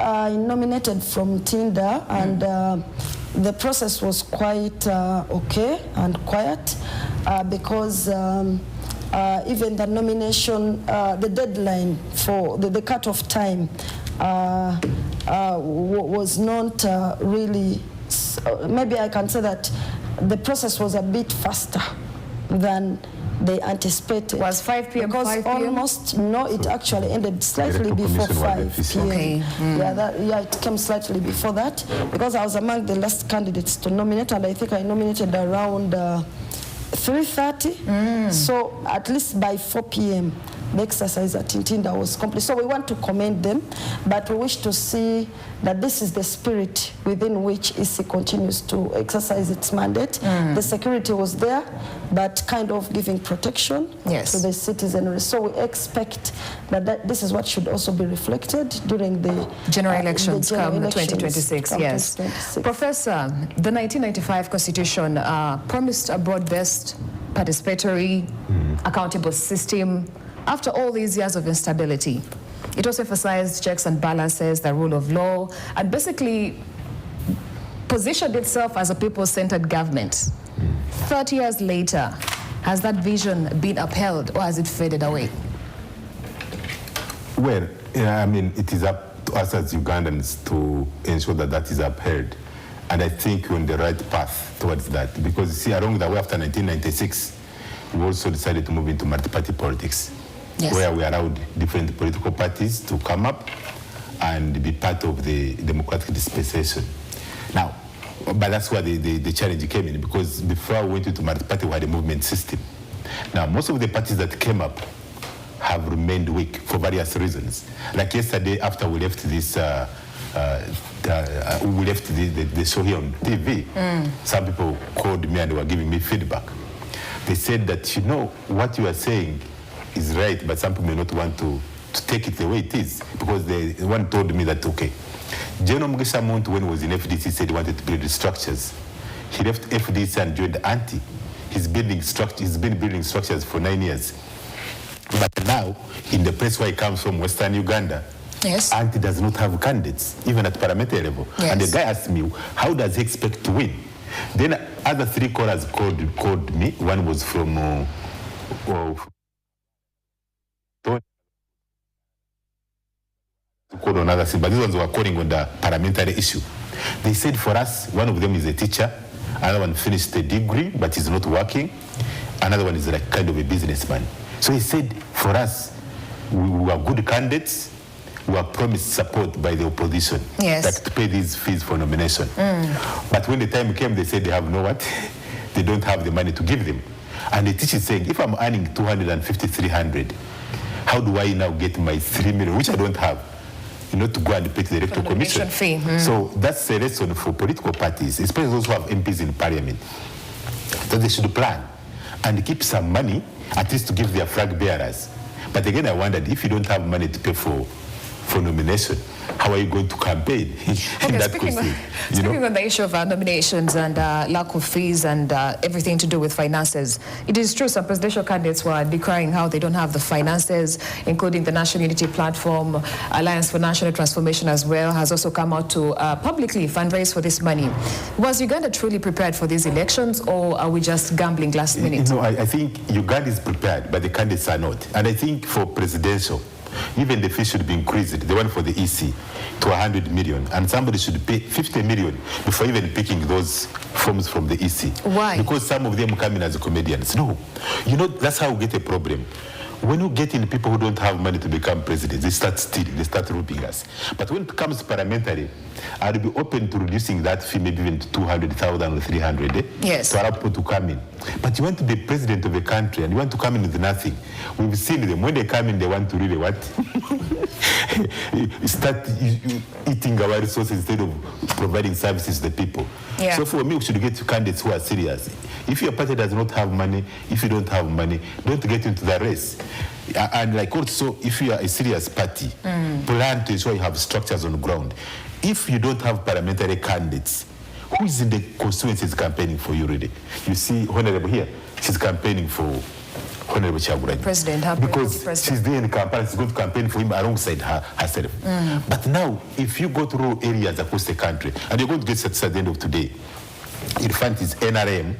I nominated from Tinder, and the process was quite okay and quiet because even the nomination, the deadline for the cut-off time was not really, maybe I can say that the process was a bit faster than they anticipated. Was 5 p.m. Because 5 p.m.? almost, no, it actually ended slightly before 5 p.m. Okay. Yeah, it came slightly before that, because I was among the last candidates to nominate, and I think I nominated around 3:30. So at least by 4 p.m. the exercise at Tintinda was complete. So we want to commend them, but we wish to see that this is the spirit within which EC continues to exercise its mandate. The security was there, but kind of giving protection to the citizenry. So we expect that this is what should also be reflected during the general elections come 2026. Yes. 2026. Professor, the 1995 Constitution promised a broad-based, participatory, accountable system. After all these years of instability, it also emphasized checks and balances, the rule of law, and basically positioned itself as a people-centered government. 30 years later, has that vision been upheld, or has it faded away? Well, I mean, it is up to us as Ugandans to ensure that that is upheld. And I think we're on the right path towards that. Because, you see, along the way after 1996, we also decided to move into multi-party politics. Where we allowed different political parties to come up and be part of the democratic dispensation. Now, but that's where the challenge came in, because before we went into multi-party, we had a movement system. Now, most of the parties that came up have remained weak for various reasons. Like yesterday, after we left this, the show here on TV, some people called me and were giving me feedback. They said that, you know, what you are saying is right, but some people may not want to take it the way it is, because one told me that, okay, General Mugisha Muntu, when he was in FDC, said he wanted to build structures. He left FDC and joined ANTI. He's been building structures for 9 years. But now, in the place where he comes from, Western Uganda, ANTI does not have candidates, even at parliamentary level. And the guy asked me, how does he expect to win? Then other 3 callers called me. One was from called on other things, but these ones were calling on the parliamentary issue. They said for us, one of them is a teacher, another one finished a degree but is not working, another one is like kind of a businessman. So he said for us, we are good candidates, we are promised support by the opposition, like to pay these fees for nomination. But when the time came, they said they have no what? They don't have the money to give them. And the teacher is saying, if I'm earning 250, 300, how do I now get my 3 million, which I don't have, you know, to go and pay to the electoral commission? So that's a lesson for political parties, especially those who have MPs in parliament, that they should plan and keep some money, at least to give their flag bearers. But again, I wondered, if you don't have money to pay for nomination, how are you going to campaign? Speaking on the issue of nominations and lack of fees and everything to do with finances, it is true some presidential candidates were decrying how they don't have the finances, including the National Unity Platform, Alliance for National Transformation as well, has also come out to publicly fundraise for this money. Was Uganda truly prepared for these elections, or are we just gambling last minute? No, I think Uganda is prepared, but the candidates are not. And I think for presidential, even the fee should be increased, the one for the EC, to 100 million. And somebody should pay 50 million before even picking those forms from the EC. Why? Because some of them come in as comedians. No. You know, that's how we get a problem. When you get in people who don't have money to become president, they start stealing, they start robbing us. But when it comes to parliamentary, I'll be open to reducing that fee maybe even to 200,000 or 300, to allow people to come in. But you want to be president of a country and you want to come in with nothing. We've seen them. When they come in, they want to really what? Start eating our resources instead of providing services to the people. So for me, we should get candidates who are serious. If your party does not have money, if you don't have money, don't get into the race. And like also, if you are a serious party, plan to ensure you have structures on the ground. If you don't have parliamentary candidates, who is in the constituencies campaigning for you really? You see, Honorable here, she's campaigning for Honorable Kyagulanyi. Because she's there in campaign, she's going to campaign for him alongside herself. But now, if you go to rural areas across the country, and you're going to get statistics at the end of today, you'll find it's NRM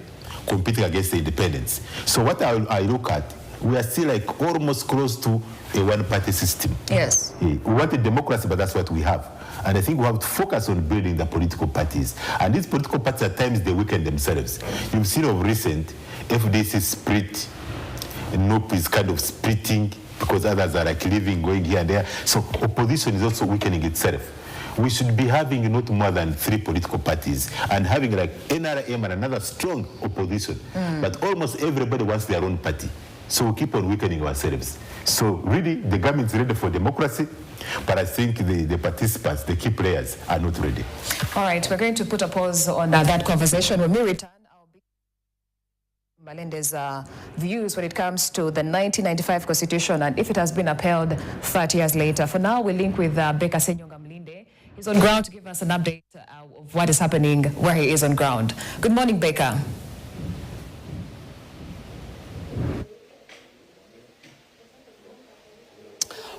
competing against the independents. So what I look at, we are still like almost close to a one-party system. Yes. We want a democracy, but that's what we have. And I think we have to focus on building the political parties. And these political parties, at times, they weaken themselves. You've seen of recent, FDC split, NOP is kind of splitting because others are like leaving, going here and there. So opposition is also weakening itself. We should be having not more than 3 political parties and having like NRM and another strong opposition. But almost everybody wants their own party. So we keep on weakening ourselves. So really, the government is ready for democracy, but I think the participants, the key players, are not ready. All right, we're going to put a pause on that conversation. When we return, I'll be Malende's views when it comes to the 1995 Constitution and if it has been upheld 30 years later. For now, we link with Becca Senyonga Mlinde. He's on ground to give us an update of what is happening where he is on ground. Good morning, Becca.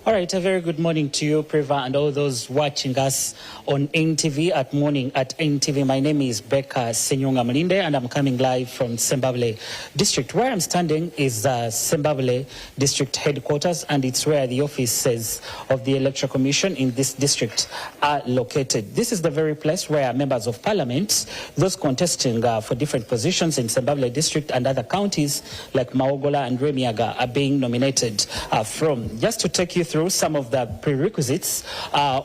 All right, a very good morning to you, Priva, and all those watching us on NTV at morning at NTV. My name is Becca Senyonga Mlinde, and I'm coming live from Sembabule District. Where I'm standing is Sembabule District headquarters, and it's where the offices of the Electoral Commission in this district are located. This is the very place where members of parliament, those contesting for different positions in Sembabule District and other counties like Maogola and Remiaga are being nominated from. Just to take you through some of the prerequisites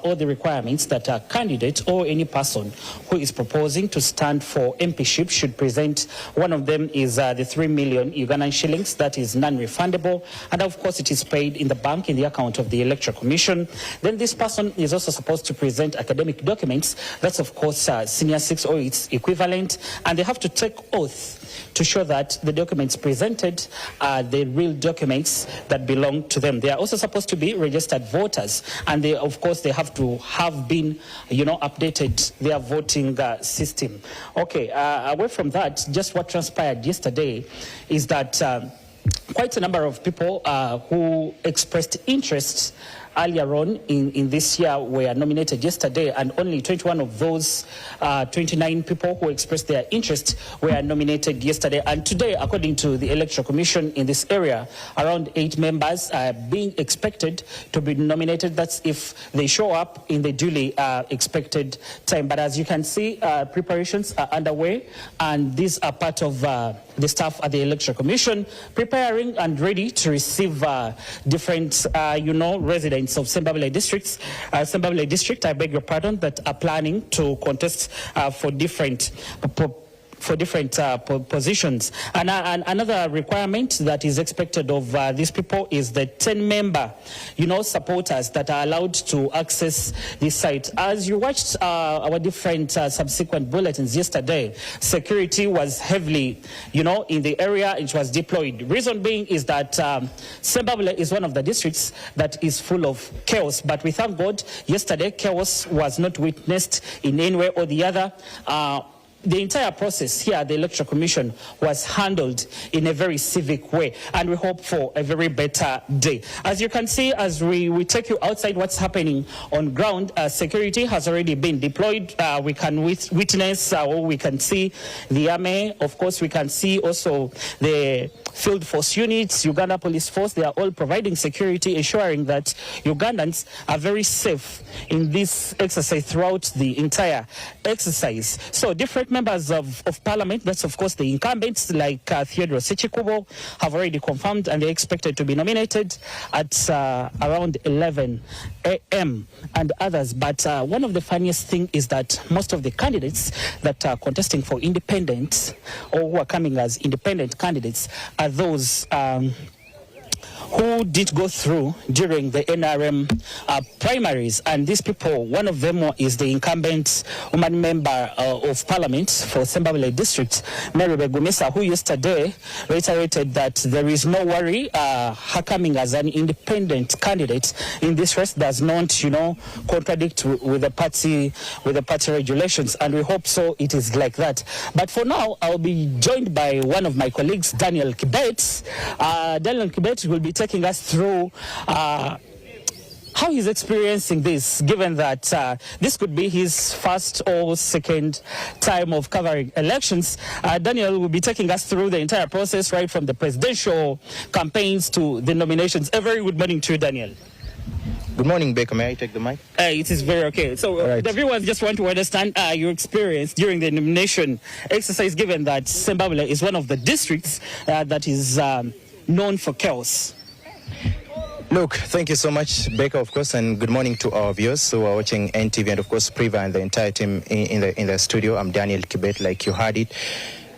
or the requirements that a candidate or any person who is proposing to stand for MPship should present. One of them is the 3 million Ugandan shillings that is non-refundable, and of course it is paid in the bank in the account of the Electoral Commission. Then this person is also supposed to present academic documents. That's of course Senior 6 or its equivalent, and they have to take oath to show that the documents presented are the real documents that belong to them. They are also supposed to be registered voters, and they, of course, they have to have been, updated their voting system. Okay, away from that, just what transpired yesterday is that quite a number of people who expressed interest earlier on in this year were nominated yesterday, and only 21 of those 29 people who expressed their interest were nominated yesterday. And today, according to the Electoral Commission in this area, around 8 members are being expected to be nominated. That's if they show up in the duly expected time. But as you can see, preparations are underway, and these are part of the staff at the Electoral Commission preparing and ready to receive different, residents of Sembabule District, I beg your pardon, that are planning to contest for different positions. And another requirement that is expected of these people is the 10-member, supporters that are allowed to access this site. As you watched our different subsequent bulletins yesterday, security was heavily, in the area. It was deployed. Reason being is that Sembabule is one of the districts that is full of chaos. But we thank God, yesterday chaos was not witnessed in any way or the other. The entire process here at the Electoral Commission was handled in a very civic way, and we hope for a very better day. As you can see, as we take you outside what's happening on ground, security has already been deployed. We can witness, or we can see the army. Of course, we can see also the field force units, Uganda Police Force. They are all providing security, ensuring that Ugandans are very safe in this exercise throughout the entire exercise. So different members of parliament, that's of course the incumbents like Theodore Sechikubo, have already confirmed, and they're expected to be nominated at around 11 a.m. and others. But one of the funniest things is that most of the candidates that are contesting for independent or who are coming as independent candidates are those who did go through during the NRM primaries. And these people, one of them is the incumbent woman member of parliament for Sembabule district, Mary Begumisa, who yesterday reiterated that there is no worry. Her coming as an independent candidate in this race does not, contradict with the party regulations, and we hope so it is like that. But for now, I'll be joined by one of my colleagues, Daniel Kibet. Daniel Kibet will be taking us through how he's experiencing this, given that this could be his first or second time of covering elections. Daniel will be taking us through the entire process, right from the presidential campaigns to the nominations. A very good morning to you, Daniel. Good morning, Baker. May I take the mic? It is very okay. So right. The viewers just want to understand your experience during the nomination exercise, given that Sembabule is one of the districts that is known for chaos. Look, thank you so much, Baker, of course, and good morning to our viewers who are watching NTV and, of course, Priva and the entire team in the studio. I'm Daniel Kibet, like you heard it.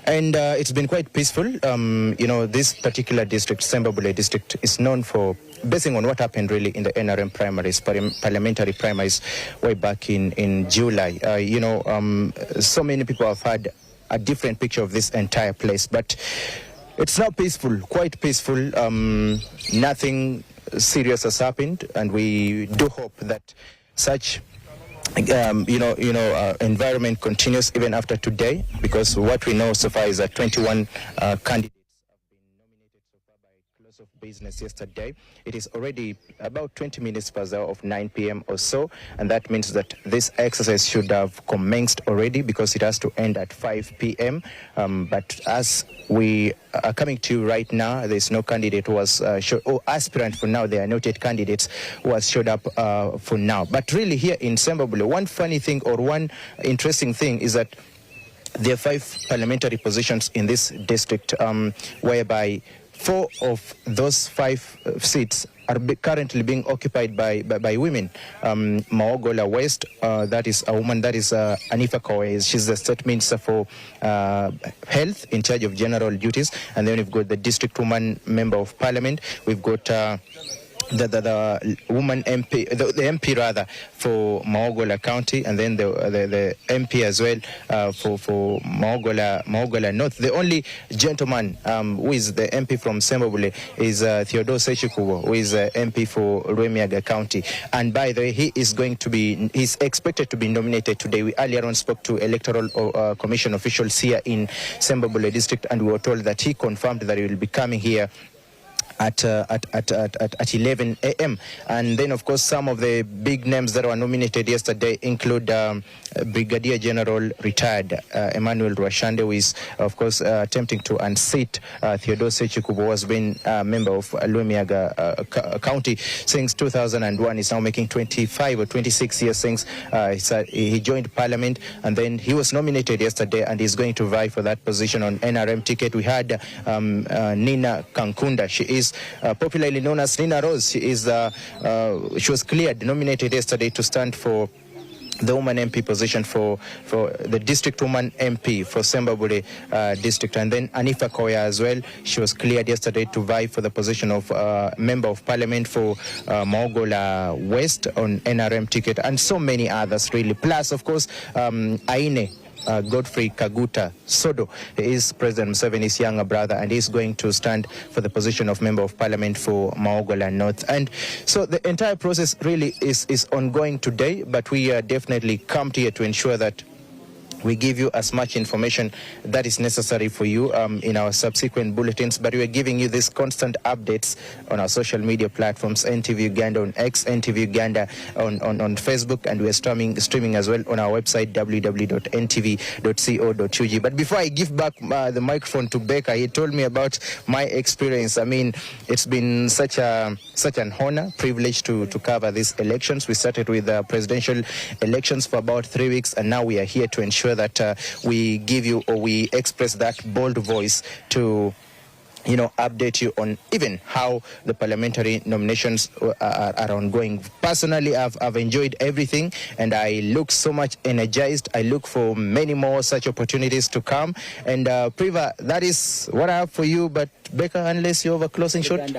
And it's been quite peaceful. This particular district, Sembabule district, is known for, basing on what happened really in the NRM primaries, parliamentary primaries, way back in July. So many people have had a different picture of this entire place, but it's now peaceful, quite peaceful. Nothing serious has happened, and we do hope that such environment continues even after today, because what we know so far is that 21 candidates have been nominated so far by close of business yesterday. It is already about 20 minutes past the hour of 9 p.m. or so, and that means that this exercise should have commenced already, because it has to end at 5 p.m. But as we are coming to you right now, there's no candidate who was aspirant for now. They are not yet candidates who has showed up for now. But really here in Sembabule, one funny thing or one interesting thing is that there are 5 parliamentary positions in this district, whereby 4 of those 5 seats are currently being occupied by women. Maogola West, that is a woman, that is Anifa Kawaii. She's the state minister for health, in charge of general duties. And then we've got the district woman member of parliament. We've got the woman MP, the MP rather, for Maogola County, and then the MP as well for Maogola North. The only gentleman who is the MP from Sembabule is Theodore Sechikubo, who is MP for Rwemiaga County. And by the way, he's expected to be nominated today. We earlier on spoke to Electoral Commission officials here in Sembabule district, and we were told that he confirmed that he will be coming here at 11 a.m. And then, of course, some of the big names that were nominated yesterday include Brigadier General retired Emmanuel Rwashande, who is, of course, attempting to unseat Theodore Sechikubo, who has been a member of Rwemiaga County since 2001. He's now making 25 or 26 years since he joined Parliament, and then he was nominated yesterday, and he's going to vie for that position on NRM ticket. We had Nina Kankunda. She is popularly known as Nina Rose. She was cleared, nominated yesterday to stand for the woman MP position for the district woman MP for Sembabule district. And then Anifa Kawaii as well, she was cleared yesterday to vie for the position of member of parliament for Maogola West on NRM ticket, and so many others really. Plus, of course, Aine Godfrey Kaguta Sodo is President Museveni's younger brother, and he's going to stand for the position of member of parliament for Maogola North. And so the entire process really is ongoing today, but we are definitely come here to ensure that we give you as much information that is necessary for you in our subsequent bulletins, but we are giving you these constant updates on our social media platforms, NTV Uganda on X, NTV Uganda on Facebook, and we are streaming as well on our website, www.ntv.co.ug. But before I give back the microphone to Becca, he told me about my experience. I mean, it's been such an honor, privilege to cover these elections. We started with presidential elections for about 3 weeks, and now we are here to ensure that we give you, or we express that bold voice to update you on even how the parliamentary nominations are ongoing. Personally, I've enjoyed everything, and I look so much energized. I look for many more such opportunities to come. And Priva, that is what I have for you. But Becca, unless you have a closing shot.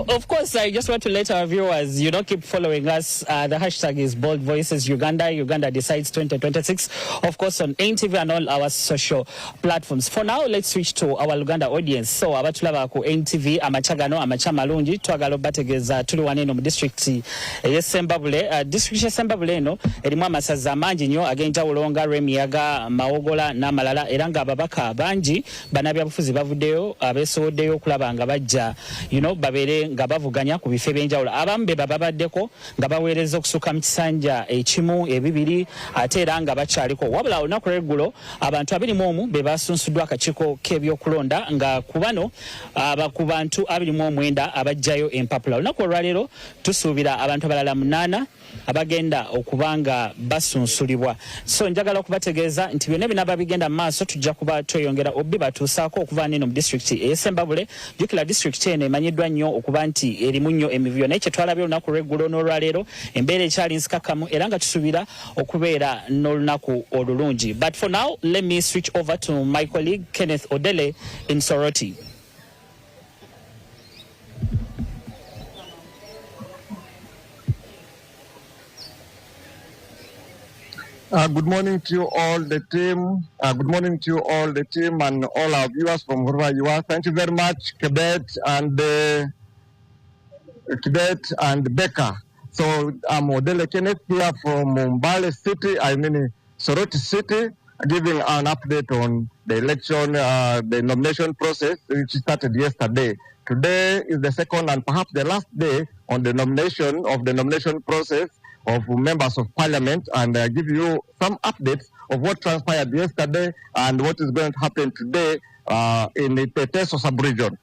Of course, I just want to let our viewers, keep following us. The hashtag is Bold Voices Uganda. Uganda Decides 2026. Of course, on NTV and all our social platforms. For now, let's switch to our Uganda audience. So, abatulaba ku NTV, amachagano, amachamalungi, twagalo bategeza tuli waneno mu district Sembabule. District Sembabule eno, erimu amasaza amangi nnyo ag'enjawulo nga Rwemiyaga, Mawogola n'amalala era nga ababaka bangi bannabyabufuzi bavuddeyo abeesowoddeyo okulaba nga bajja babere nga bavuganya ku bifo ebyenjawulo. Abamu be babaddeko nga baweereza okusuka mu kisanja ekimu ebibiri ate era nga bakyaliko. Wabula olunaku lw'eggulo abantu 21 be basunsuddwa akakiiko k'ebyokulonda nga ku bano ku bantu 29 abajjayo empapula. Olunaku olwaleero tusuubira abantu abalala 8 abagenda okubanga basunsulibwa. So njagala okubategeeza nti byonna binaba bigenda mu maaso tujja kuba tweyongera obbi batuusaako okuva neno mu district ey'Sembabule. Jjukira district eno emanyiddwa nnyo okuba nti erimu nnyo emivuyo naye kye twalabye olunaku lw'eggulo n'olwaleero embeera ekyali nzikakkamu era nga tusuubira okubeera n'olunaku olulungi. But for now, let me switch over to my colleague Kenneth Odele in Soroti. Good morning to you all the team. Good morning to you all the team and all our viewers from wherever you are. Thank you very much, Kibet and Becca. So I'm Odele Kenneth here from Mbale City, Soroti City, giving an update on the election, the nomination process, which started yesterday. Today is the second and perhaps the last day on the nomination process of members of parliament, and give you some updates of what transpired yesterday and what is going to happen today in the Teteso sub-region.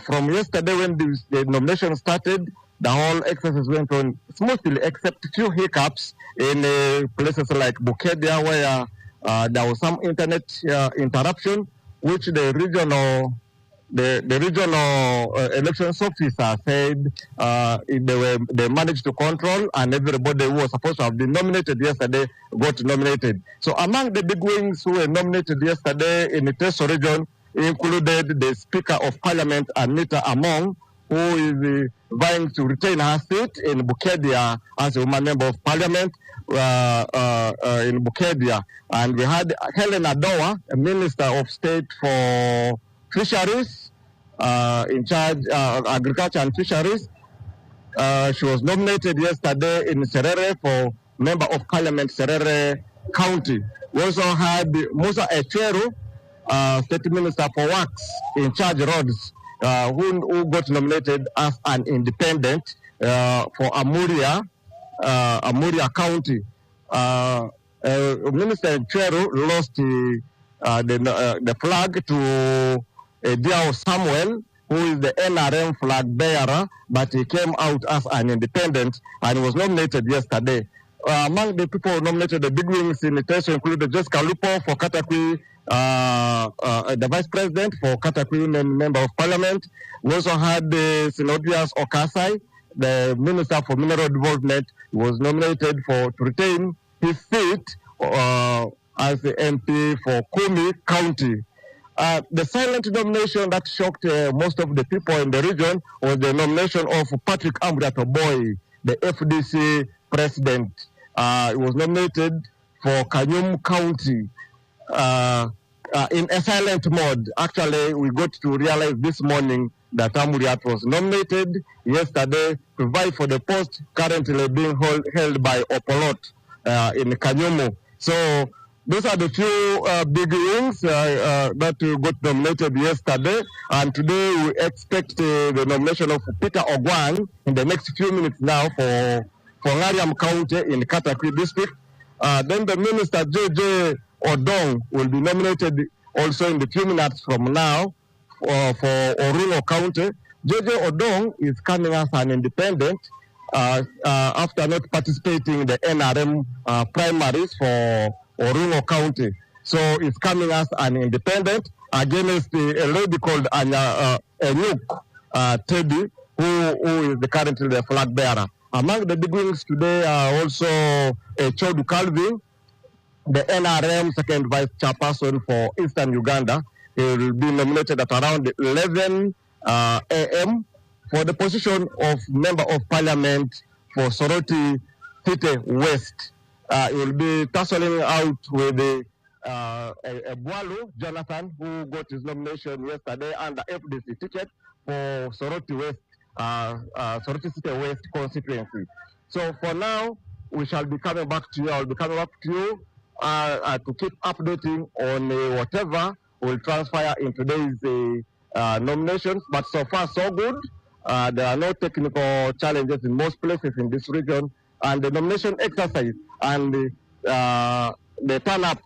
From yesterday when the nomination started, the whole exercise went on smoothly, except a few hiccups in places like Bukedia, where there was some internet interruption, which the regional elections officer said they managed to control, and everybody who was supposed to have been nominated yesterday got nominated. So among the big wings who were nominated yesterday in the Teso region included the Speaker of Parliament, Anita Among, who is vying to retain her seat in Bukedia as a woman member of Parliament in Bukedia. And we had Helen Adowa, a Minister of State for Fisheries, in charge agriculture and fisheries. She was nominated yesterday in Serere for Member of Parliament, Serere County. We also had Musa Echeru, State Minister for Works, in charge roads, who got nominated as an independent for Amuria County. Minister Echeru lost the flag to Diao Samuel, who is the NRM flag bearer, but he came out as an independent and was nominated yesterday. Among the people nominated, the big wings in the test included Jessica Lupo for Katakwi, the Vice President for Katakwi, Member of Parliament. We also had Synodius Okasai, the Minister for Mineral Development, was nominated to retain his seat as the MP for Kumi County. The silent nomination that shocked most of the people in the region was the nomination of Patrick Ambriatoboy, the FDC president. He was nominated for Kanyum County in a silent mode. Actually, we got to realize this morning that Amuriat was nominated yesterday to vie for the post currently being held by Opolot in Kanyumu. So those are the few big wins that got nominated yesterday, and today we expect the nomination of Peter Ogwan in the next few minutes now for Ngariam County in Katakwi district. Then the Minister J.J. Odong will be nominated also in the few minutes from now for Orungo County. J.J. Odong is coming as an independent after not participating in the NRM primaries for Orungo County. So it's coming as an independent against a lady called Enyuk Teddy, who is currently the flag bearer. Among the big wings today are also Chodu Calvin, the NRM second vice chairperson for Eastern Uganda. He will be nominated at around 11 AM for the position of Member of Parliament for Soroti City West. It will be tussling out with the Bwalu Jonathan, who got his nomination yesterday, and the FDC ticket for Soroti West, Soroti City West constituency. So for now, we shall be coming back to you. I'll be coming back to you to keep updating on whatever will transpire in today's nominations. But so far, so good. There are no technical challenges in most places in this region, and the nomination exercise and the turn-up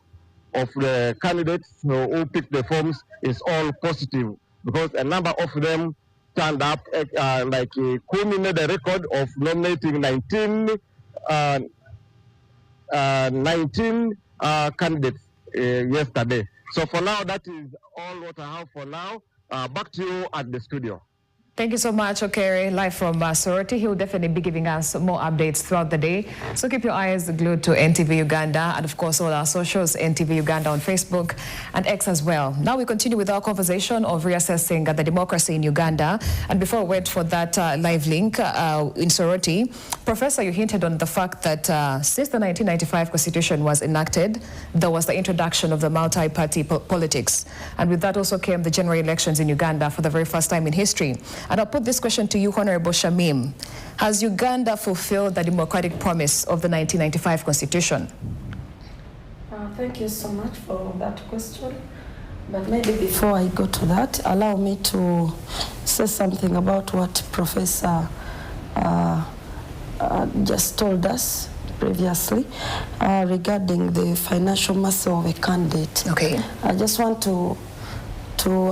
of the candidates who picked the forms is all positive, because a number of them turned up, like Kumi made a record of nominating 19 candidates yesterday. So for now, that is all what I have for now. Back to you at the studio. Thank you so much, Okere, live from Soroti. He will definitely be giving us more updates throughout the day. So keep your eyes glued to NTV Uganda and, of course, all our socials, NTV Uganda on Facebook and X as well. Now we continue with our conversation of reassessing the democracy in Uganda. And before we wait for that live link in Soroti, Professor, you hinted on the fact that since the 1995 Constitution was enacted, there was the introduction of the multi-party politics. And with that also came the general elections in Uganda for the very first time in history. And I'll put this question to you, Honorable Shamim. Has Uganda fulfilled the democratic promise of the 1995 Constitution? Thank you so much for that question. But maybe before I go to that, allow me to say something about what Professor just told us previously regarding the financial muscle of a candidate. Okay. I just want to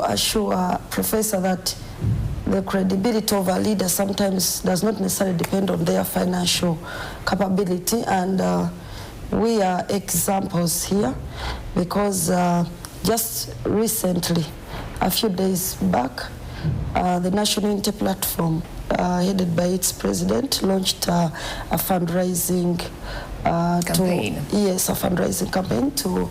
assure Professor that the credibility of a leader sometimes does not necessarily depend on their financial capability, and we are examples here, because just recently, a few days back, the National Unity Platform, headed by its president, launched a fundraising campaign. A fundraising campaign to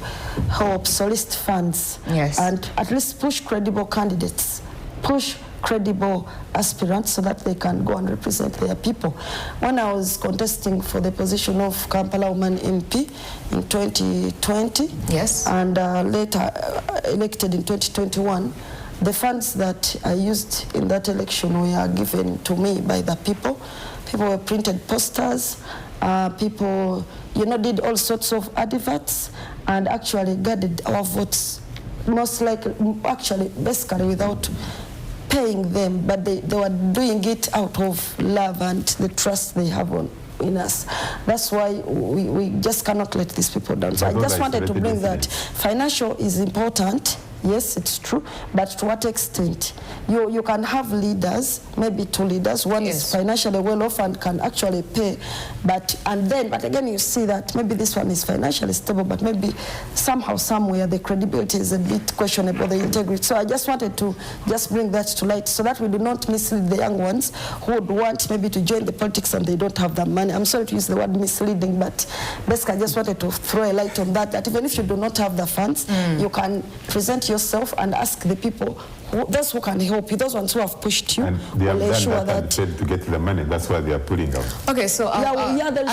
help solicit funds, yes, and at least push credible candidates, push credible aspirants so that they can go and represent their people. When I was contesting for the position of Kampala Woman MP in 2020, yes, and later elected in 2021, the funds that I used in that election were given to me by the people. People were printed posters, people, did all sorts of adverts, and actually guarded our votes, most likely, actually, basically without paying them, but they were doing it out of love and the trust they have in us. That's why we just cannot let these people down. So I just wanted to bring that. Financial is important. Yes, it's true, but to what extent? You can have leaders, maybe two leaders. One yes, is financially well off and can actually pay, but again you see that maybe this one is financially stable, but maybe somehow, somewhere, the credibility is a bit questionable, the integrity. So I just wanted to just bring that to light so that we do not mislead the young ones who would want maybe to join the politics and they don't have the money. I'm sorry to use the word misleading, but basically I just wanted to throw a light on that, that even if you do not have the funds, you can present yourself and ask the people, those who can help you, those ones who have pushed you, and they have will ensure done that that and said to get the money. That's why they are pulling out. Okay, so I'm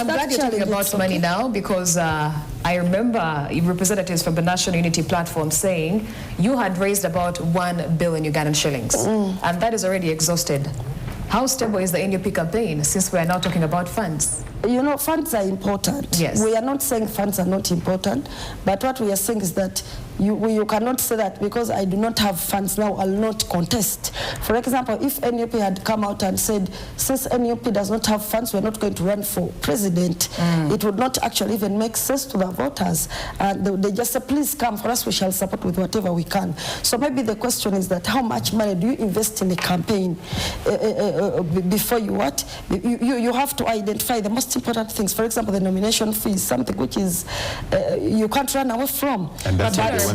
glad you're talking about money now, because I remember representatives from the National Unity Platform saying you had raised about 1 billion Ugandan shillings, and that is already exhausted. How stable is the NUP campaign, since we are now talking about funds? Funds are important. Yes. We are not saying funds are not important, but what we are saying is that you cannot say that because I do not have funds now, I'll not contest. For example, if NUP had come out and said, since NUP does not have funds, we're not going to run for president, it would not actually even make sense to the voters. They just say, please come for us, we shall support with whatever we can. So maybe the question is that how much money do you invest in a campaign before you what? You have to identify the most important things. For example, the nomination fee is something which is you can't run away from. And that's what they wanted.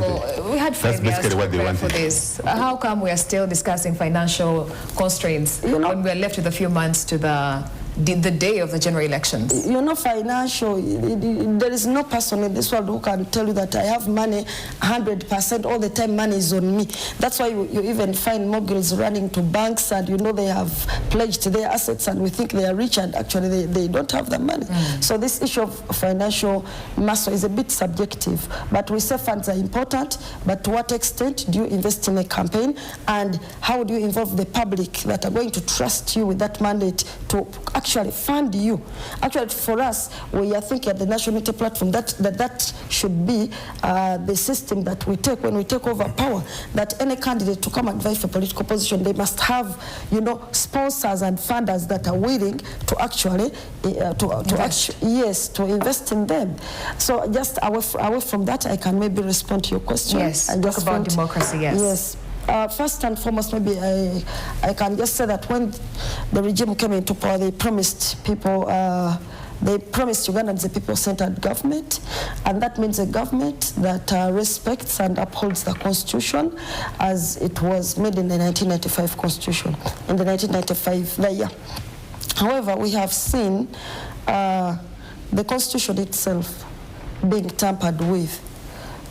We had 5 years to prepare for this. How come we are still discussing financial constraints when we are left with a few months to the the day of the general elections? You know, financial, there is no person in this world who can tell you that I have money 100% all the time, money is on me. That's why you even find moguls running to banks and, you know, they have pledged their assets and we think they are rich and actually they don't have the money. So this issue of financial muscle is a bit subjective, but we say funds are important, but to what extent do you invest in a campaign and how do you involve the public that are going to trust you with that mandate to actually fund you? Actually, for us, we are thinking at the National Unity Platform that should be the system that we take when we take over power, that any candidate to come and vie for political position, they must have, you know, sponsors and funders that are willing to actually, to invest in them. So just away from that, I can maybe respond to your question. Yes, and talk about democracy, yes. Yes. First and foremost, maybe I can just say that when the regime came into power, they promised people, they promised Ugandans a people-centered government, and that means a government that respects and upholds the Constitution as it was made in the 1995 Constitution, in the 1995 year. However, we have seen the Constitution itself being tampered with.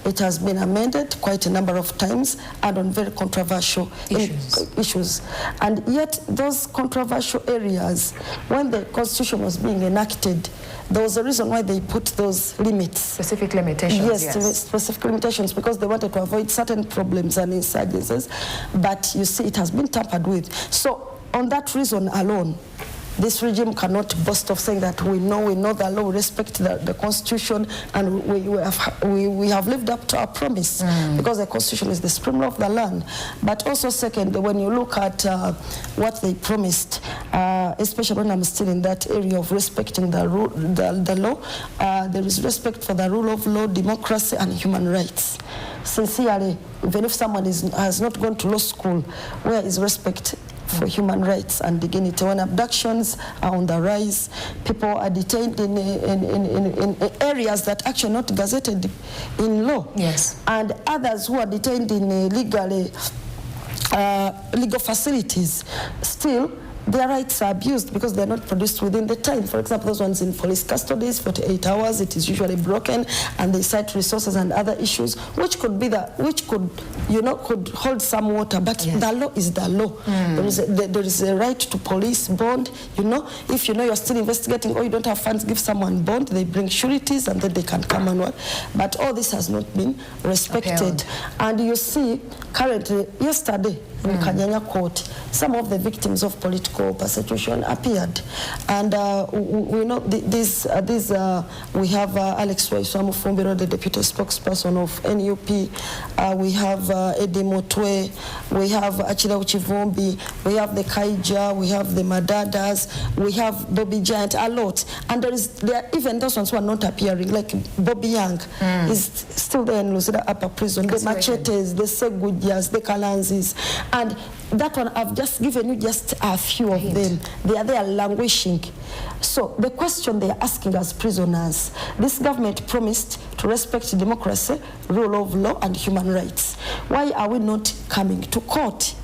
It has been amended quite a number of times and on very controversial issues. And yet those controversial areas, when the Constitution was being enacted, there was a reason why they put those limits. Specific limitations, yes. Specific limitations, because they wanted to avoid certain problems and insurgencies. But you see, it has been tampered with. So on that reason alone, this regime cannot boast of saying that we know the law, we respect the Constitution, and we have lived up to our promise, because the Constitution is the supreme law of the land. But also, second, when you look at what they promised, especially when I'm still in that area of respecting the law, there is respect for the rule of law, democracy, and human rights. Sincerely, even if someone has not gone to law school, where is respect for human rights and dignity? When abductions are on the rise, people are detained in areas that actually not gazetted in law. Yes. And others who are detained in legal facilities, still their rights are abused because they're not produced within the time. For example, those ones in police custody, 48 hours, it is usually broken, and they cite resources and other issues, which could be could hold some water, but yes, the law is the law. There is a right to police bond. If you're still investigating or you don't have funds, give someone bond, they bring sureties and then they can come and work. But all this has not been respected. And you see, currently, yesterday, in Kanyanya Court, some of the victims of political persecution appeared. And we know we have Alex Waisamu Fumbiro, the deputy spokesperson of NUP. We have Eddie Motwe, we have Achila Uchivombi, we have the Kaija, we have the Madadas, we have Bobby Giant, a lot. And there are even those ones who are not appearing, like Bobby Young is still there in Lusida Upper Prison, the Machetes, the Segudias, the Kalanzis. And that one, I've just given you just a few of them. They are there languishing. So the question they are asking as prisoners, this government promised to respect democracy, rule of law, and human rights. Why are we not coming to court?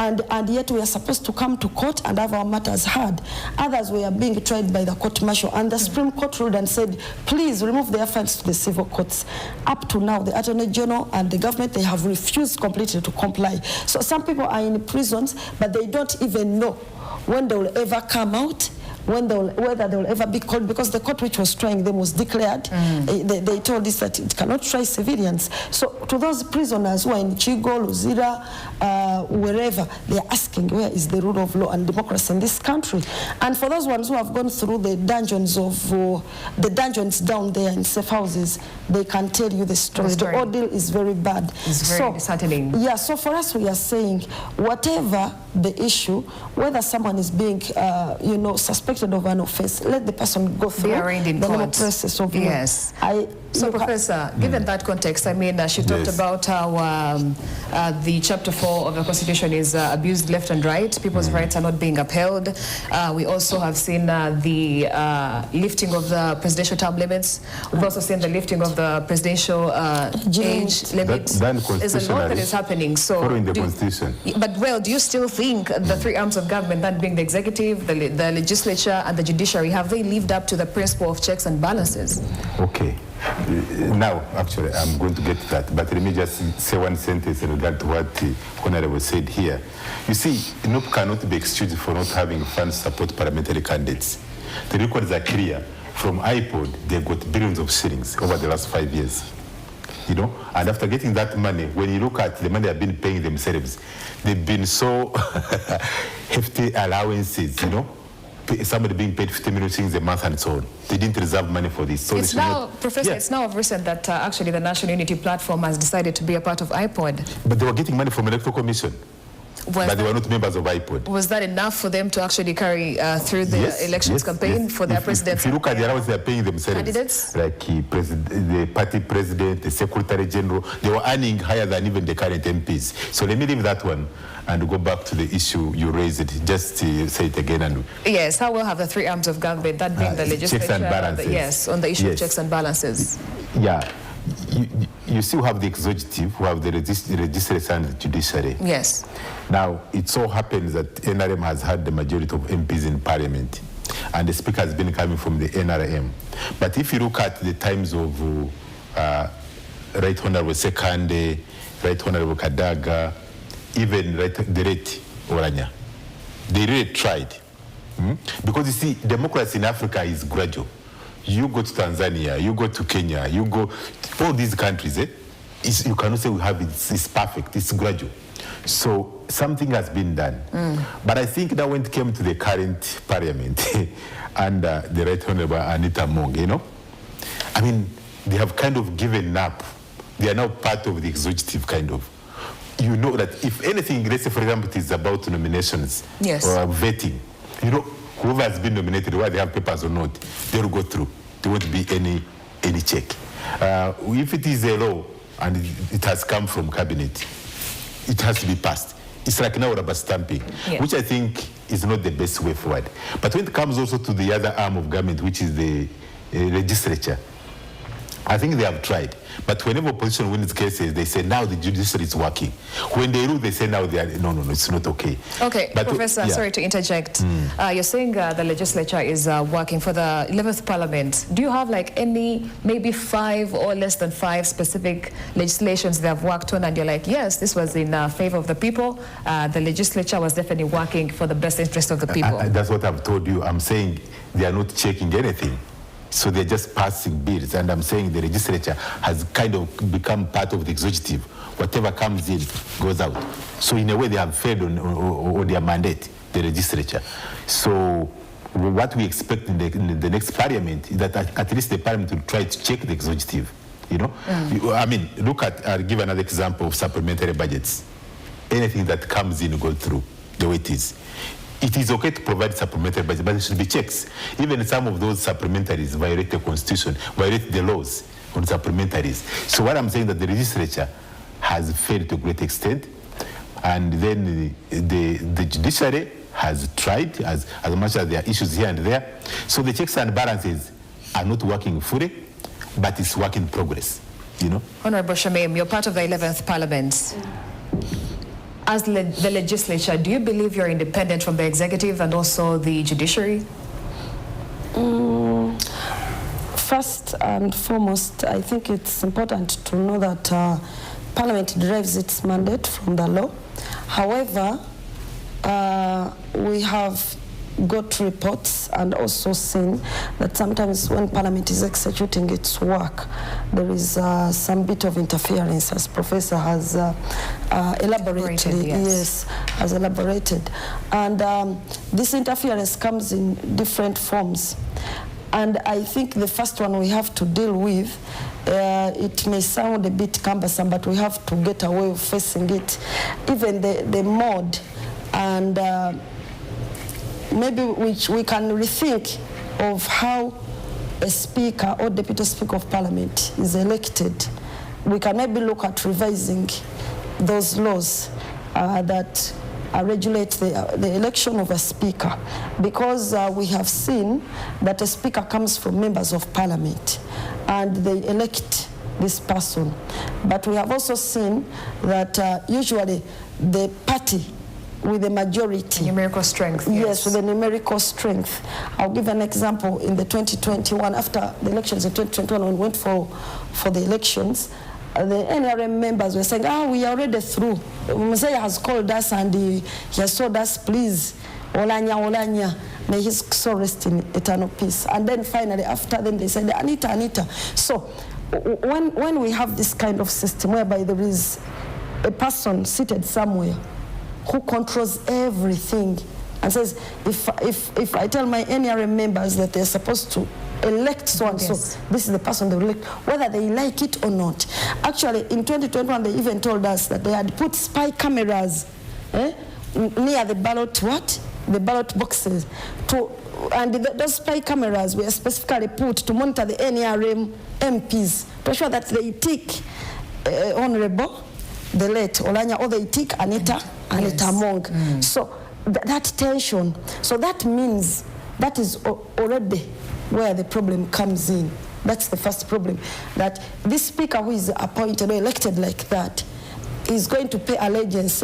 And yet we are supposed to come to court and have our matters heard. Others were being tried by the court martial, and the Supreme Court ruled and said, please remove their funds to the civil courts. Up to now, the Attorney General and the government, they have refused completely to comply. So some people are in prisons, but they don't even know when they will ever come out, whether they will ever be called, because the court which was trying them was declared. They told us that it cannot try civilians. So to those prisoners who are in Chigo, Luzira, wherever, they are asking, where is the rule of law and democracy in this country? And for those ones who have gone through the dungeons down there in safe houses, they can tell you the story. The ordeal is very bad. It's very disheartening. Yeah, so for us, we are saying, whatever the issue, whether someone is being, suspected of an offense, let the person go through the normal process of law. Yes. So, Professor, given that context, I mean, she talked about how the Chapter 4 of the Constitution is abused left and right. People's rights are not being upheld. We also have seen the lifting of the presidential term limits. We've also seen the lifting of the presidential age limit. There's a lot that is happening. So, following the Constitution. But, well, do you still think think the three arms of government, that being the executive, the legislature, and the judiciary, have they lived up to the principle of checks and balances? Okay. Now, actually, I'm going to get to that, but let me just say one sentence in regard to what the Honorable said here. You see, NUP cannot be excused for not having funds to support parliamentary candidates. The records are clear. From iPod, they got billions of shillings over the last 5 years. You know, and after getting that money, when you look at the money they've been paying themselves, they've been so hefty allowances, you know, somebody being paid 50 million shillings a month and so on. They didn't reserve money for this. So it's now, Professor, it's now of recent that actually the National Unity Platform has decided to be a part of iPod. But they were getting money from Electoral Commission. But they were not members of iPod. Was that enough for them to actually carry through the elections campaign for their presidents? If you look at the allowance they're paying themselves, candidates? Like the party president, the secretary general, they were earning higher than even the current MPs. So let me leave that one and go back to the issue you raised. Just to say it again. And yes, how will have the three arms of government, that being the legislature, checks and balances. Yes, on the issue of checks and balances. Yeah. You still have the executive, who have the legislature and the judiciary. Yes. Now, it so happens that NRM has had the majority of MPs in parliament, and the speaker has been coming from the NRM. But if you look at the times of Right Honorable Sekande, Right Honorable Kadaga, even the late Oranya, they really tried. Because you see, democracy in Africa is gradual. You go to Tanzania, you go to Kenya, you go to all these countries, you cannot say we have it's perfect, it's gradual. So something has been done. But I think that when it came to the current parliament and the Right Honorable Anita Mong, you know, I mean, they have kind of given up. They are now part of the executive kind of. You know that if anything, let's say for example, it is about nominations or vetting, you know, whoever has been nominated, whether they have papers or not, they will go through. There won't be any check. If it is a law and it has come from cabinet, it has to be passed. It's like now rubber stamping, which I think is not the best way forward. But when it comes also to the other arm of government, which is the legislature, I think they have tried. But whenever opposition wins cases, they say now the judiciary is working. When they rule, they say now they are, no, it's not okay. Okay, but Professor, sorry to interject. You're saying the legislature is working for the 11th Parliament. Do you have like any, maybe 5 or less than 5 specific legislations they have worked on and you're like, yes, this was in favor of the people. The legislature was definitely working for the best interest of the people. That's what I've told you. I'm saying they are not checking anything. So they're just passing bills, and I'm saying the legislature has kind of become part of the executive. Whatever comes in goes out. So in a way, they have failed on their mandate, the legislature. So what we expect in the next parliament is that at least the parliament will try to check the executive. You know, I mean, look at. I'll give another example of supplementary budgets. Anything that comes in goes through the way it is. It is okay to provide supplementary budget, but there should be checks. Even some of those supplementaries violate the constitution, violate the laws on supplementaries. So what I'm saying that the legislature has failed to a great extent, and then the judiciary has tried as much as there are issues here and there. So the checks and balances are not working fully, but it's work in progress, you know. Honorable Shamim, you're part of the 11th Parliament. As the legislature, do you believe you're independent from the executive and also the judiciary? First and foremost, I think it's important to know that Parliament derives its mandate from the law. However, we have got reports and also seen that sometimes when Parliament is executing its work, there is some bit of interference, as Professor has elaborated. Yes, has elaborated. And this interference comes in different forms. And I think the first one we have to deal with, it may sound a bit cumbersome, but we have to get a way of facing it. Even the mode and maybe which we can rethink of how a speaker or deputy speaker of parliament is elected. We can maybe look at revising those laws that regulate the election of a speaker, because we have seen that a speaker comes from members of parliament and they elect this person. But we have also seen that usually the party with a majority. Numerical strength. Yes, with a numerical strength. I'll give an example. In the 2021, after the elections in 2021, when we went for the elections, the NRM members were saying, we are already through. Messiah has called us and he has told us, please, Olanya, may his soul rest in eternal peace. And then finally, after then, they said, Anita. So when we have this kind of system whereby there is a person seated somewhere who controls everything and says, if I tell my NRM members that they're supposed to elect so-and-so, this is the person they will elect, whether they like it or not. Actually, in 2021, they even told us that they had put spy cameras near the ballot boxes, and those spy cameras were specifically put to monitor the NRM MPs to ensure that they tick Honorable, the late Olanya, or they tick Anita Among. So that tension, so that means that is already where the problem comes in. That's the first problem, that this speaker who is appointed or elected like that is going to pay allegiance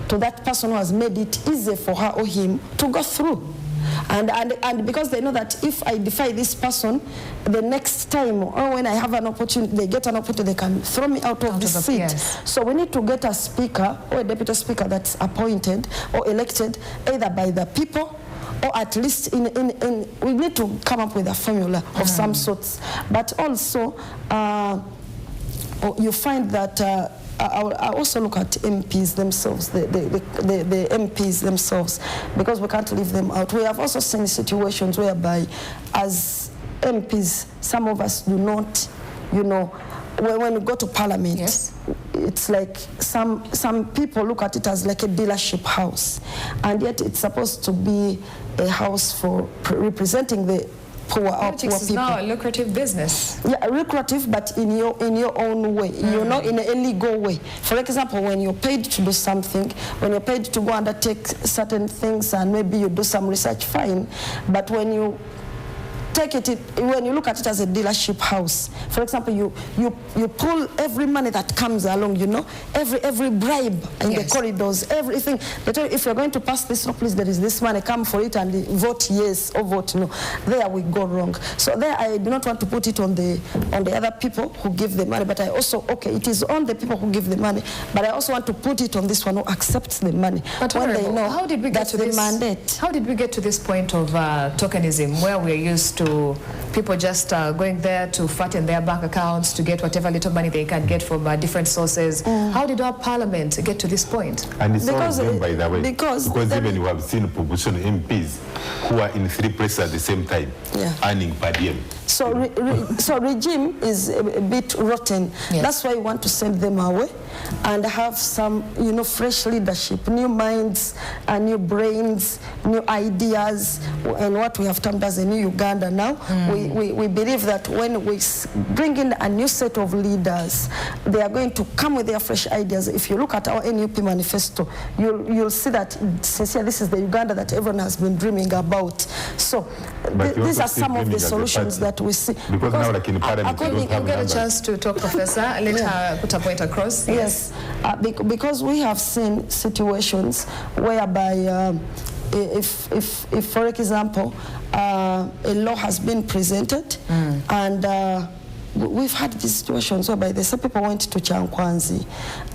to that person who has made it easy for her or him to go through. And because they know that if I defy this person, the next time or when I have an opportunity, they get an opportunity, they can throw me out of the seat. Yes. So we need to get a speaker or a deputy speaker that's appointed or elected either by the people, or at least we need to come up with a formula of some sorts. But also, you find that I also look at MPs themselves, the MPs themselves, because we can't leave them out. We have also seen situations whereby, as MPs, some of us do not, when we go to Parliament, it's like some people look at it as like a dealership house, and yet it's supposed to be a house for representing the poor Politics is now a lucrative business. Yeah, lucrative, but in your own way, in a legal way. For example, when you're paid to do something, when you're paid to go undertake certain things, and maybe you do some research, fine. But when you when you look at it as a dealership house, for example, you pull every money that comes along, every bribe in the corridors, everything. They tell you, if you're going to pass this law, please, there is this money, come for it and vote yes or vote no. There we go wrong. So there I do not want to put it on the other people who give the money, but I also, it is on the people who give the money, but I also want to put it on this one who accepts the money. But when they know how did we get to this mandate? How did we get to this point of tokenism, where we're used to people just going there to fatten their bank accounts to get whatever little money they can get from different sources? How did our parliament get to this point? And it's all of them, by the way. Because even you have seen proportion MPs who are in 3 places at the same time, earning per diem. So, so regime is a bit rotten. That's why we want to send them away and have some, fresh leadership, new minds, new brains, new ideas, and what we have termed as a new Uganda now. We believe that when we bring in a new set of leaders, they are going to come with their fresh ideas. If you look at our NUP manifesto, you'll see that, sincerely, this is the Uganda that everyone has been dreaming about. So these are some of the solutions that we see. Because now, like in Parliament, you get a chance to talk, Professor. Let her put a point across. Yes, because we have seen situations whereby if for example, a law has been presented and we've had these situations whereby they say people went to Chankwanzi,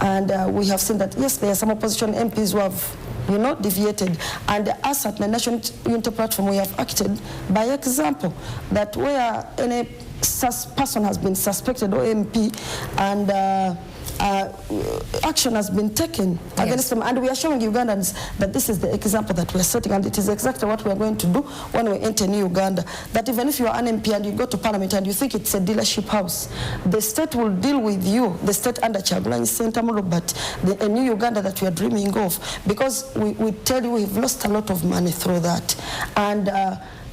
and we have seen that, yes, there are some opposition MPs who have deviated, and us at the National Unity Platform, we have acted by example, that where any person has been suspected or MP and action has been taken against them, and we are showing Ugandans that this is the example that we are setting, and it is exactly what we are going to do when we enter New Uganda. That even if you are an MP and you go to Parliament and you think it's a dealership house, the state will deal with you, the state under Chagulanyi Ssentamu, but a New Uganda that we are dreaming of, because we tell you we've lost a lot of money through that, and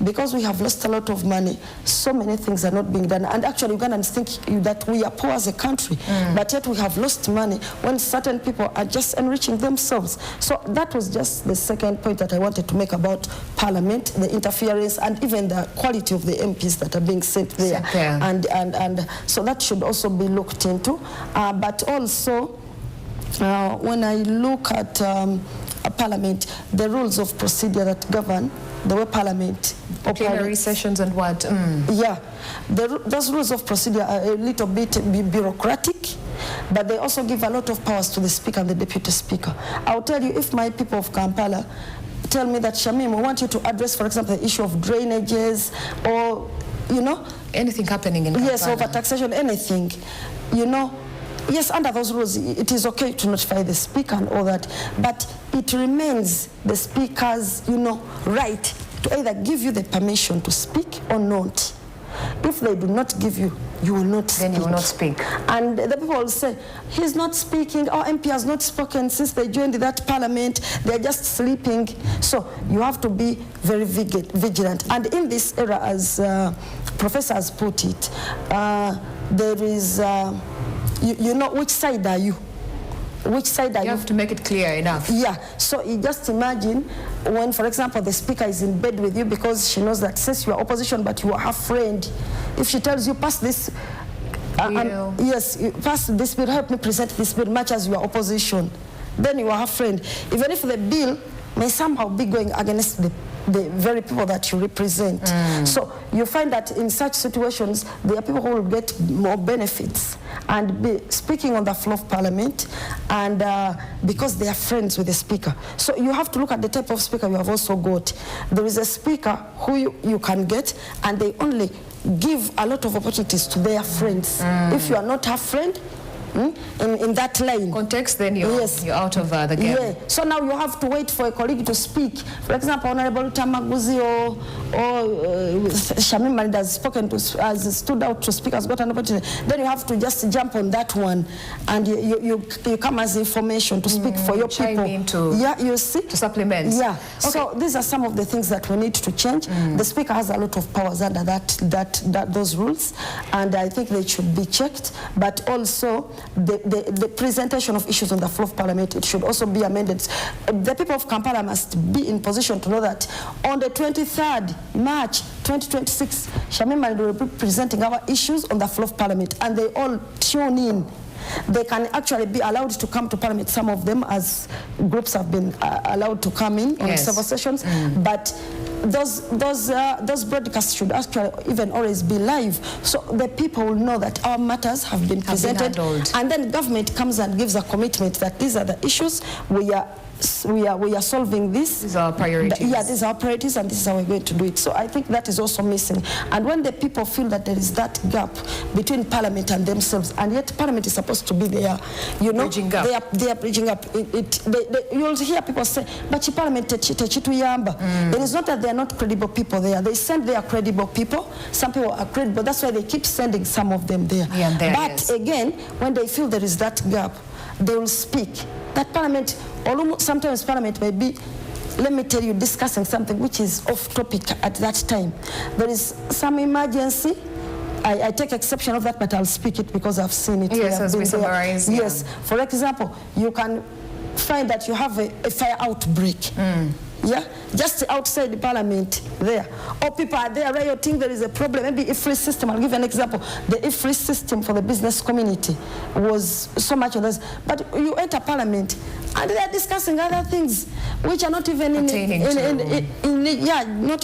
because we have lost a lot of money, so many things are not being done. And actually, Ugandans think that we are poor as a country, but yet we have lost money when certain people are just enriching themselves. So that was just the second point that I wanted to make about Parliament, the interference, and even the quality of the MPs that are being sent there. And so that should also be looked into. But also, when I look at Parliament, the rules of procedure that govern the way Parliament Plenary operates. sessions and what? Yeah, those rules of procedure are a little bit bureaucratic, but they also give a lot of powers to the Speaker and the Deputy Speaker. I'll tell you, if my people of Kampala tell me that, Shamim, we want you to address, for example, the issue of drainages or, you know, anything happening in Kampala. Yes, over taxation, anything, you know. Yes, under those rules, it is okay to notify the Speaker and all that, but it remains the Speaker's, you know, right to either give you the permission to speak or not. If they do not give you, you will not speak. Then you will not speak. And the people will say, he's not speaking, our MP has not spoken since they joined that parliament, they're just sleeping. So you have to be very vigilant. And in this era, as Professor has put it, there is, you know, which side are you? Which side are you? You have to make it clear enough. Yeah, so you just imagine when, for example, the Speaker is in bed with you because she knows that since you are opposition but you are her friend, if she tells you, pass this, yes, pass this bill, help me present this bill, much as you are opposition, then you are her friend. Even if the bill may somehow be going against the very people that you represent. So you find that in such situations, there are people who will get more benefits and be speaking on the floor of Parliament, and because they are friends with the Speaker. So you have to look at the type of Speaker you have also got. There is a Speaker who you can get, and they only give a lot of opportunities to their friends. If you are not her friend, in that line. Context, then you're out of the game. Yeah. So now you have to wait for a colleague to speak. For example, Honorable Tamaguzi or Shamim Malida has spoken to, has stood out to speak, has got an opportunity. Then you have to just jump on that one, and you come as information to speak for your people. You see? To supplement. Yeah. Okay. So these are some of the things that we need to change. The Speaker has a lot of powers under those rules, and I think they should be checked. But also, the presentation of issues on the floor of Parliament, it should also be amended. The people of Kampala must be in position to know that on the 23rd March 2026, Shamim will be presenting our issues on the floor of Parliament, and they all tune in. They can actually be allowed to come to Parliament. Some of them, as groups, have been allowed to come in on several sessions, but those broadcasts should actually even always be live, so the people will know that our matters have been presented, and then government comes and gives a commitment that these are the issues we are solving this. These are priorities. Yeah, these are priorities, and this is how we're going to do it. So I think that is also missing. And when the people feel that there is that gap between Parliament and themselves, and yet Parliament is supposed to be there, you know, they are bridging up. You'll hear people say, but Parliament it is not that they are not credible people there. They send their credible people. Some people are credible. That's why they keep sending some of them there. But again, when they feel there is that gap, they will speak. That Parliament, or sometimes Parliament may be, let me tell you, discussing something which is off topic at that time. There is some emergency. I take exception of that, but I'll speak it because I've seen it. Yes, as we summarize. Yes. For example, you can find that you have a fire outbreak. Yeah, just outside the Parliament there, or people are there rioting. There is a problem. Maybe IFRI system. I'll give you an example. The IFRI system for the business community was so much of this, but you enter Parliament and they are discussing other things which are not even not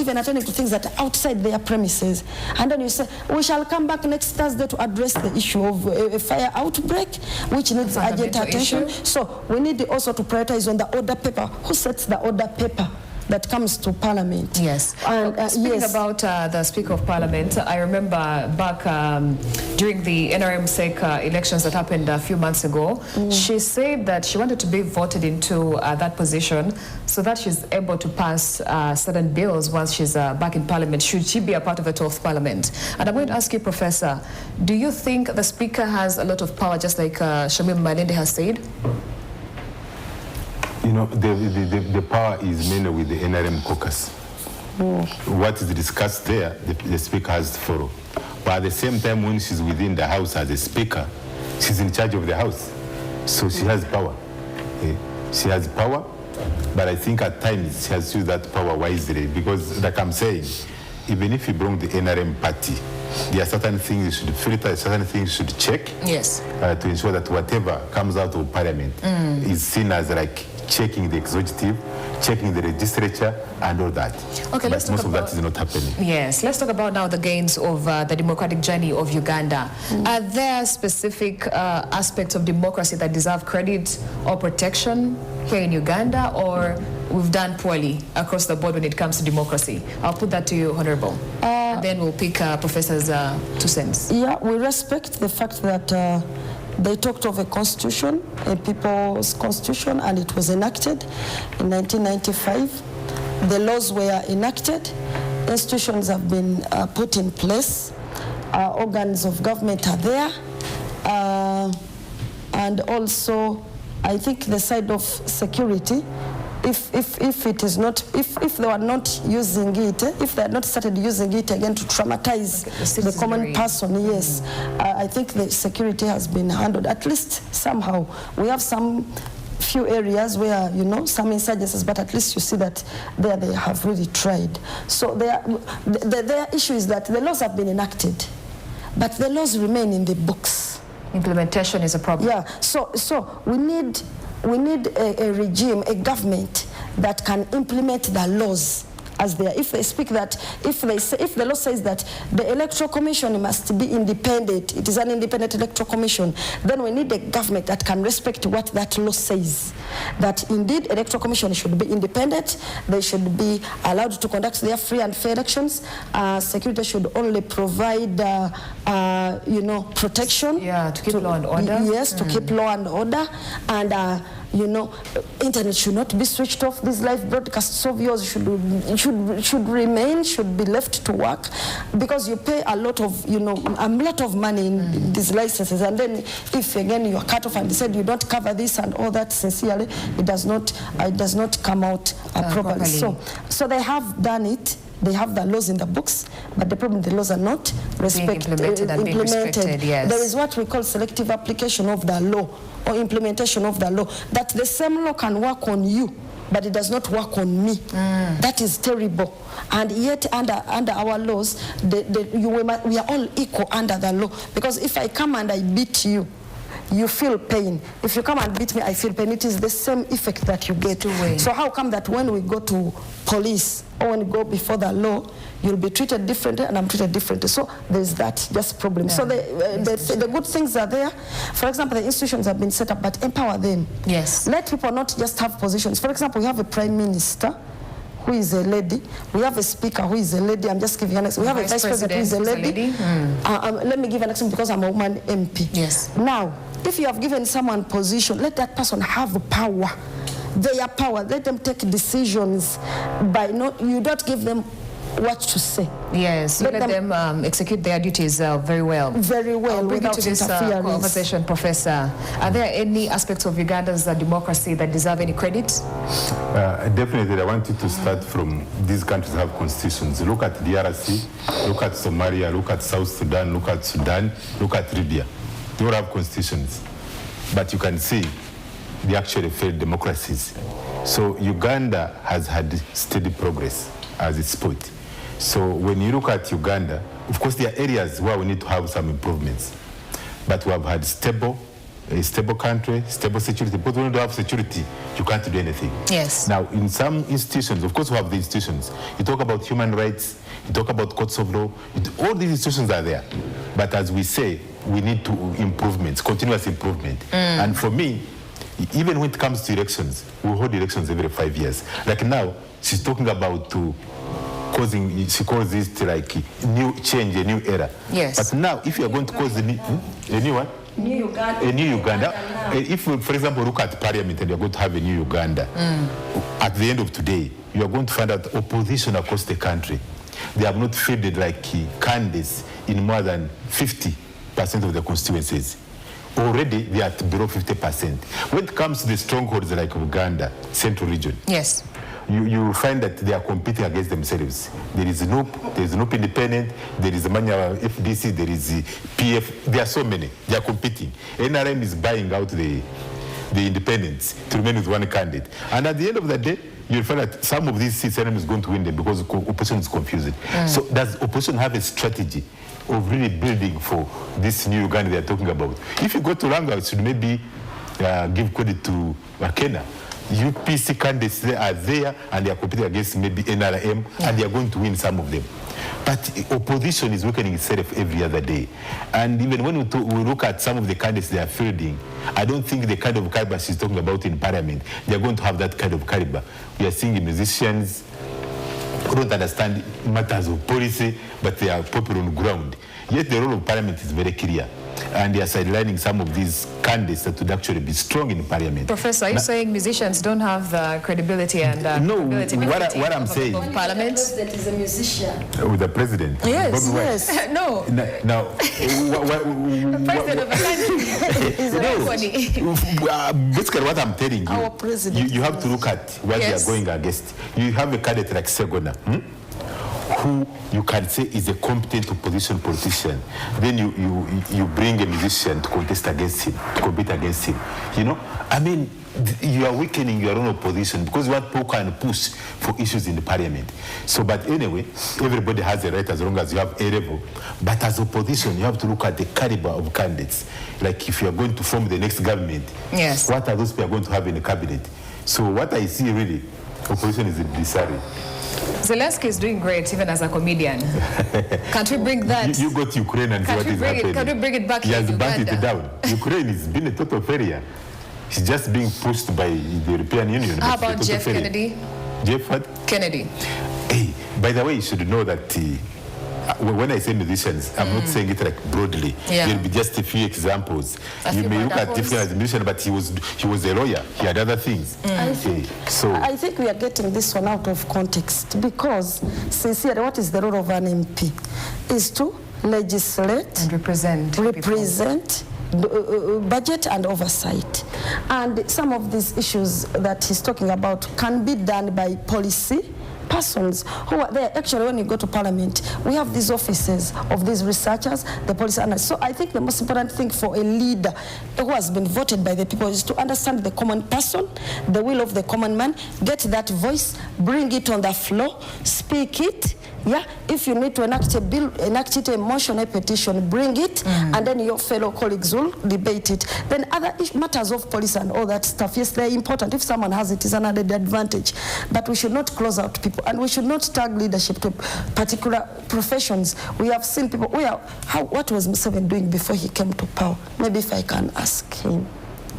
even attending to things that are outside their premises. And then you say, we shall come back next Thursday to address the issue of a fire outbreak, which needs urgent attention. So we need also to prioritize on the order paper. Who sets the order paper that comes to Parliament? Yes. And speaking about the Speaker of Parliament, I remember back during the NRM-SEC elections that happened a few months ago, she said that she wanted to be voted into that position so that she's able to pass certain bills once she's back in Parliament, should she be a part of the 12th Parliament. And I'm going to ask you, Professor, do you think the Speaker has a lot of power, just like Shamim Malinde has said? You know, the power is mainly with the NRM caucus. What is discussed there, the Speaker has to follow. But at the same time, when she's within the House as a Speaker, she's in charge of the House. So she has power. She has power, but I think at times she has to use that power wisely, because like I'm saying, even if you belong to the NRM party, there are certain things you should filter, certain things you should check. Yes. To ensure that whatever comes out of parliament is seen as like checking the executive, checking the legislature, and all that. Okay, but most of that is not happening. Yes, let's talk about now the gains of the democratic journey of Uganda. Are there specific aspects of democracy that deserve credit or protection here in Uganda, or we've done poorly across the board when it comes to democracy? I'll put that to you, Honorable. And then we'll pick Professor's 2 cents. Yeah, we respect the fact that they talked of a constitution, a people's constitution, and it was enacted in 1995. The laws were enacted. Institutions have been put in place. Organs of government are there. And also, I think the side of security, if it is not, if they were not using it, if they had not started using it again to traumatize the common person, yes, I think the security has been handled, at least somehow. We have some few areas where, you know, some insurgencies, but at least you see that there they have really tried. So their issue is that the laws have been enacted, but the laws remain in the books. Implementation is a problem. Yeah, so we need a regime, a government that can implement the laws as they are. If they speak that, if the law says that the electoral commission must be independent, it is an independent electoral commission, then we need a government that can respect what that law says. That indeed electoral commission should be independent, they should be allowed to conduct their free and fair elections. Security should only provide, you know, protection. Yeah, to keep law and order. Yes, to keep law and order, and you know, internet should not be switched off. These live broadcasts of yours should remain, should be left to work, because you pay a lot of, you know, a lot of money in these licenses, and then if again you are cut off and said you don't cover this and all that, sincerely, it does not come out properly. So they have done it. They have the laws in the books, but the problem, the laws are not implemented. Yes. There is what we call selective application of the law, or implementation of the law, that the same law can work on you, but it does not work on me. That is terrible. And yet under our laws, we are all equal under the law, because if I come and I beat you, you feel pain. If you come and beat me, I feel pain. It is the same effect that you get. So how come that when we go to police or when we go before the law, you'll be treated differently and I'm treated differently? So there's that just problem. Yeah. So the good things are there. For example, the institutions have been set up, but empower them. Yes. Let people not just have positions. For example, we have a prime minister who is a lady. We have a speaker who is a lady. I'm just giving an example. We have a vice president who is a lady. Let me give an example because I'm a woman MP. Yes. Now, if you have given someone position, let that person have power. Their power. Let them take decisions by you don't give them what to say. Yes, let them execute their duties very well. Very well, I'll bring you to this conversation, Professor. Are there any aspects of Uganda's democracy that deserve any credit? Definitely, I want you to start from these countries that have constitutions. Look at DRC, look at Somalia, look at South Sudan, look at Sudan, look at Libya. They all have constitutions. But you can see they actually failed democracies. So Uganda has had steady progress as it's put. So when you look at Uganda, of course there are areas where we need to have some improvements. But we have had a stable country, stable security. But when you don't have security, you can't do anything. Yes. Now, in some institutions, of course we have the institutions. You talk about human rights, you talk about courts of law, all these institutions are there. But as we say, we need to improvements, continuous improvement. And for me, even when it comes to elections, we hold elections every 5 years. Like now, she's talking about she calls this like new change, a new era. Yes. But now, if you are going to cause a new what? New Uganda. A new Uganda. If, for example, look at parliament and you're going to have a new Uganda, at the end of today, you are going to find out opposition across the country. They have not fielded like candidates in more than 50% of the constituencies. Already, they are below 50%. When it comes to the strongholds like Uganda, Central Region, yes, you find that they are competing against themselves. There is NUP Independent, there is Manya FDC, there is PF. There are so many. They are competing. NRM is buying out the independents to remain with one candidate. And at the end of the day, you'll find that some of these seats, NRM is going to win them because the opposition is confused. So does opposition have a strategy of really building for this new Uganda they're talking about? If you go to Ranga, it should maybe give credit to Kenya. UPC candidates are there and they are competing against maybe NRM and they are going to win some of them. But opposition is weakening itself every other day. And even when we look at some of the candidates they are fielding, I don't think the kind of caliber she's talking about in parliament, they are going to have that kind of caliber. We are seeing musicians who don't understand matters of policy, but they are popular on the ground. Yet the role of parliament is very clear. And they are sidelining some of these candidates that would actually be strong in parliament. Professor, are you saying musicians don't have the credibility and no, credibility what I'm saying, of parliament? The president is a musician. With the president? Yes, yes. No. Now, The president of a country is very funny. Basically what I'm telling you, Our president you have to look at what Yes. they are going against. You have a candidate like Segona, who you can say is a competent opposition politician. Then you bring a musician to contest against him, to compete against him. You know, I mean, you are weakening your own opposition because you want poke and push for issues in the parliament. So, but anyway, everybody has a right as long as you have a level. But as opposition, you have to look at the caliber of candidates. Like if you are going to form the next government, Yes. what are those people going to have in the cabinet? So what I see really, opposition is in disarray. Zelensky is doing great even as a comedian. Can't we bring that? You go to Ukraine and see Can't what we is bring happening. it? Can we bring it back He here has in burnt it Uganda? down. Ukraine has been a total failure. He's just being pushed by the European Union. How It's a about total Jeff failure. Kennedy? Jeff what? Kennedy. Hey, by the way, you should know that when I say musicians, I'm not saying it like broadly. Yeah. There'll be just a few examples. A You few may look at wonderfuls. different as a musician, but he was a lawyer. He had other things. I think we are getting this one out of context because, sincerely, what is the role of an MP? Is to legislate, And represent budget and oversight. And some of these issues that he's talking about can be done by policy persons who are there. Actually, when you go to parliament, we have these offices of these researchers, the policy analysts. So I think the most important thing for a leader who has been voted by the people is to understand the common person, the will of the common man, get that voice, bring it on the floor, speak it. Yeah, if you need to enact a bill, enact it, a motion, a petition, bring it, and then your fellow colleagues will debate it. Then other matters of policy and all that stuff, yes, they're important. If someone has it, it's an added advantage. But we should not close out people, and we should not tag leadership to particular professions. We have seen people, what was Museveni doing before he came to power? Maybe if I can ask him.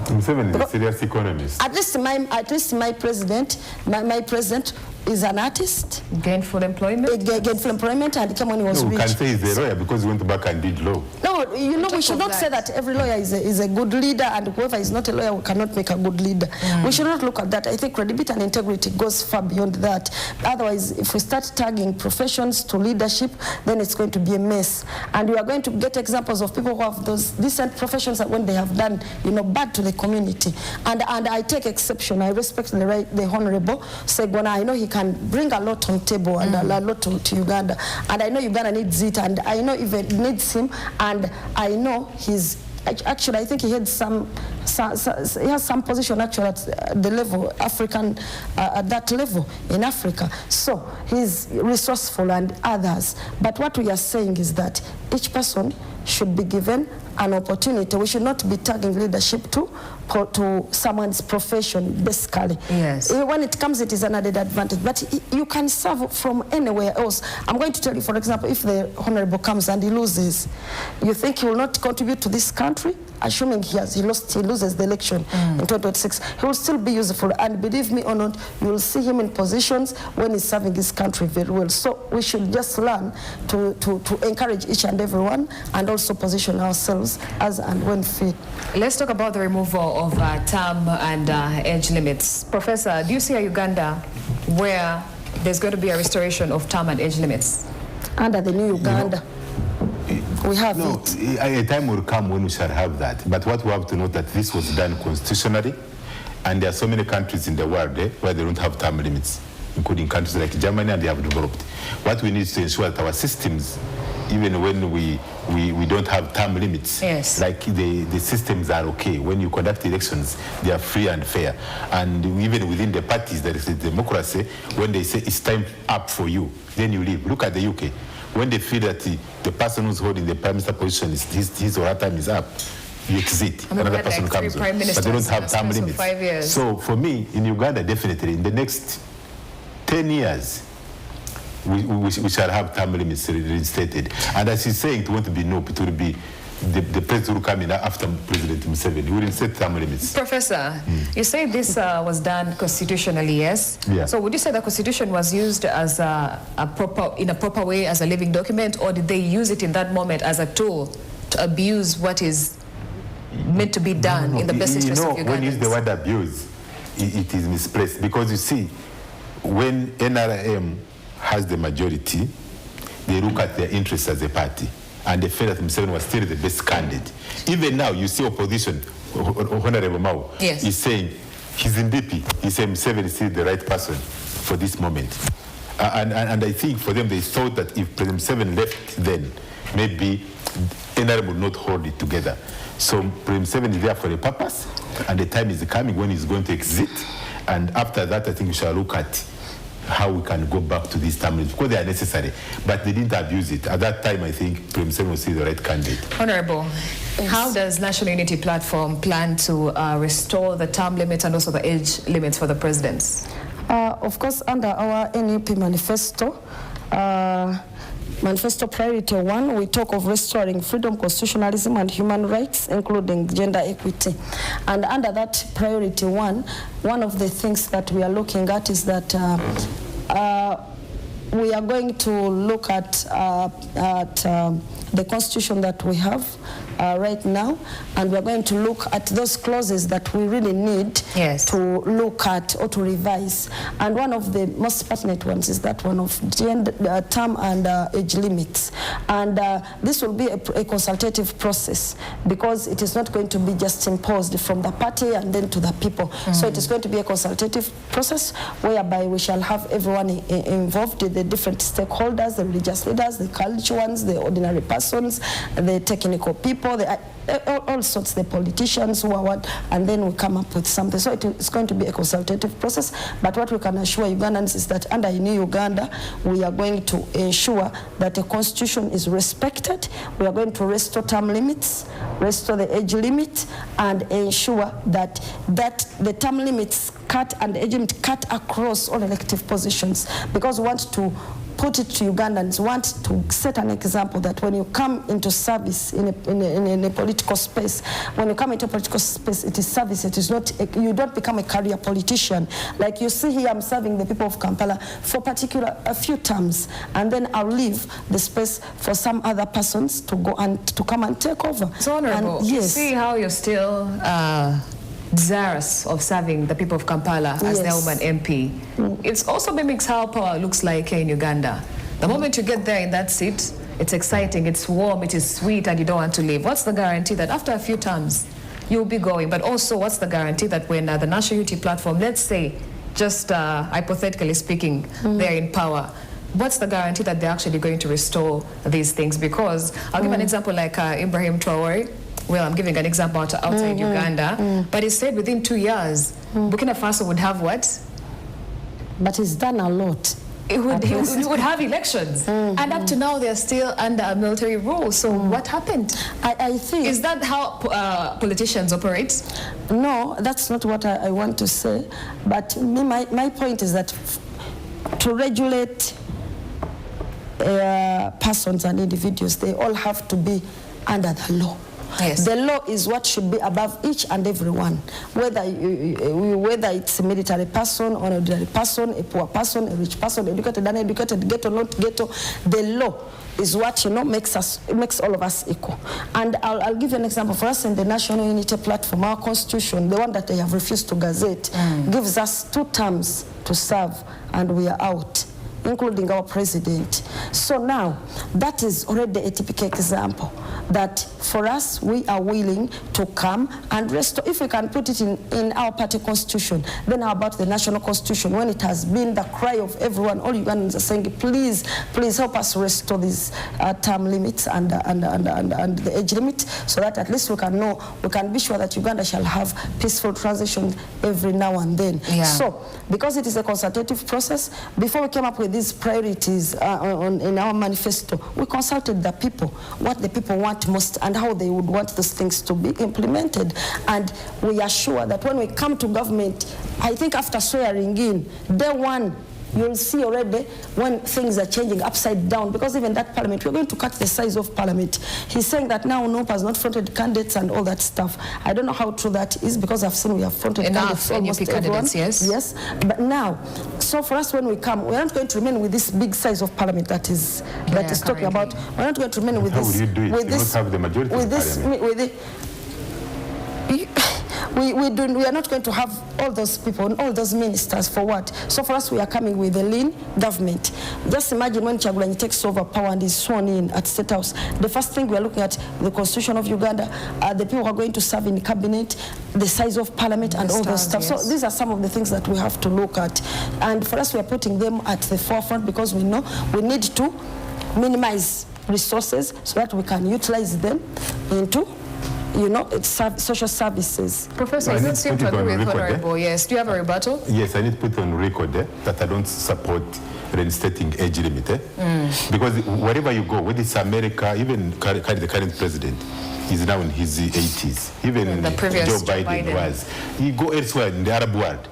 Museveni is a serious economist. At least my president is an artist. gainful employment. Gainful employment, and came when he was No, we rich. can say he's a lawyer because he went back and did law. No, you know, we should not say that every lawyer is a good leader, and whoever is not a lawyer cannot make a good leader. We should not look at that. I think credibility and integrity goes far beyond that. Otherwise, if we start tagging professions to leadership, then it's going to be a mess. And we are going to get examples of people who have those decent professions that when they have done, bad to the community. And I take exception. I respect the Honorable Segona. I know he can bring a lot on table and a lot to Uganda. And I know Uganda needs it, and I know even needs him, and I know he's actually, I think he had he has some position actually at the level African, at that level in Africa. So he's resourceful and others. But what we are saying is that each person should be given an opportunity. We should not be tagging leadership to someone's profession, basically. Yes. When it comes, it is an added advantage. But you can serve from anywhere else. I'm going to tell you, for example, if the Honorable comes and he loses, you think he will not contribute to this country? Assuming he loses the election in 2026, he will still be useful. And believe me or not, you will see him in positions when he's serving his country very well. So we should just learn to encourage each and everyone, and also position ourselves as and when fit. Let's talk about the removal of term and age limits. Professor, do you see a Uganda where there's going to be a restoration of term and age limits? Under the new Uganda, we have it. A time will come when we shall have that. But what we have to note that this was done constitutionally, and there are so many countries in the world where they don't have term limits, including countries like Germany, and they have developed. What we need is to ensure that our systems, even when we we don't have term limits. Yes. Like the systems are okay. When you conduct elections, they are free and fair. And even within the parties, there is a democracy. When they say it's time up for you, then you leave. Look at the UK. When they feel that the person who's holding the prime minister position, his or her time is up, you exit. Another person comes in. But they don't have term limits. 5 years. So for me, in Uganda, definitely, in the next 10 years, we shall have term limits reinstated. And as he's saying, it won't be no, it will be the president will come in after President Museveni. He will reinstate term limits. Professor, you say this was done constitutionally, yes? Yeah. So would you say the constitution was used as in a proper way as a living document, or did they use it in that moment as a tool to abuse what is meant to be done in the best interest of Ugandans? When you use the word abuse, it is misplaced, because you see, when NRM has the majority, they look at their interests as a party, and they feel that Museveni was still the best candidate. Even now, you see opposition, Honorable Mao, yes, is saying he's in BP. He said Museveni is still the right person for this moment. And I think for them, they thought that if President Museveni left then, maybe NRM would not hold it together. So President Museveni is there for a purpose, and the time is coming when he's going to exit. And after that, I think we shall look at how we can go back to these term limits, because they are necessary, but they didn't abuse it. At that time, I think President Museveni was still the right candidate. Honorable, how does National Unity Platform plan to restore the term limits and also the age limits for the presidents? Of course, under our NUP manifesto, Manifesto Priority 1, we talk of restoring freedom, constitutionalism, and human rights, including gender equity. And under that Priority 1, one of the things that we are looking at is that we are going to look at the constitution that we have right now, and we're going to look at those clauses that we really need, yes, to look at or to revise. And one of the most pertinent ones is that one of gender, term and age limits. And this will be a consultative process, because it is not going to be just imposed from the party and then to the people. Mm-hmm. So it is going to be a consultative process whereby we shall have everyone involved, the different stakeholders, the religious leaders, the culture ones, the ordinary persons, the technical people, all sorts, the politicians who are what, and then we come up with something. So it's going to be a consultative process, but what we can assure Ugandans is that under New Uganda, we are going to ensure that the constitution is respected. We are going to restore term limits, restore the age limit, and ensure that the term limits cut and the age limit cut across all elective positions, because we want to put it to Ugandans, want to set an example that when you come into service in a political space, when you come into a political space, it is service, it is not, you don't become a career politician. Like you see here, I'm serving the people of Kampala for a few terms, and then I'll leave the space for some other persons to go and to come and take over. So Honorable, yes, you see how you're still desirous of serving the people of Kampala as their woman MP. It's also mimics how power looks like here in Uganda. The moment you get there in that seat, it's exciting, it's warm, it is sweet, and you don't want to leave. What's the guarantee that after a few terms you'll be going? But also, what's the guarantee that when the National Unity Platform, let's say, just hypothetically speaking, they're in power, what's the guarantee that they're actually going to restore these things? Because I'll give an example like Ibrahim Traore. Well, I'm giving an example outside Uganda, but he said within 2 years, Burkina Faso would have what? But he's done a lot. He would have elections. And up to now, they're still under a military rule. So what happened? I think... Is that how politicians operate? No, that's not what I want to say. But my point is that to regulate persons and individuals, they all have to be under the law. Yes. The law is what should be above each and every one, whether it's a military person or an ordinary person, a poor person, a rich person, educated, uneducated, ghetto, not ghetto. The law is what makes all of us equal. And I'll give you an example. For us in the National Unity Platform, our constitution, the one that they have refused to gazette, gives us 2 terms to serve, and we are out, including our president. So now, that is already a typical example. that for us, we are willing to come and restore. If we can put it in our party constitution, then how about the national constitution, when it has been the cry of everyone, all Ugandans are saying, please, please help us restore these term limits and the age limit, so that at least we can know, we can be sure that Uganda shall have peaceful transition every now and then. Yeah. So, because it is a consultative process, before we came up with these priorities in our manifesto, we consulted the people, what the people want most and how they would want those things to be implemented. And we are sure that when we come to government, I think after swearing in, day one, you'll see already when things are changing upside down, because even that parliament, we're going to cut the size of parliament. He's saying that now NOP has not fronted candidates and all that stuff. I don't know how true that is, because I've seen we have fronted candidates, almost everyone. Yes, but now, so for us when we come, we're not going to remain with this big size of parliament that is talking about. We're not going to remain with this. How would you do it? You don't have the majority with this, parliament. We are not going to have all those people, all those ministers for what? So for us, we are coming with a lean government. Just imagine when Kyagulanyi takes over power and is sworn in at State House. The first thing we are looking at, the Constitution of Uganda, the people who are going to serve in the cabinet, the size of parliament and all those stuff. Yes. So these are some of the things that we have to look at. And for us, we are putting them at the forefront, because we know we need to minimize resources so that we can utilize them into social services. Professor, you don't seem to agree with Honorable. Yes. Do you have a rebuttal? Yes, I need to put on record that I don't support reinstating age limit. Because wherever you go, whether it's America, even the current president is now in his 80s. Even the previous Joe Biden was. You go elsewhere in the Arab world,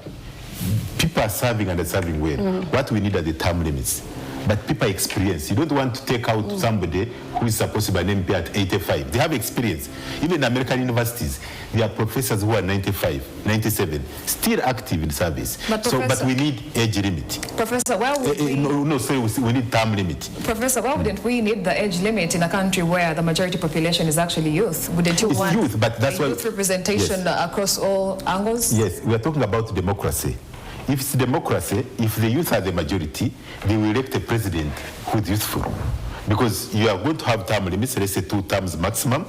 people are serving and they're serving well. What we need are the term limits. But people experience. You don't want to take out somebody who is supposed to be an MP at 85. They have experience. Even in American universities, there are professors who are 95, 97, still active in service. But we need age limit. Professor, why would we... we need term limit. Professor, why wouldn't we need the age limit in a country where the majority population is actually youth? Wouldn't you want youth, but that's youth representation across all angles? Yes, we are talking about democracy. If it's democracy, if the youth are the majority, they will elect a president who is youthful. Because you are going to have term limits, let's say 2 terms maximum.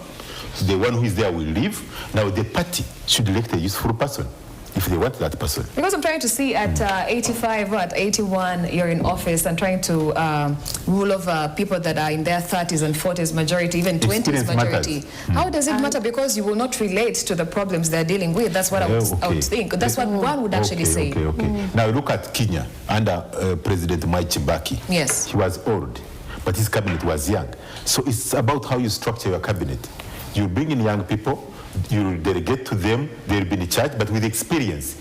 The one who is there will leave. Now the party should elect a youthful person, if they want that person. Because I'm trying to see at 85 or at 81, you're in office and trying to rule over people that are in their 30s and 40s majority, even 20s majority. How does it matter? Because you will not relate to the problems they're dealing with. That's what I would think. That's what one would actually say. Now look at Kenya under President Mwai Kibaki. Yes. He was old, but his cabinet was young. So it's about how you structure your cabinet. You bring in young people, you delegate to them, they'll be in charge, but with experience,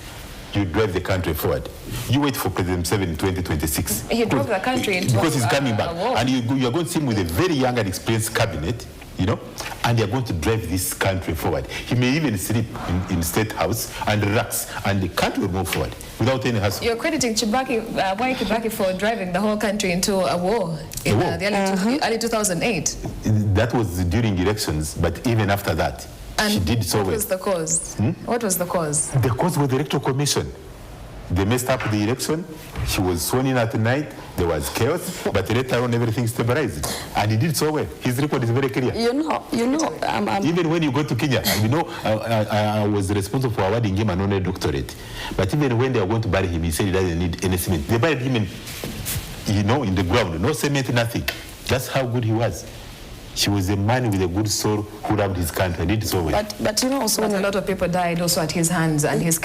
you drive the country forward. You wait for President Museveni in 2026. He drove the country into because he's coming back. And you're going to see him with a very young and experienced cabinet, and they're going to drive this country forward. He may even sleep in State House and relax, and the country will move forward without any hassle. You're crediting Mwai Kibaki for driving the whole country into a war in the early 2008. That was during elections, but even after that, and she did so well. What was the cause? What was the cause? The cause was the Electoral Commission. They messed up the election. She was sworn in at night. There was chaos, but later on everything stabilized. And he did so well. His record is very clear. Even when you go to Kenya, I was responsible for awarding him an honorary doctorate. But even when they were going to bury him, he said he doesn't need any cement. They buried him in the ground, no cement, nothing. That's how good he was. She was a man with a good soul who loved his country and did so well. But also a lot of people died also at his hands and his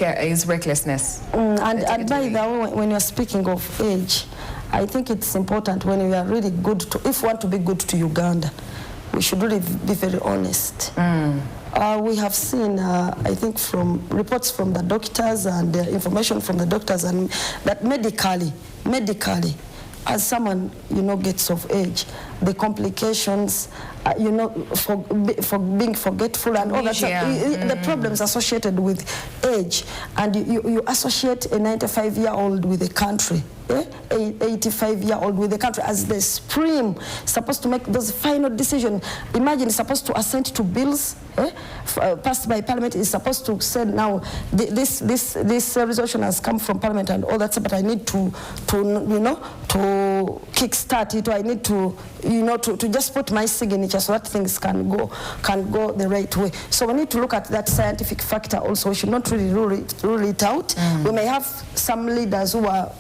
recklessness. And by the way, when you're speaking of age, I think it's important when we are really good if we want to be good to Uganda, we should really be very honest. We have seen, I think, from reports from the doctors and information from the doctors, and that medically, as someone gets of age, the complications, for being forgetful and all that stuff, the problems associated with age, and you associate a 95-year-old with a country, 85-year-old with the country as the supreme, supposed to make those final decisions. Imagine, supposed to assent to bills passed by Parliament, is supposed to say now this resolution has come from Parliament and all that stuff, but I need to kickstart it, or I need to just put my signature nature so that things can go the right way. So we need to look at that scientific factor also. We should not really rule it out. We may have some leaders who are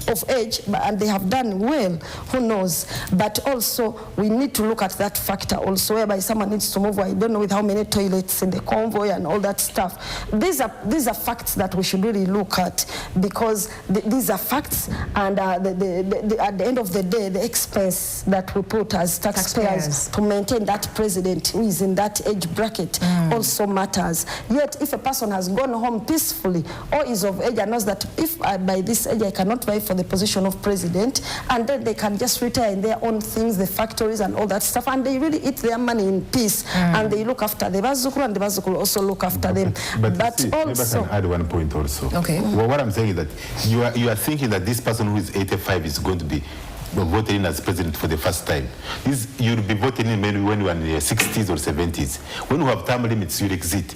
of age, and they have done well, who knows, but also we need to look at that factor also, whereby someone needs to move, I don't know with how many toilets in the convoy and all that stuff. These are facts that we should really look at, because these are facts, and at the end of the day, the expense that we put as taxpayers to maintain that president who is in that age bracket also matters. Yet if a person has gone home peacefully or is of age and knows that if by this age I cannot vie for the position of president, and then they can just retire in their own things, the factories and all that stuff, and they really eat their money in peace, and they look after the Bazukulu, and the Bazukulu also look after them. But see, also, maybe I can add one point also. Okay. Well, what I'm saying is that you are thinking that this person who is 85 is going to be voted in as president for the first time. You'll be voting in maybe when you are in your 60s or 70s. When you have term limits, you'll exit.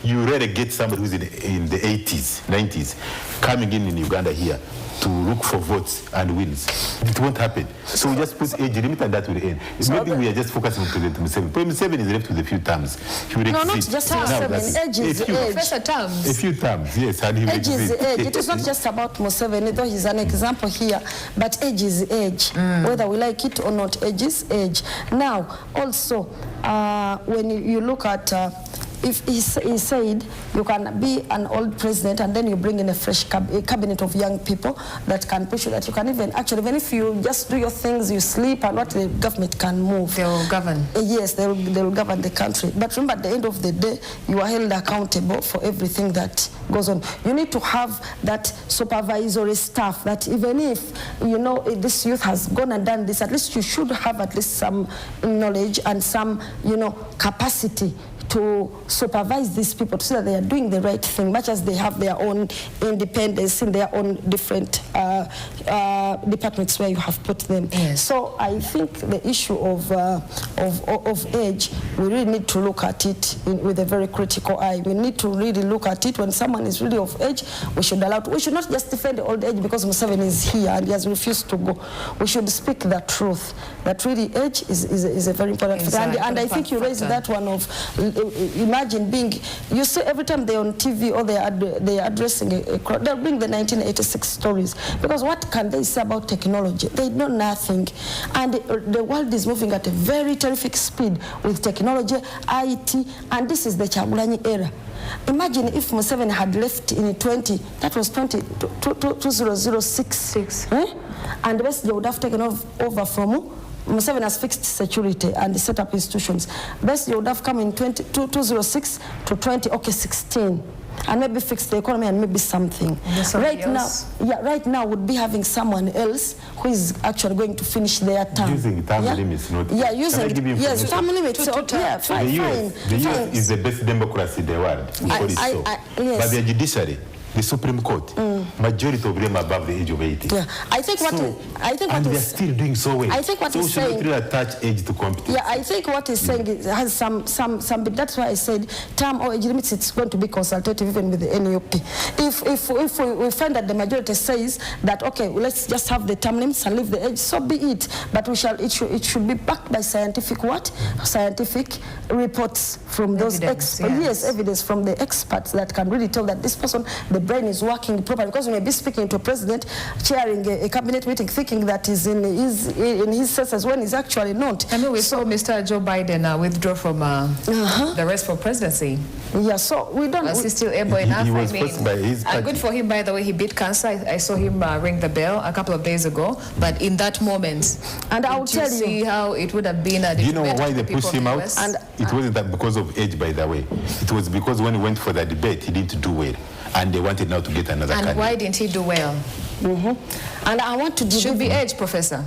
You rarely get somebody who's in the 80s, 90s, coming in Uganda here to look for votes and wins. It won't happen. So we just put age limit and that will end. Maybe we are just focusing on President Museveni. President Museveni is left with a few terms. He will exit. Not just Museveni. Age is age. Professor terms. A few terms, yes, and he will exit. Age is age. It is not just about Museveni, though he's an example here, but age is age. Whether we like it or not, age is age. Now, also, when you look at if he said you can be an old president and then you bring in a fresh cabinet of young people that can push you, that you can even even if you just do your things, you sleep and what, the government can move. They will govern. Yes, they will govern the country. But remember, at the end of the day, you are held accountable for everything that goes on. You need to have that supervisory staff that even if, this youth has gone and done this, at least you should have at least some knowledge and some, capacity to supervise these people to see that they are doing the right thing, much as they have their own independence in their own different departments where you have put them. Yes. So I think the issue of age, we really need to look at it with a very critical eye. We need to really look at it. When someone is really of age, we should we should not just defend the old age because Museveni is here and he has refused to go. We should speak the truth, that really age is a very important factor. And I think you raised that one of, imagine you see every time they're on TV or they're addressing a crowd, they'll bring the 1986 stories, because what can they say about technology? They know nothing, and the world is moving at a very terrific speed with technology, IT, and this is the Kyagulanyi era. Imagine if Museveni had left in 2006, and the West would have taken over from Museveni has fixed security and set up institutions. Best you would have come in 2006 to 2016 and maybe fix the economy and maybe something. Right now would be having someone else who is actually going to finish their term. Using term limits, not yes, term limits. Fine. The US is the best democracy in the world. Yes. But the judiciary, the Supreme Court, majority of them above the age of 80. Yeah, I think they're still doing so well. I think what he's saying, we should not really attach age to competence. Yeah, I think what he's saying has some. That's why I said term or age limits. It's going to be consultative even with the NUP. If we find that the majority says that okay, let's just have the term limits and leave the age, so be it. But it should be backed by scientific reports from those experts. Yes, evidence from the experts that can really tell that this person, the brain is working properly, because we may be speaking to a president, chairing a cabinet meeting, thinking that is in his senses when he's actually not. I mean, we saw Mr. Joe Biden withdraw from the race for presidency. Yeah, so we don't. Is he still able enough? He was forced by his party. Good for him, by the way. He beat cancer. I saw him ring the bell a couple of days ago. But in that moment, and I'll tell you, see how it would have been. Do you know why they pushed him out? And it wasn't that because of age, by the way. It was because when he went for the debate, he didn't do well. And they wanted now to get another candidate. And why didn't he do well? And I want to should be age, Professor.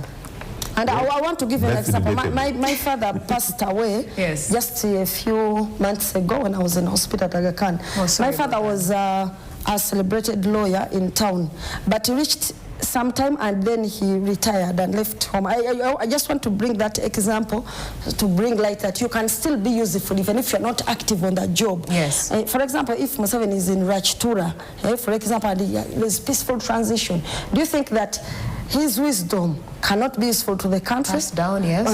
And I want to give an example. My father passed away just a few months ago when I was in hospital at Aga Khan. My father was a celebrated lawyer in town, but he reached sometime and then he retired and left home. I just want to bring that example to bring light that you can still be useful even if you're not active on that job. Yes. For example, if Museveni is in Rachtura, for example, there's peaceful transition. Do you think that his wisdom cannot be useful to the country. Passed down, yes.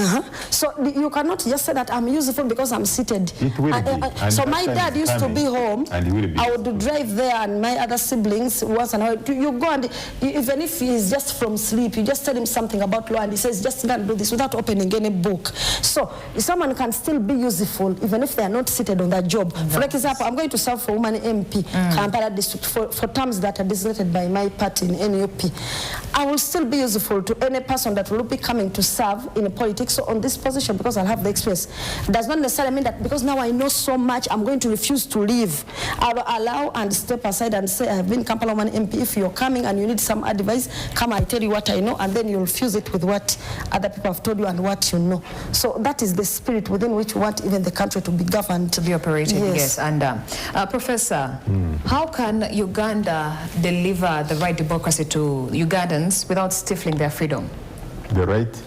So you cannot just say that I'm useful because I'm seated. It will be. So my dad used to be home. And he will be. I would drive there, and my other siblings once in a while. You go and even if he's just from sleep, you just tell him something about law, and he says just go and do this without opening any book. So someone can still be useful even if they are not seated on that job. For example, I'm going to serve for Woman MP, Kampala District, for terms that are designated by my party in NUP. I will still be useful to any person that will be coming to serve in politics on this position because I'll have the experience. Does not necessarily mean that because now I know so much, I'm going to refuse to leave. I'll allow and step aside and say, I have been Kampala Woman MP. If you're coming and you need some advice, come, I tell you what I know, and then you'll fuse it with what other people have told you and what you know. So that is the spirit within which we want even the country to be governed. To be operated, yes. And Professor, how can Uganda deliver the right democracy to Ugandans without stifling their freedom? The right?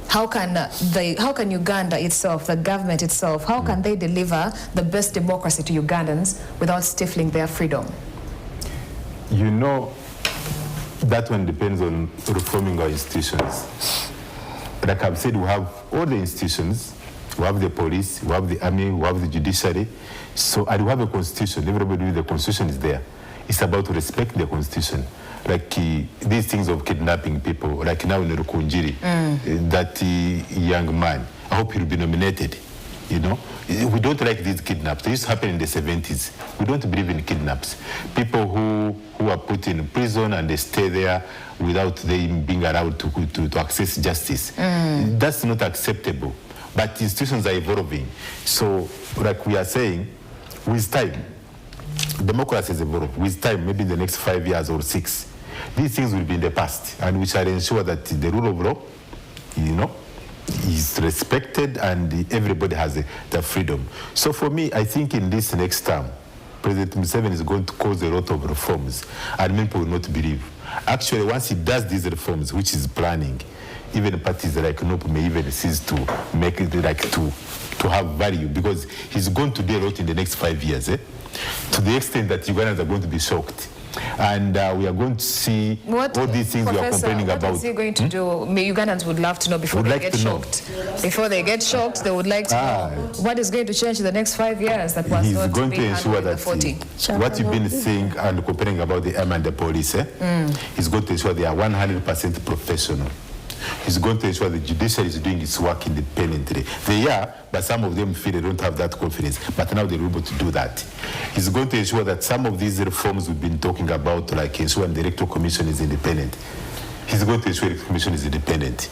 How can Uganda itself, the government itself, how can they deliver the best democracy to Ugandans without stifling their freedom? You know, that one depends on reforming our institutions. Like I've said, we have all the institutions. We have the police, we have the army, we have the judiciary. So, and we have a constitution. Everybody with the constitution is there. It's about to respect the constitution. Like these things of kidnapping people, like now in Rukunjiri, that young man, I hope he'll be nominated. You know, we don't like these kidnaps. They used to happen in the 70s. We don't believe in kidnaps. People who are put in prison and they stay there without them being allowed to access justice. That's not acceptable. But institutions are evolving. So, like we are saying, with time, democracy has evolved. With time, maybe in the next 5 years or 6, these things will be in the past, and we shall ensure that the rule of law, you know, is respected and everybody has the freedom. So for me, I think in this next term, President Museveni is going to cause a lot of reforms, and many people will not believe. Actually, once he does these reforms, which is planning, even parties like NUP may even cease to make it like to have value, because he's going to do a lot in the next 5 years, to the extent that Ugandans are going to be shocked. And we are going to see all these things we are complaining about. What is he going to do? Ugandans would love to know before they get shocked. Before they get shocked, they would like to know what is going to change in the next 5 years that was not going being to ensure that 40. What you've been saying and complaining about the army and the police, he's going to ensure they are 100% professional. He's going to ensure the judiciary is doing its work independently. They are, but some of them feel they don't have that confidence. But now they're able to do that. He's going to ensure that some of these reforms we've been talking about, like ensuring the Electoral Commission is independent, he's going to ensure the Commission is independent.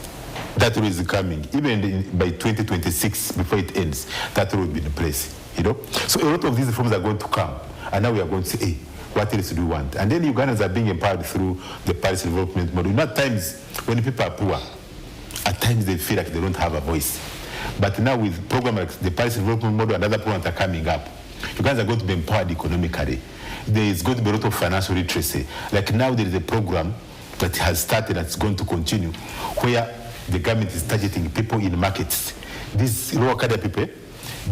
That rule is coming. Even by 2026, before it ends, that rule will be in place. You know? So a lot of these reforms are going to come. And now we are going to say, hey, what else do we want? And then Ugandans are being empowered through the Paris development model. You know, at times, when people are poor, at times they feel like they don't have a voice. But now with programs like the Paris development model and other programs that are coming up, Ugandans are going to be empowered economically. There is going to be a lot of financial literacy. Like now there is a program that has started that's going to continue, where the government is targeting people in markets. These lower career people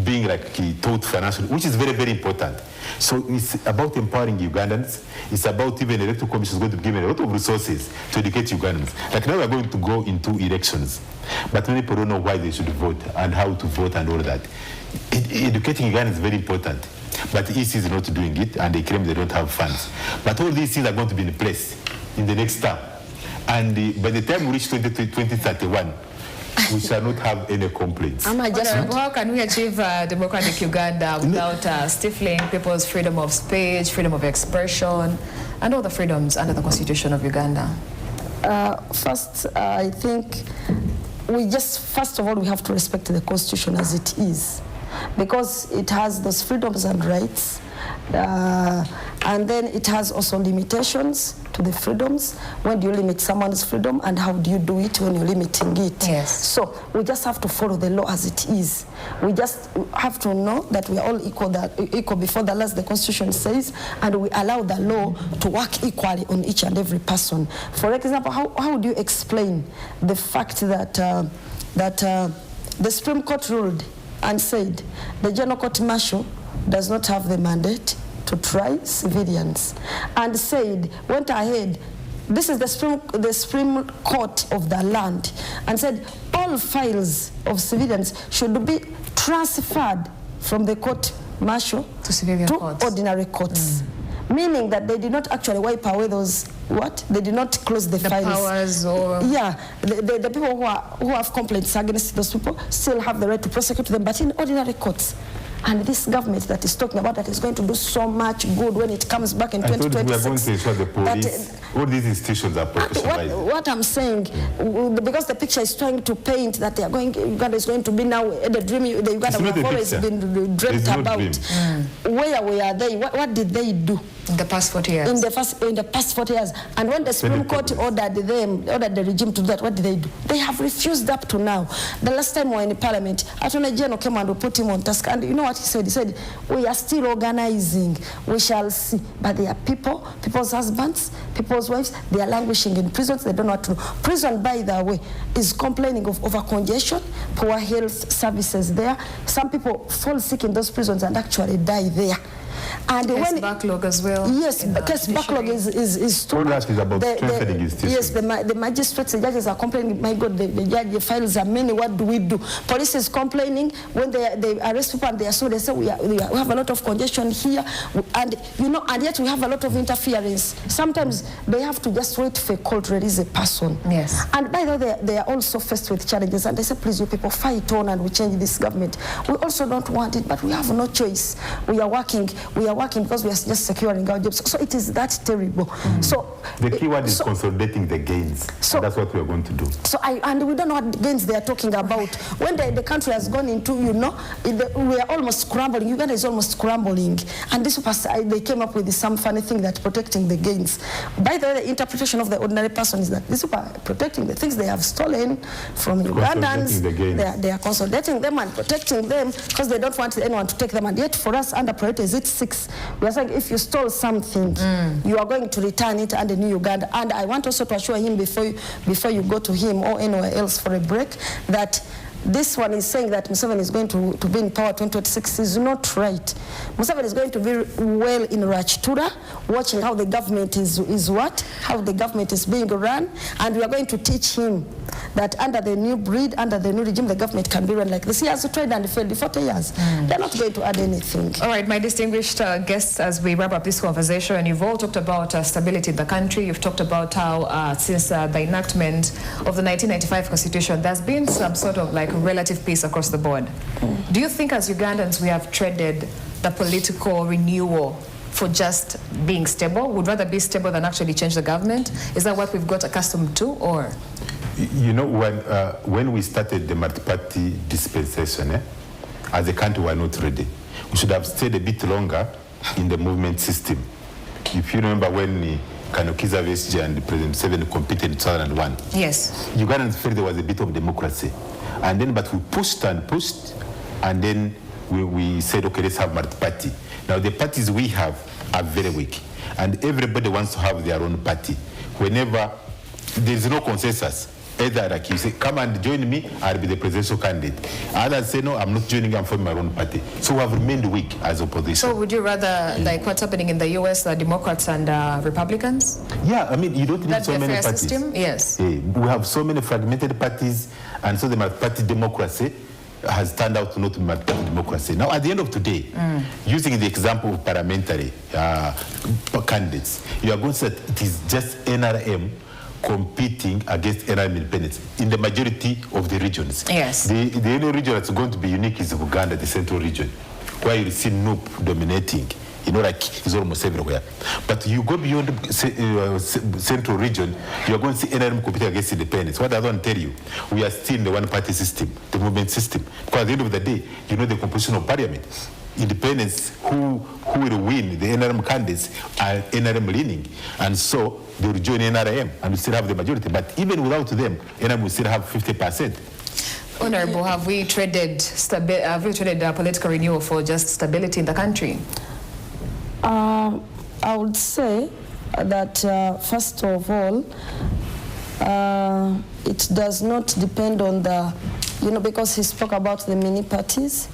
being like taught financially, which is very, very important. So it's about empowering Ugandans. It's about even the Electoral Commission is going to be given a lot of resources to educate Ugandans. Like now we're going to go into elections, but many people don't know why they should vote and how to vote and all that. Educating Ugandans is very important. But the EC is not doing it, and they claim they don't have funds. But all these things are going to be in place in the next term. And by the time we reach 2031, we shall not have any complaints. How can we achieve democratic Uganda without stifling people's freedom of speech, freedom of expression, and all the freedoms under the Constitution of Uganda? First, I think first of all, we have to respect the Constitution as it is, because it has those freedoms and rights. And then it has also limitations to the freedoms. When do you limit someone's freedom, and how do you do it when you're limiting it? Yes. So we just have to follow the law as it is. We just have to know that we are all equal before the law, as the Constitution says, and we allow the law to work equally on each and every person. For example, how do you explain the fact that the Supreme Court ruled and said the General Court Martial does not have the mandate to try civilians, and went ahead this is the Supreme Court of the land, and said all files of civilians should be transferred from the court martial to civilian courts. Ordinary courts. Meaning that they did not actually wipe away those, they did not close the files. Powers or... Yeah, the people who have complaints against those people still have the right to prosecute them, but in ordinary courts. And this government that is talking about that is going to do so much good when it comes back in 2026. We are going to ensure the police, all these institutions are professionalized. What I'm saying, because the picture is trying to paint that they are going, Uganda is going to be now the dream, the Uganda we have always been dreamt about. Where are they? What did they do? In the past 40 years. In the past 40 years. And when the Supreme Court ordered the regime to do that, what did they do? They have refused up to now. The last time we were in Parliament, Attorney General came and we put him on task. And you know what he said? He said, we are still organizing. We shall see. But there are people, people's husbands, people's wives, they are languishing in prisons. They don't know what to do. Prison, by the way, is complaining of overcongestion, poor health services there. Some people fall sick in those prisons and actually die there. And case backlog as well. Yes, case backlog is too much. Is about strengthening institutions. Yes, the magistrates, the judges are complaining, my God, the judge files are many, what do we do? Police is complaining when they arrest people and they are so, they say we have a lot of congestion here, and you know, and yet we have a lot of interference. Sometimes they have to just wait for a call to release a person. Yes. And by the way, they are also faced with challenges, and they say, please, you people fight on and we change this government. We also don't want it, but we have no choice. We are working because we are just securing our jobs. So it is that terrible. So the key word is consolidating the gains. So that's what we are going to do. So and we don't know what gains they are talking about. When the country has gone into, you know, we are almost crumbling. Uganda is almost crumbling. And this was, they came up with some funny thing that protecting the gains. By the way, the interpretation of the ordinary person is that these people are protecting the things they have stolen from Ugandans. They are consolidating them and protecting them because they don't want anyone to take them. And yet for us, under priority is it 6. We are saying if you stole something, you are going to return it under New Uganda. And I want also to assure him before you go to him or anywhere else for a break that this one is saying that Museveni is going to be in power 2026 is not right. Museveni is going to be well in Rachtura, watching how the government how the government is being run, and we are going to teach him that under the new breed, under the new regime, the government can be run like this. He has tried and failed in 40 years. They're not going to add anything. All right, my distinguished guests, as we wrap up this conversation, you've all talked about stability in the country. You've talked about how since the enactment of the 1995 Constitution, there's been some sort of like relative peace across the board. Do you think as Ugandans we have traded the political renewal for just being stable? Would rather be stable than actually change the government? Is that what we've got accustomed to, or? You know, when we started the multi-party dispensation, as a country we are not ready. We should have stayed a bit longer in the movement system. If you remember when Kanukiza Vesje and President Museveni competed in 2001. Yes. Ugandans felt there was a bit of democracy. And then, but we pushed, and then we said, okay, let's have multi-party. Now, the parties we have are very weak, and everybody wants to have their own party. Whenever there's no consensus, either like you say, come and join me, I'll be the presidential candidate. Others say, no, I'm not joining, I'm forming my own party. So we have remained weak as opposition. So would you rather, like what's happening in the US, Democrats and Republicans? Yeah, I mean, you don't need so many parties. System? Yes. Yeah, we have so many fragmented parties, and so the multi-party democracy has turned out not to be multi-party democracy. Now, at the end of today, using the example of parliamentary candidates, you are going to say it is just NRM competing against NRM independence in the majority of the regions. Yes. The only region that's going to be unique is Uganda, the central region, where you see NUP dominating. You know, like it's almost everywhere. But you go beyond central region, you are going to see NRM competing against independence. What I don't tell you, we are still in the one-party system, the movement system. Because at the end of the day, you know the composition of parliament. Independence, who will win, the NRM candidates are NRM leaning. And so they will join NRM and we still have the majority. But even without them, NRM will still have 50%. Honorable, have we traded political renewal for just stability in the country? I would say that first of all, it does not depend on the, because he spoke about the mini parties.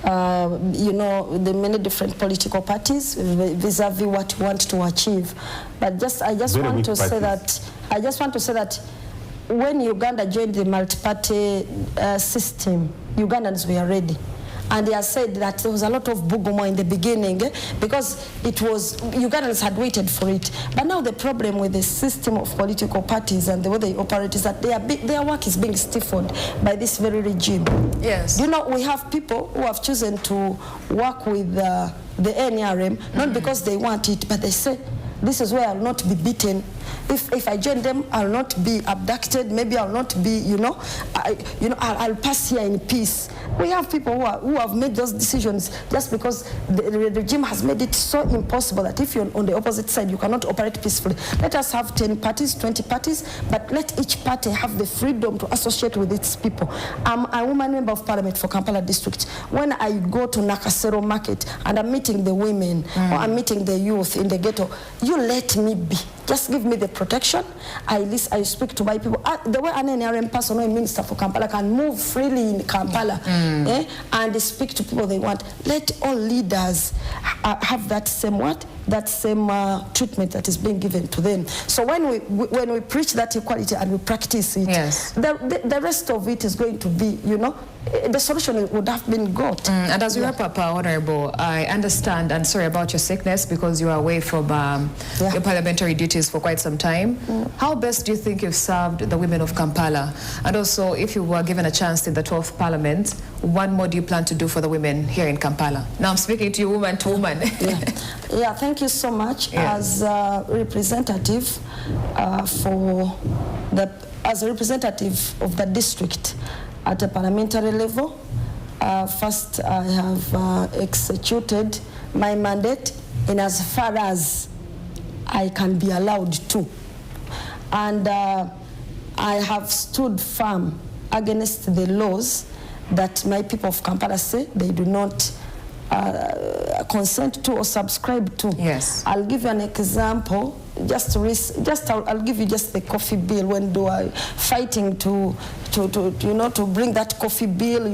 you know, the many different political parties vis-a-vis what we want to achieve. But I just want to say that when Uganda joined the multi-party system, Ugandans were ready. And they have said that there was a lot of bugumo in the beginning because Ugandans had waited for it. But now the problem with the system of political parties and the way they operate is that their work is being stifled by this very regime. Yes. You know, we have people who have chosen to work with the NRM, not because they want it, but they say, this is where I'll not be beaten. If I join them, I'll not be abducted. Maybe I'll not be, I'll pass here in peace. We have people who have made those decisions just because the regime has made it so impossible that if you're on the opposite side, you cannot operate peacefully. Let us have 10 parties, 20 parties, but let each party have the freedom to associate with its people. I'm a woman member of parliament for Kampala district. When I go to Nakasero market and I'm meeting the women or I'm meeting the youth in the ghetto, you let me be. Just give me the protection. I speak to my people. The way an NRM person or a minister for Kampala can move freely in Kampala and speak to people they want. Let all leaders have that same treatment that is being given to them. So when we preach that equality and we practice it, yes, the rest of it is going to be, the solution would have been got. And as we wrap up, Honorable, I understand, and sorry about your sickness because you are away from your parliamentary duties for quite some time. How best do you think you've served the women of Kampala? And also, if you were given a chance in the 12th Parliament, what more do you plan to do for the women here in Kampala? Now I'm speaking to you woman to woman. Yeah, thank you so much. Yeah. As a representative as a representative of the district at a parliamentary level, first I have executed my mandate in as far as I can be allowed to. And I have stood firm against the laws that my people of Kampala say they do not consent to or subscribe to. Yes. I'll give you an example. I'll give you just the coffee bill when they were fighting to bring that coffee bill,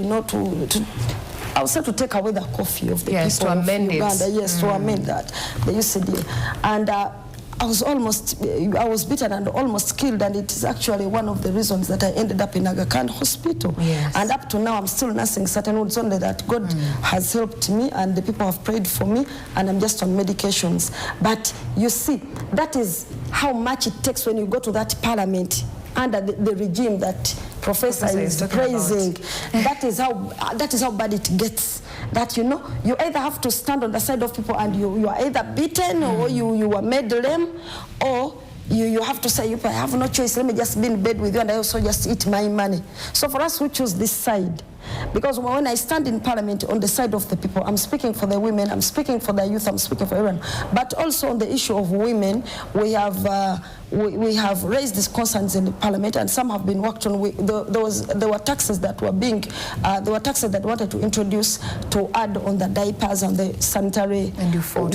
I would say to take away the coffee of the people to of amend Uganda. it. Yes, to amend that, the UCD. And I was beaten and almost killed, and it is actually one of the reasons that I ended up in Aga Khan Hospital. Yes. And up to now, I'm still nursing certain wounds, only that God has helped me and the people have prayed for me, and I'm just on medications. But you see, that is how much it takes when you go to that parliament under the regime that Professor is praising. That is how bad it gets. That you either have to stand on the side of people and you are either beaten or you are made lame, or you have to say, I have no choice, let me just be in bed with you and I also just eat my money. So for us who choose this side, because when I stand in parliament on the side of the people, I'm speaking for the women, I'm speaking for the youth, I'm speaking for everyone. But also on the issue of women, we have raised these concerns in the parliament, and some have been worked on. There were taxes that wanted to introduce to add on the diapers and the sanitary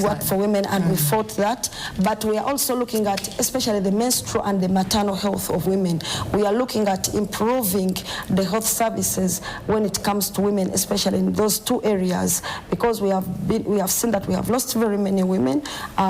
work for women, and we fought that. But we are also looking at, especially the menstrual and the maternal health of women. We are looking at improving the health services when it comes to women, especially in those two areas, because we have seen that we have lost very many women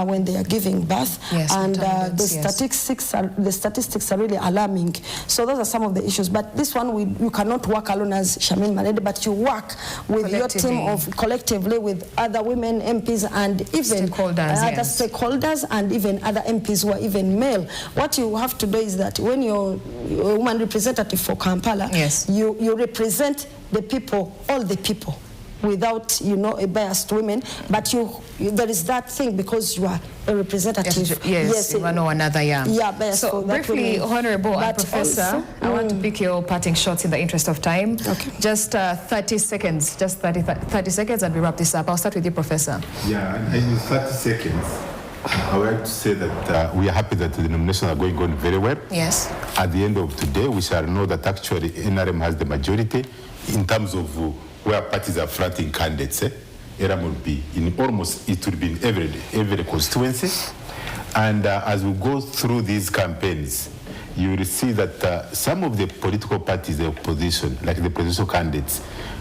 when they are giving birth, and the statistics are really alarming. So those are some of the issues. But this one, you cannot work alone as Shamin Manede, but you work with your team collectively with other women MPs and even other stakeholders and even other MPs who are even male. What you have to do is that when you're a woman representative for Kampala, you represent the people, all the people, without a biased women, but there is that thing because you are a representative. Yes, you know another, biased. So briefly, Honorable and Professor, also, I want to pick your parting shots in the interest of time. Okay. Just 30 seconds, just 30 seconds, and we wrap this up. I'll start with you, Professor. Yeah, in 30 seconds, I would like to say that we are happy that the nominations are going on very well. Yes. At the end of today, we shall know that actually NRM has the majority in terms of where parties are fronting candidates. NRM will be it will be in every constituency. And as we go through these campaigns, you will see that some of the political parties, the opposition, like the presidential candidates,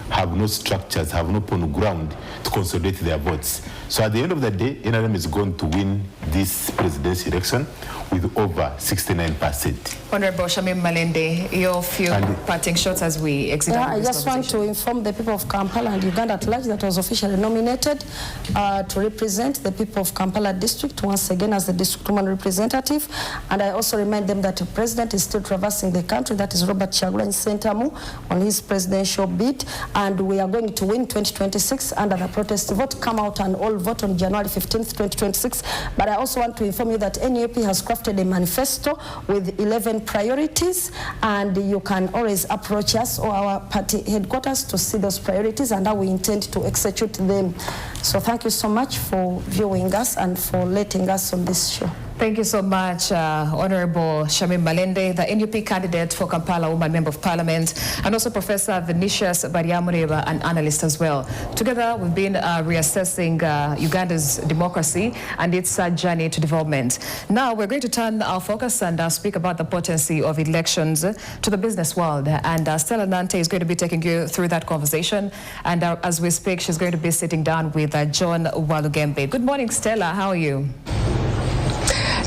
have no structures, have no on ground to consolidate their votes. So at the end of the day, NRM is going to win this presidential election with over 69%. Honorable Shamim Malende, your few parting shots as we exit. I just want to inform the people of Kampala and Uganda at large that was officially nominated to represent the people of Kampala district once again as the district woman representative. And I also remind them that the president is still traversing the country, that is Robert Kyagulanyi Ssentamu, on his presidential bid. And we are going to win 2026 under the protest vote. Come out and all vote on January 15th, 2026. But I also want to inform you that NUP has crafted a manifesto with 11 priorities, and you can always approach us or our party headquarters to see those priorities and how we intend to execute them. So thank you so much for viewing us and for letting us on this show. Thank you so much, Honorable Shamim Malende, the NUP candidate for Kampala Woman Member of Parliament, and also Professor Vinicius Bariamureba, an analyst as well. Together, we've been reassessing Uganda's democracy and its journey to development. Now, we're going to turn our focus and speak about the potency of elections to the business world. And Stella Nante is going to be taking you through that conversation. And as we speak, she's going to be sitting down with John Walugembe. Good morning, Stella. How are you?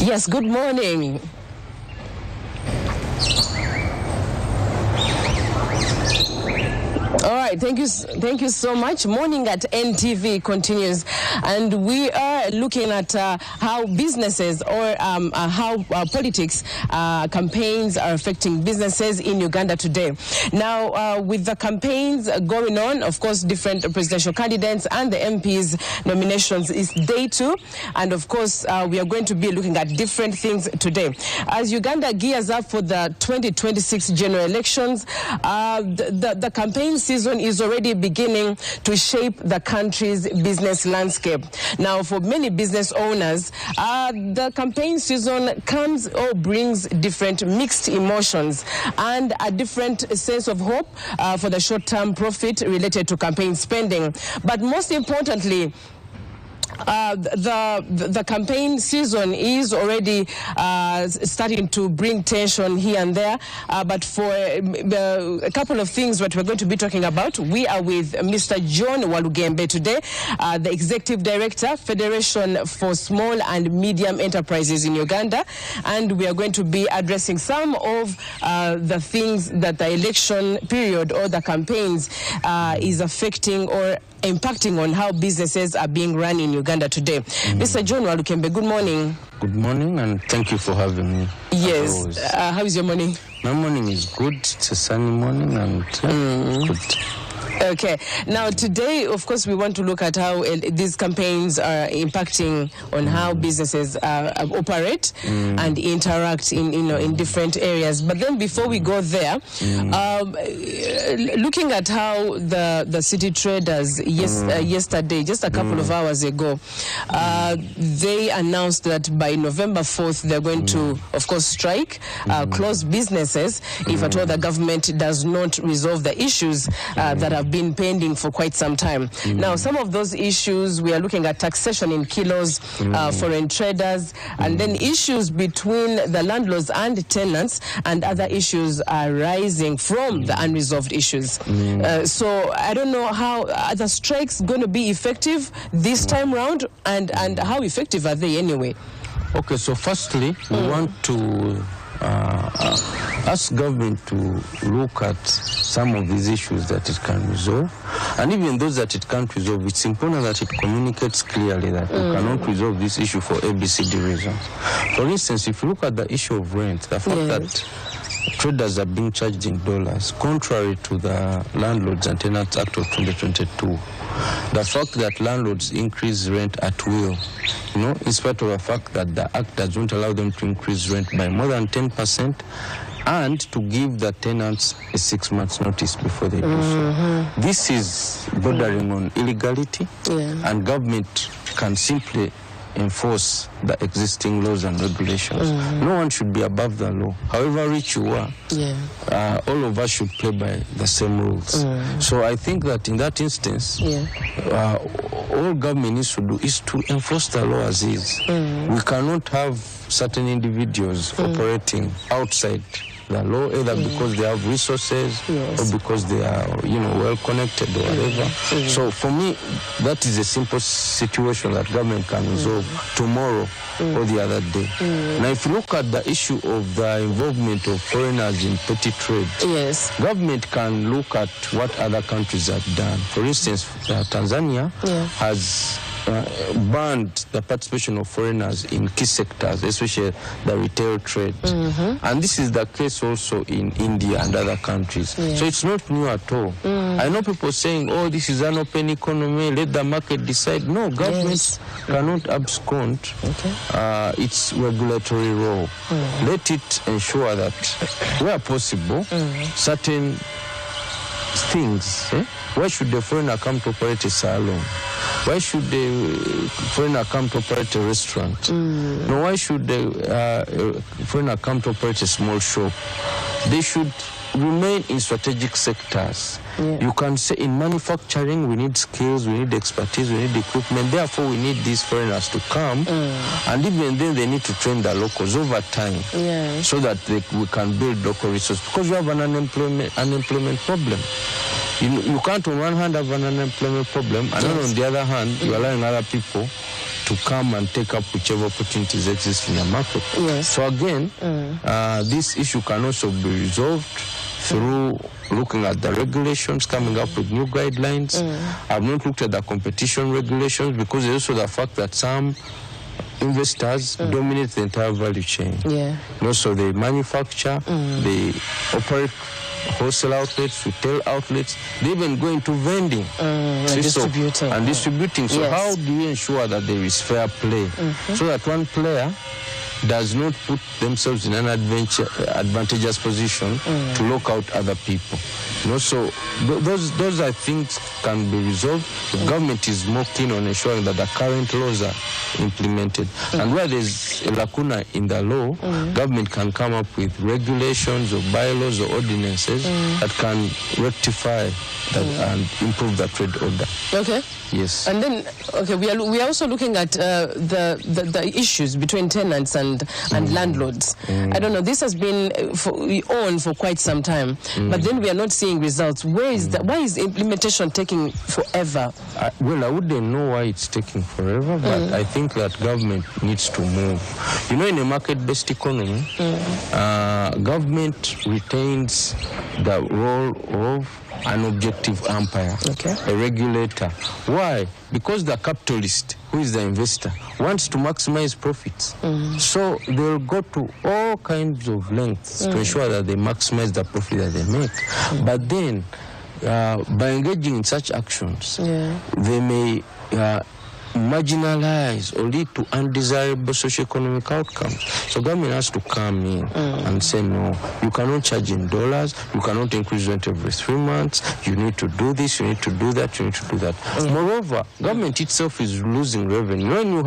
Yes, good morning. All right, thank you so much. Morning at NTV continues, and we are looking at how businesses or how politics campaigns are affecting businesses in Uganda today. Now, with the campaigns going on, of course, different presidential candidates and the MPs nominations is day 2, and of course, we are going to be looking at different things today. As Uganda gears up for the 2026 general elections, the campaign season is already beginning to shape the country's business landscape. Now, for many business owners, the campaign season comes or brings different mixed emotions and a different sense of hope for the short-term profit related to campaign spending. But most importantly, the campaign season is already starting to bring tension here and there, but for a couple of things that we're going to be talking about, we are with Mr. John Walugembe today, the Executive Director, Federation for Small and Medium Enterprises in Uganda, and we are going to be addressing some of the things that the election period or the campaigns is affecting or impacting on how businesses are being run in Uganda today. Mr. John Walugembe, good morning. Good morning, and thank you for having me. Yes. How is your morning? My morning is good. It's a sunny morning, and good. Okay. Now, today, of course, we want to look at how these campaigns are impacting on how businesses operate and interact in different areas. But then, before we go there, looking at how the city traders yesterday, just a couple of hours ago, they announced that by November 4th they're going to, of course, strike, close businesses if at all the government does not resolve the issues that have been pending for quite some time. Now, some of those issues, we are looking at taxation in kilos, foreign traders, and then issues between the landlords and tenants, and other issues are rising from the unresolved issues. So I don't know how are the strikes going to be effective this time round, and how effective are they anyway? Okay, so firstly, we want to ask government to look at some of these issues that it can resolve, and even those that it can't resolve, it's important that it communicates clearly that we cannot resolve this issue for ABCD reasons. For instance, if you look at the issue of rent, the fact that traders are being charged in dollars, contrary to the Landlords and Tenants Act of 2022. The fact that landlords increase rent at will, in spite of the fact that the Act doesn't allow them to increase rent by more than 10%, and to give the tenants a 6 months notice before they do so. This is bordering on illegality, and government can simply enforce the existing laws and regulations. No one should be above the law. However rich you are, all of us should play by the same rules. So I think that in that instance, all government needs to do is to enforce the law as is. We cannot have certain individuals operating outside the law, either because they have resources or because they are, well connected or whatever. So for me, that is a simple situation that government can resolve tomorrow or the other day. Now, if you look at the issue of the involvement of foreigners in petty trade, government can look at what other countries have done. For instance, Tanzania has banned the participation of foreigners in key sectors, especially the retail trade. And this is the case also in India and other countries. So it's not new at all. I know people saying, oh, this is an open economy, let the market decide. No, governments cannot abscond its regulatory role. Let it ensure that, where possible, certain things, why should the foreigner come to operate a salon? Why should the foreigner come to operate a restaurant? No, why should the foreigner come to operate a small shop? They should remain in strategic sectors. You can say in manufacturing we need skills, we need expertise, we need equipment. Therefore, we need these foreigners to come, and even then they need to train the locals over time, so that we can build local resources. Because we have an unemployment problem. You can't on one hand have an unemployment problem, and then on the other hand, you're allowing other people to come and take up whichever opportunities exist in the market. So again, this issue can also be resolved through looking at the regulations, coming up with new guidelines. I've not looked at the competition regulations because there's also the fact that some investors dominate the entire value chain. So they manufacture, they operate wholesale outlets, retail outlets, they even go into vending and distributing. So how do you ensure that there is fair play so that one player does not put themselves in an advantageous position to lock out other people? So those I think can be resolved. The government is more keen on ensuring that the current laws are implemented. And where there's a lacuna in the law, government can come up with regulations or bylaws or ordinances that can rectify that and improve the trade order. Okay. Yes. And then, we are also looking at the issues between tenants and landlords. I don't know, this has been on for quite some time, but then we are not seeing results. Why is implementation taking forever? I wouldn't know why it's taking forever, but I think that government needs to move. In a market-based economy, government retains the role of an objective umpire, a regulator. Why? Because the capitalist, who is the investor, wants to maximize profits. So they'll go to all kinds of lengths to ensure that they maximize the profit that they make. But then, by engaging in such actions, they may marginalize or lead to undesirable socio-economic outcomes. So government has to come in and say, no, you cannot charge in dollars, you cannot increase rent every 3 months, you need to do this, you need to do that, you need to do that. Moreover, government itself is losing revenue.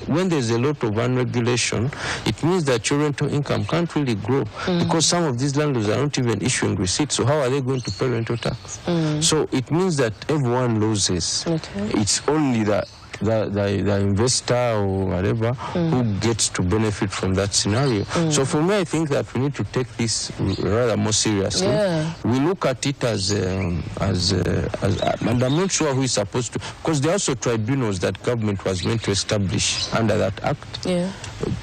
When there's a lot of unregulation, it means that your rental income can't really grow because some of these landlords are not even issuing receipts. So how are they going to pay rental tax? So it means that everyone loses. It's only the investor or whatever who gets to benefit from that scenario. So for me, I think that we need to take this rather more seriously. We look at it as and I'm not sure who is supposed to, because there are also tribunals that government was meant to establish under that act.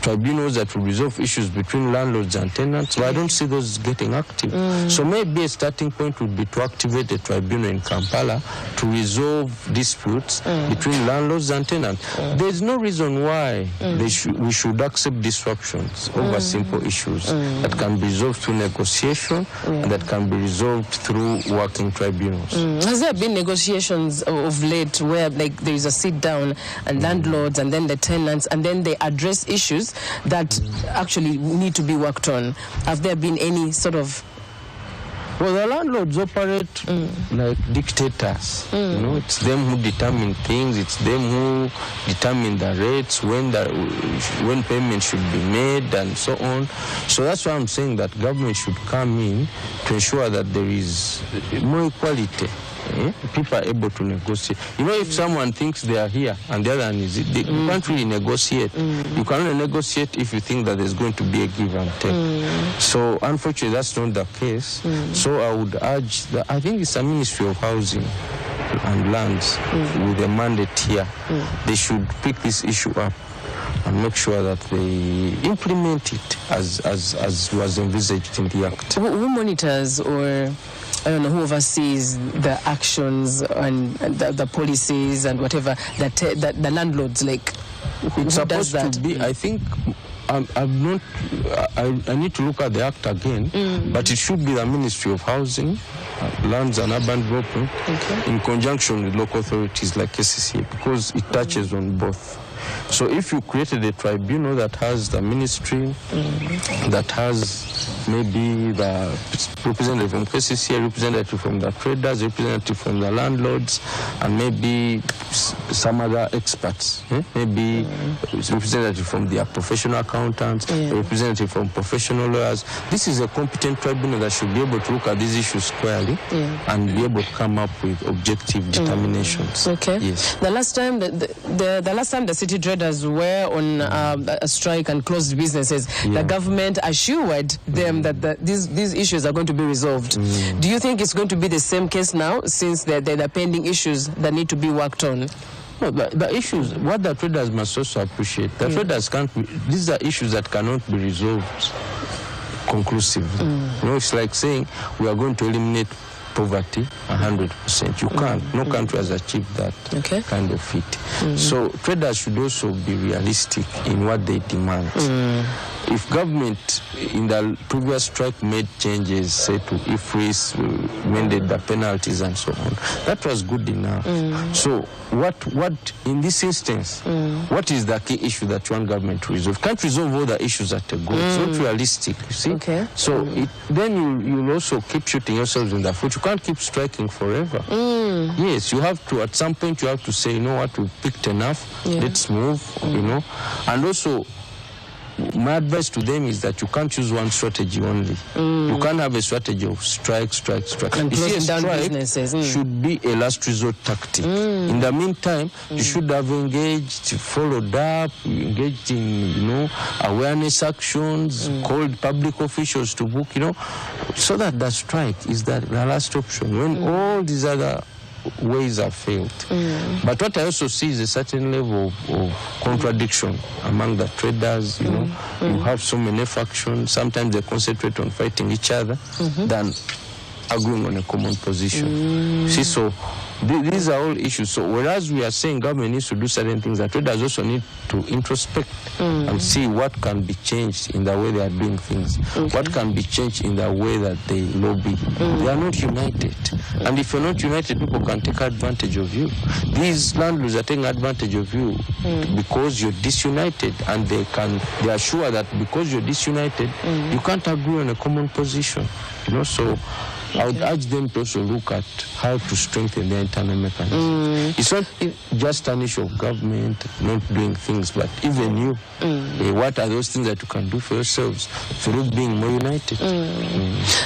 Tribunals that will resolve issues between landlords and tenants, but I don't see those getting active. So maybe a starting point would be to activate a tribunal in Kampala to resolve disputes between landlords and tenants. There's no reason why we should accept disruptions over simple issues that can be resolved through negotiation and that can be resolved through working tribunals. Has there been negotiations of late where there is a sit down and landlords and then the tenants and then they address issues that actually need to be worked on? Have there been any sort of... Well, the landlords operate like dictators. It's them who determine things. It's them who determine the rates, when payments should be made, and so on. So that's why I'm saying that government should come in to ensure that there is more equality people are able to negotiate. You know, if someone thinks they are here and the other one is, you can't really negotiate. You can only negotiate if you think that there's going to be a give and take. So unfortunately, that's not the case. So I would urge that, I think it's a Ministry of Housing and Lands with a mandate here. They should pick this issue up and make sure that they implement it as was envisaged in the Act. Who monitors, or I don't know, who oversees the actions and the policies and whatever that the landlords like? It's supposed to be, I think, I need to look at the Act again, but it should be the Ministry of Housing, Lands and Urban Development, in conjunction with local authorities like KCCA, because it touches on both. So if you created a tribunal that has the ministry, that has maybe the representative from KCCA, representative from the traders, representative from the landlords, and maybe some other experts, maybe representative from their professional accountants, representative from professional lawyers. This is a competent tribunal that should be able to look at these issues squarely and be able to come up with objective determinations. Okay. Yes. The last time the city traders were on a strike and closed businesses, the government assured them that these issues are going to be resolved. Do you think it's going to be the same case now, since there are pending issues that need to be worked on? No, the issues, what the traders must also appreciate, the traders can't, these are issues that cannot be resolved conclusively. You know, it's like saying we are going to eliminate poverty 100%. You can't. No country has achieved that kind of feat. So traders should also be realistic in what they demand. If government in the previous strike made changes, say to IFRIS, amended the penalties and so on, that was good enough. So what in this instance, what is the key issue that one government to resolve? Can't resolve all the issues at a go. It's not realistic, you see. So then you'll also keep shooting yourselves in the foot. You can't keep striking forever. Yes, you have to, at some point you have to say, you know what, we've picked enough, let's move, you know. And also, my advice to them is that you can't use one strategy only. You can't have a strategy of strike. And closing down businesses. Should be a last resort tactic. In the meantime, you should have engaged, followed up, engaged in, you know, awareness actions, called public officials to book, you know, so that the strike is the last option when all these other ways have failed. But what I also see is a certain level of contradiction among the traders. You know, you have so many factions. Sometimes they concentrate on fighting each other than agreeing on a common position. See, so these are all issues. So whereas we are saying government needs to do certain things, the traders also need to introspect and see what can be changed in the way they are doing things, what can be changed in the way that they lobby. They are not united. And if you're not united, people can take advantage of you. These landlords are taking advantage of you because you're disunited, and they are sure that because you're disunited, you can't agree on a common position. You know, so I would urge them to also look at how to strengthen their internal mechanism. It's not just an issue of government not doing things, but even you. What are those things that you can do for yourselves through being more united?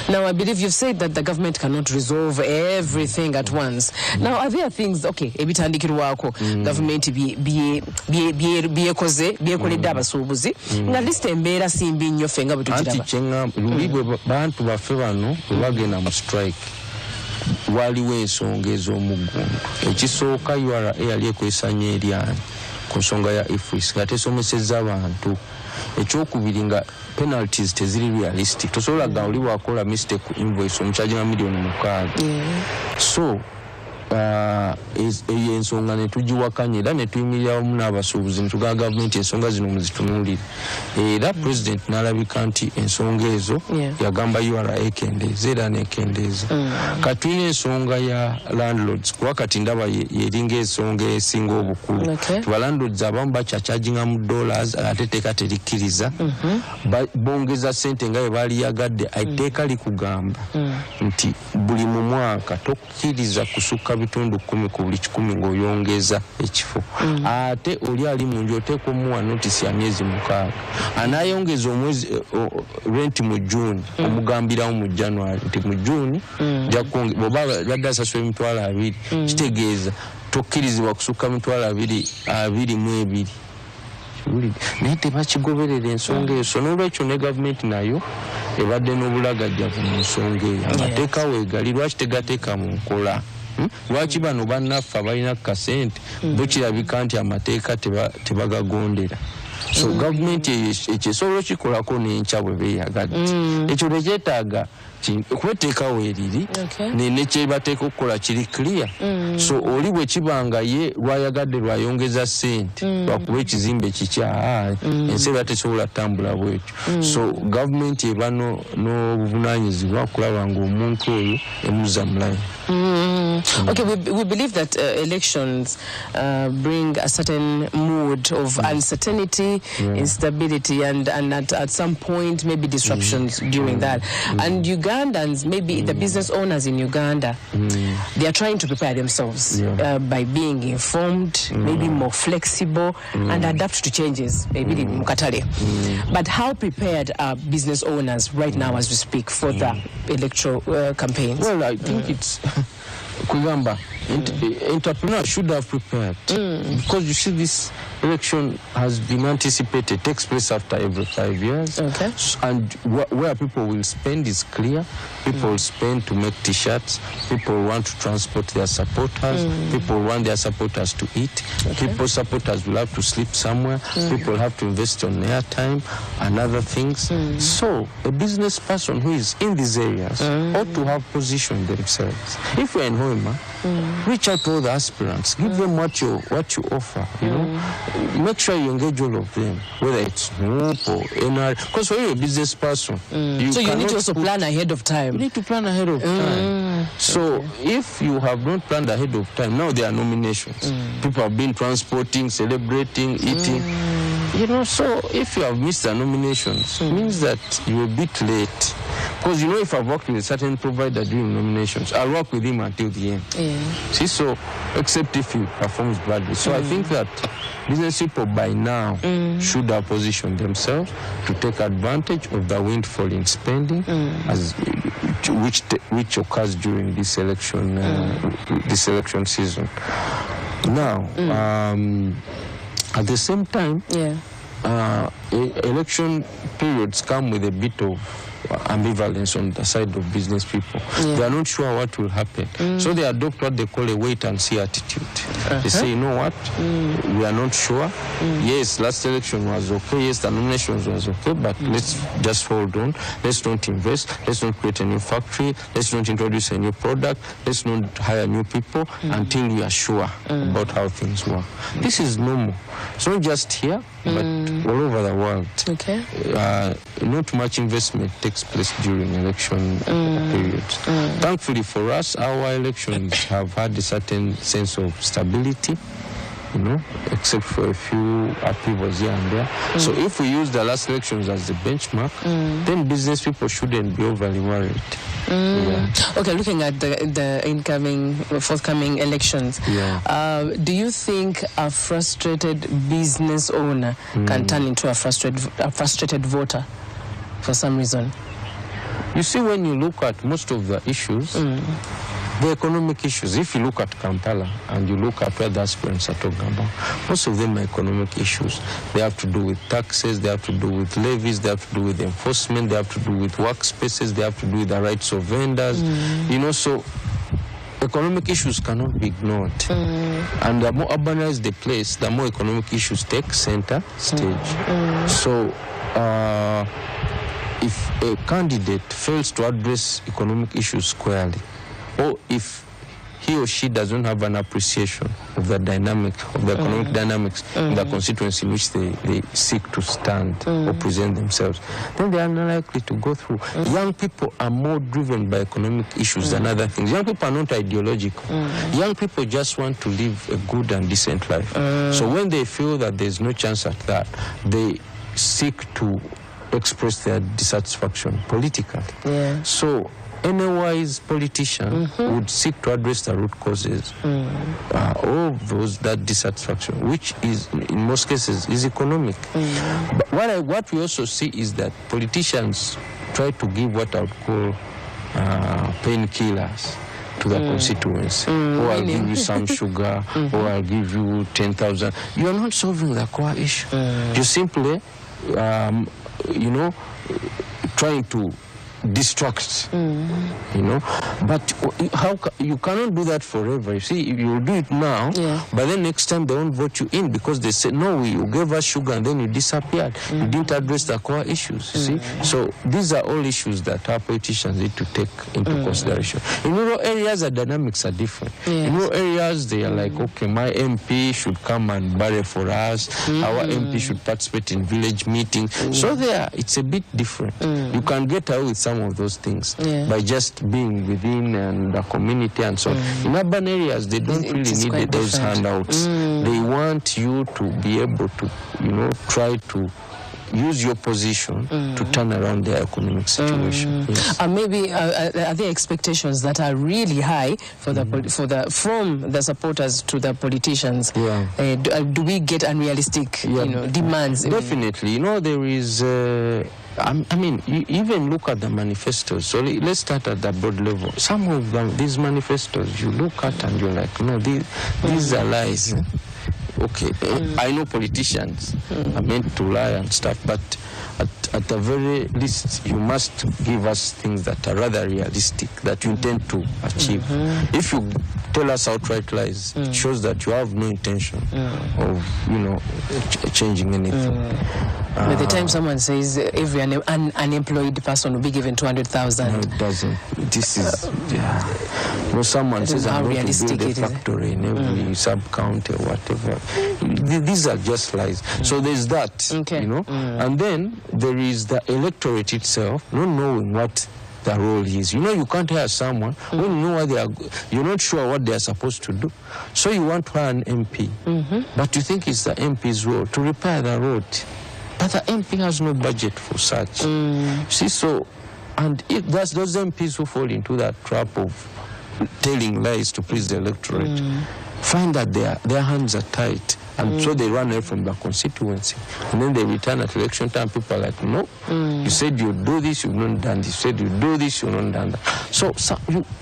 Now, I believe you've said that the government cannot resolve everything at once. Now, are there things, ebitandikirwako government byekoledde abasuubuzi nga list embeera simbi nnyo ffe nga bwe tukiraba. Luli bantu baffe bano bwe bagenda mu strike waliwo ensonga ez'omuggundu. Ekisooka URA yali ekwesanya eryanyi ku nsonga ya IFRIS nga tesomesezza abantu. Ekyokubiri nga penalties teziri realistic. Tosobola ga oli wakola mistake ku invoice omukyajinga miliyoni 6. So eyo ensonga ne tugiwakanya era ne tuyimirira wamu n'abasuubuzi ne tugamba gavumenti ensonga zino muzitunuulire. Era president n'alabika nti ensonga ezo yagamba URA ekendeeza era n'ekendeeza. Katulina ensonga ya landlords kuba kati ndaba yeringa ensonga esinga obukulu. Tuba landlords abamu bakyakyajinga mu dollars ate etteeka terikkiriza. Bongeza ssente nga bwe baaliyagadde. Etteeka likugamba nti buli mu mwaka tokkiriza kusukka bitundu 10 ku buli 10 ng'oyongeza ekifo. Ate oli ali mu nju oteeka omuwa notice ya myezi 6. Anayongeza omwezi rent mu June, omugambirawo mu January nti mu June bw'oba badde asasula emitwalo 2, kitegeeza tokkirizibwa kusukka mitwalo 22. Naye tebakigoberera ensonga eyo. So n'olwekyo ne gavumenti nayo ebadde n'obulagajjavu mu nsonga eyo. Amateeka weegali, lwaki tegateeka mu nkola? Lwaki bano bannaffe abalina kasente bo kirabika nti amateeka tebagagondera? So gavumenti ekyo esobola okikolako n'enkya bwe beeyagadde. Ekyo tekyetaaga kweteekawo eriri nekyebateeka okukola kiri clear. So oli bwe kibanga ye lwayagadde lwayongeza ssente lwakuba ekizimbe kikya ensi eba tesobola tambula bwekyo. So gavumenti eba n'obuvunaanyizibwa okulaba ng'omuntu oyo emuzza mu line. Okay, we believe that elections bring a certain mood of uncertainty, instability, and at some point maybe disruptions during that. And Ugandans, maybe the business owners in Uganda, they are trying to prepare themselves by being informed, maybe more flexible, and adapt to changes, maybe in Mukatale. But how prepared are business owners right now as we speak for the electoral campaigns? Well, I think it's Kugamba. Entrepreneurs should have prepared because you see this election has been anticipated, takes place after every 5 years, and where people will spend is clear. People will spend to make t-shirts, people want to transport their supporters, people want their supporters to eat, people's supporters will have to sleep somewhere, people have to invest on airtime and other things. So a business person who is in these areas ought to have positioned themselves. If you're in Hoima, reach out to all the aspirants, give them what you offer, you know. Make sure you engage all of them, whether it's NUP or NR, because when you're a business person, so you need to also plan ahead of time. You need to plan ahead of time. So if you have not planned ahead of time, now there are nominations. People have been transporting, celebrating, eating. You know, so if you have missed the nominations, it means that you're a bit late. Because you know, if I've worked with a certain provider during nominations, I'll work with him until the end. See, so except if he performs badly. So I think that business people by now should have positioned themselves to take advantage of the windfall in spending, as which occurs during this election season. Now, at the same time, election periods come with a bit of ambivalence on the side of business people. They are not sure what will happen. So they adopt what they call a wait-and-see attitude. They say, you know what, we are not sure. Yes, last election was okay. Yes, the nominations was okay, but let's just hold on. Let's not invest. Let's not create a new factory. Let's not introduce a new product. Let's not hire new people until we are sure about how things work. This is normal. It's not just here, but all over the world. Not much investment takes place during election periods. Thankfully for us, our elections have had a certain sense of stability, you know, except for a few upheavals here and there. So if we use the last elections as the benchmark, then business people shouldn't be overly worried. Okay, looking at the forthcoming elections, do you think a frustrated business owner can turn into a frustrated voter for some reason? You see, when you look at most of the issues, the economic issues, if you look at Kampala and you look at where the aspirants are talking about, most of them are economic issues. They have to do with taxes, they have to do with levies, they have to do with enforcement, they have to do with workspaces, they have to do with the rights of vendors. You know, so economic issues cannot be ignored. And the more urbanized the place, the more economic issues take center stage. So if a candidate fails to address economic issues squarely, or if he or she doesn't have an appreciation of the dynamic, of the economic dynamics in the constituency in which they seek to stand or present themselves, then they are not likely to go through. Young people are more driven by economic issues than other things. Young people are not ideological. Young people just want to live a good and decent life. So when they feel that there's no chance at that, they seek to express their dissatisfaction politically. So any wise politician would seek to address the root causes of those that dissatisfaction, which is in most cases is economic. But what we also see is that politicians try to give what I would call painkillers to the constituency. Or I'll give you some sugar, or I'll give you 10,000. You're not solving the core issue. You're simply, trying to distract, but you cannot do that forever. You see, you'll do it now, but then next time they won't vote you in because they say, no, you gave us sugar and then you disappeared. You didn't address the core issues, you see. So these are all issues that our politicians need to take into consideration. In rural areas, the dynamics are different. In rural areas, they are like, okay, my MP should come and barrack for us. Our MP should participate in village meetings. So there, it's a bit different. You can get away with some of those things by just being within the community and so on. In urban areas, they don't really need those handouts. They want you to be able to, try to use your position to turn around their economic situation. Maybe are there expectations that are really high for from the supporters to the politicians? Do we get unrealistic demands? Definitely. There is you even look at the manifestos. So let's start at the broad level. Some of them, these manifestos, you look at and you're like, no, these are lies. Okay, I know politicians are meant to lie and stuff, but at the very least, you must give us things that are rather realistic, that you intend to achieve. If you tell us outright lies, it shows that you have no intention of, changing anything. By the time someone says every unemployed person will be given 200,000. No, it doesn't. This is, someone says I'm going to build a factory in every sub-county or whatever. These are just lies. So there's that, and then there is the electorate itself, not knowing what the role is. You can't hire someone when you know you're not sure what they are supposed to do. So you want to hire an MP, but you think it's the MP's role to repair the road. But the MP has no budget for such. See, so, and that's those MPs who fall into that trap of telling lies to please the electorate, find that their hands are tight. And so they run away from the constituency. And then they return at election time. People are like, no, you said you'd do this, you've not done this. You said you'd do this, you've not done that. So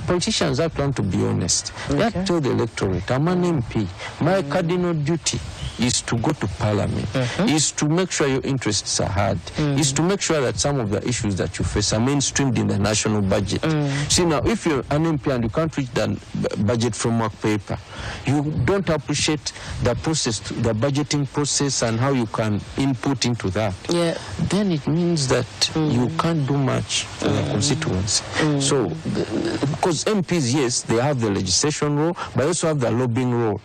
politicians have to learn to be honest. They have to tell the electorate, I'm an MP. My cardinal duty is to go to parliament, is to make sure your interests are heard, is to make sure that some of the issues that you face are mainstreamed in the national budget. See, now, if you're an MP and you can't reach the budget framework paper, you don't appreciate the process, the budgeting process and how you can input into that, then it means that you can't do much for the constituency. So, because MPs, yes, they have the legislation role, but also have the lobbying role.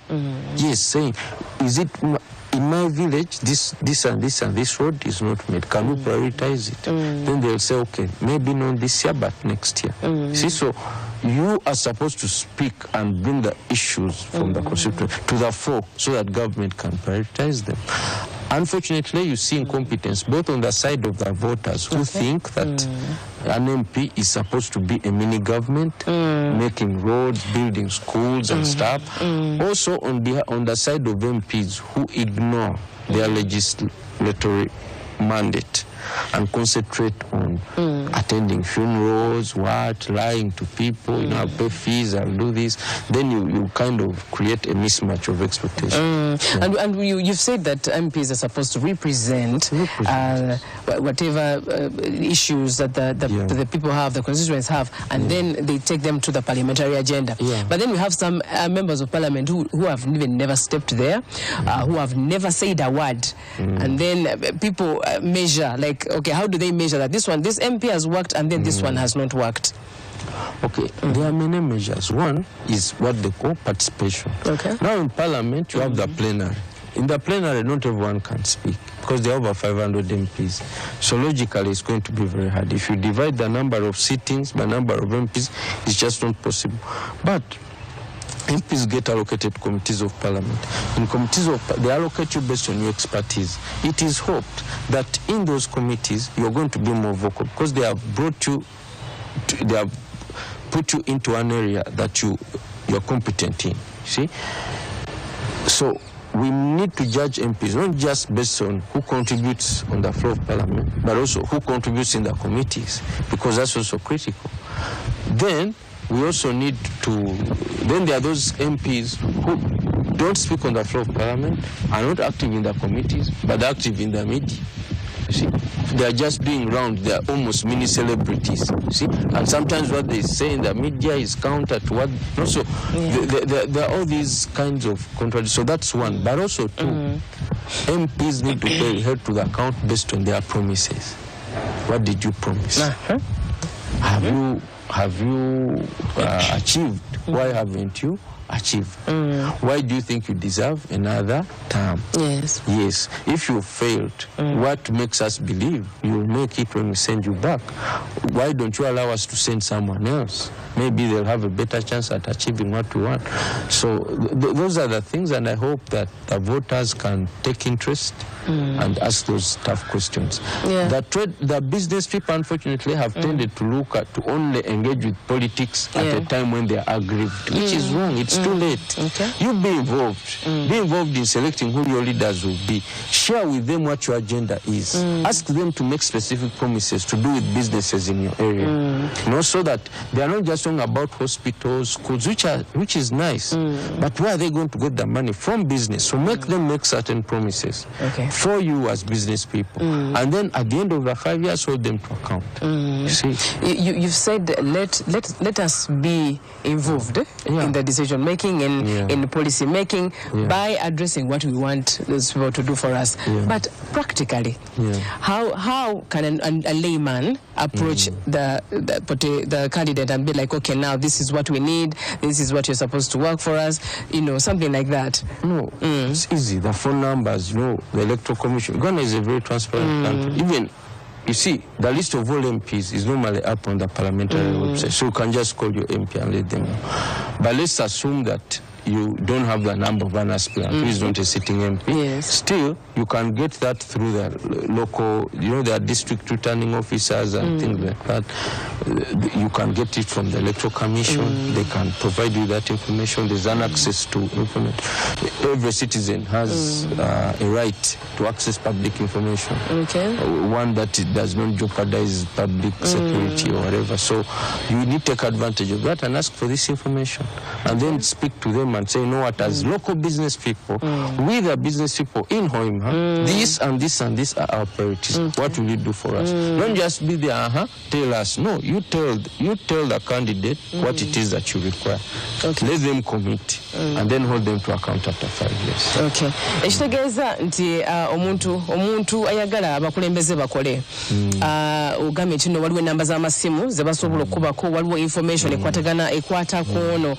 Yes, saying, is it in my village, this and this and this road is not made. Can we prioritize it? Then they'll say, okay, maybe not this year, but next year. See, so you are supposed to speak and bring the issues from the constituency to the fore so that government can prioritize them. Unfortunately, you see incompetence both on the side of the voters who think that an MP is supposed to be a mini government, making roads, building schools and stuff. Also on the side of MPs who ignore their legislatory mandate and concentrate on attending funerals, lying to people, I'll pay fees, I'll do this. Then you kind of create a mismatch of expectations. And you've said that MPs are supposed to represent whatever issues that the people have, the constituents have, and then they take them to the parliamentary agenda. But then we have some members of parliament who have even never stepped there, who have never said a word. And then people measure, like, okay, how do they measure that this MP has worked and then this one has not worked? Okay, there are many measures. One is what they call participation. Now in parliament, you have the plenary. In the plenary, not everyone can speak because there are over 500 MPs. So logically, it's going to be very hard. If you divide the number of sittings by number of MPs, it's just not possible. But MPs get allocated committees of parliament. In committees they allocate you based on your expertise. It is hoped that in those committees you're going to be more vocal because they have brought you, they have put you into an area that you're competent in. See? So we need to judge MPs not just based on who contributes on the floor of parliament, but also who contributes in the committees, because that's also critical. Then we also need to, then there are those MPs who don't speak on the floor of parliament, are not active in the committees, but active in the media. You see, they are just doing round. They are almost mini celebrities. You see, and sometimes what they say in the media is counter to what. Also, there are all these kinds of contradictions. So that's one. But also two, MPs need to be held to the account based on their promises. What did you promise? Have you achieved? Why haven't you achieved? Why do you think you deserve another term? Yes. If you failed, what makes us believe you'll make it when we send you back? Why don't you allow us to send someone else? Maybe they'll have a better chance at achieving what we want. So those are the things, and I hope that the voters can take interest and ask those tough questions. The business people, unfortunately, have tended to only engage with politics at a time when they are aggrieved, which is wrong. It's too late. You be involved. Be involved in selecting who your leaders will be. Share with them what your agenda is. Ask them to make specific promises to do with businesses in your area. So that they are not just talking about hospitals, schools, which is nice, but where are they going to get the money from? Business. So make them make certain promises for you as business people, and then at the end of the 5 years, hold them to account. You see, you've said let us be involved in the decision making and in policy making by addressing what we want those people to do for us. But practically, how can a layman approach the candidate and be like, okay, now this is what we need, this is what you're supposed to work for us, something like that? No, it's easy. The phone numbers, the Electoral Commission. Ghana is a very transparent country. Even, you see, the list of all MPs is normally up on the parliamentary website, so you can just call your MP and let them know. But let's assume that you don't have the number of an aspirant who is not a sitting MP. Still, you can get that through the local, there are district returning officers and things like that. You can get it from the Electoral Commission. They can provide you that information. There's an access to information. Every citizen has a right to access public information. One that does not jeopardize public security or whatever. So you need to take advantage of that and ask for this information. And then speak to them and say, as local business people, we the business people in Hoima, this and this and this are our priorities. What will you do for us? Don't just be there, tell us. No, you tell the candidate what it is that you require. Let them commit and then hold them to account after 5 years. Ekitegeeza nti omuntu ayagala abakulembeze bakole ogambye kino waliwo enamba z'amasimu ze basobola okubako, waliwo information ekwatako ono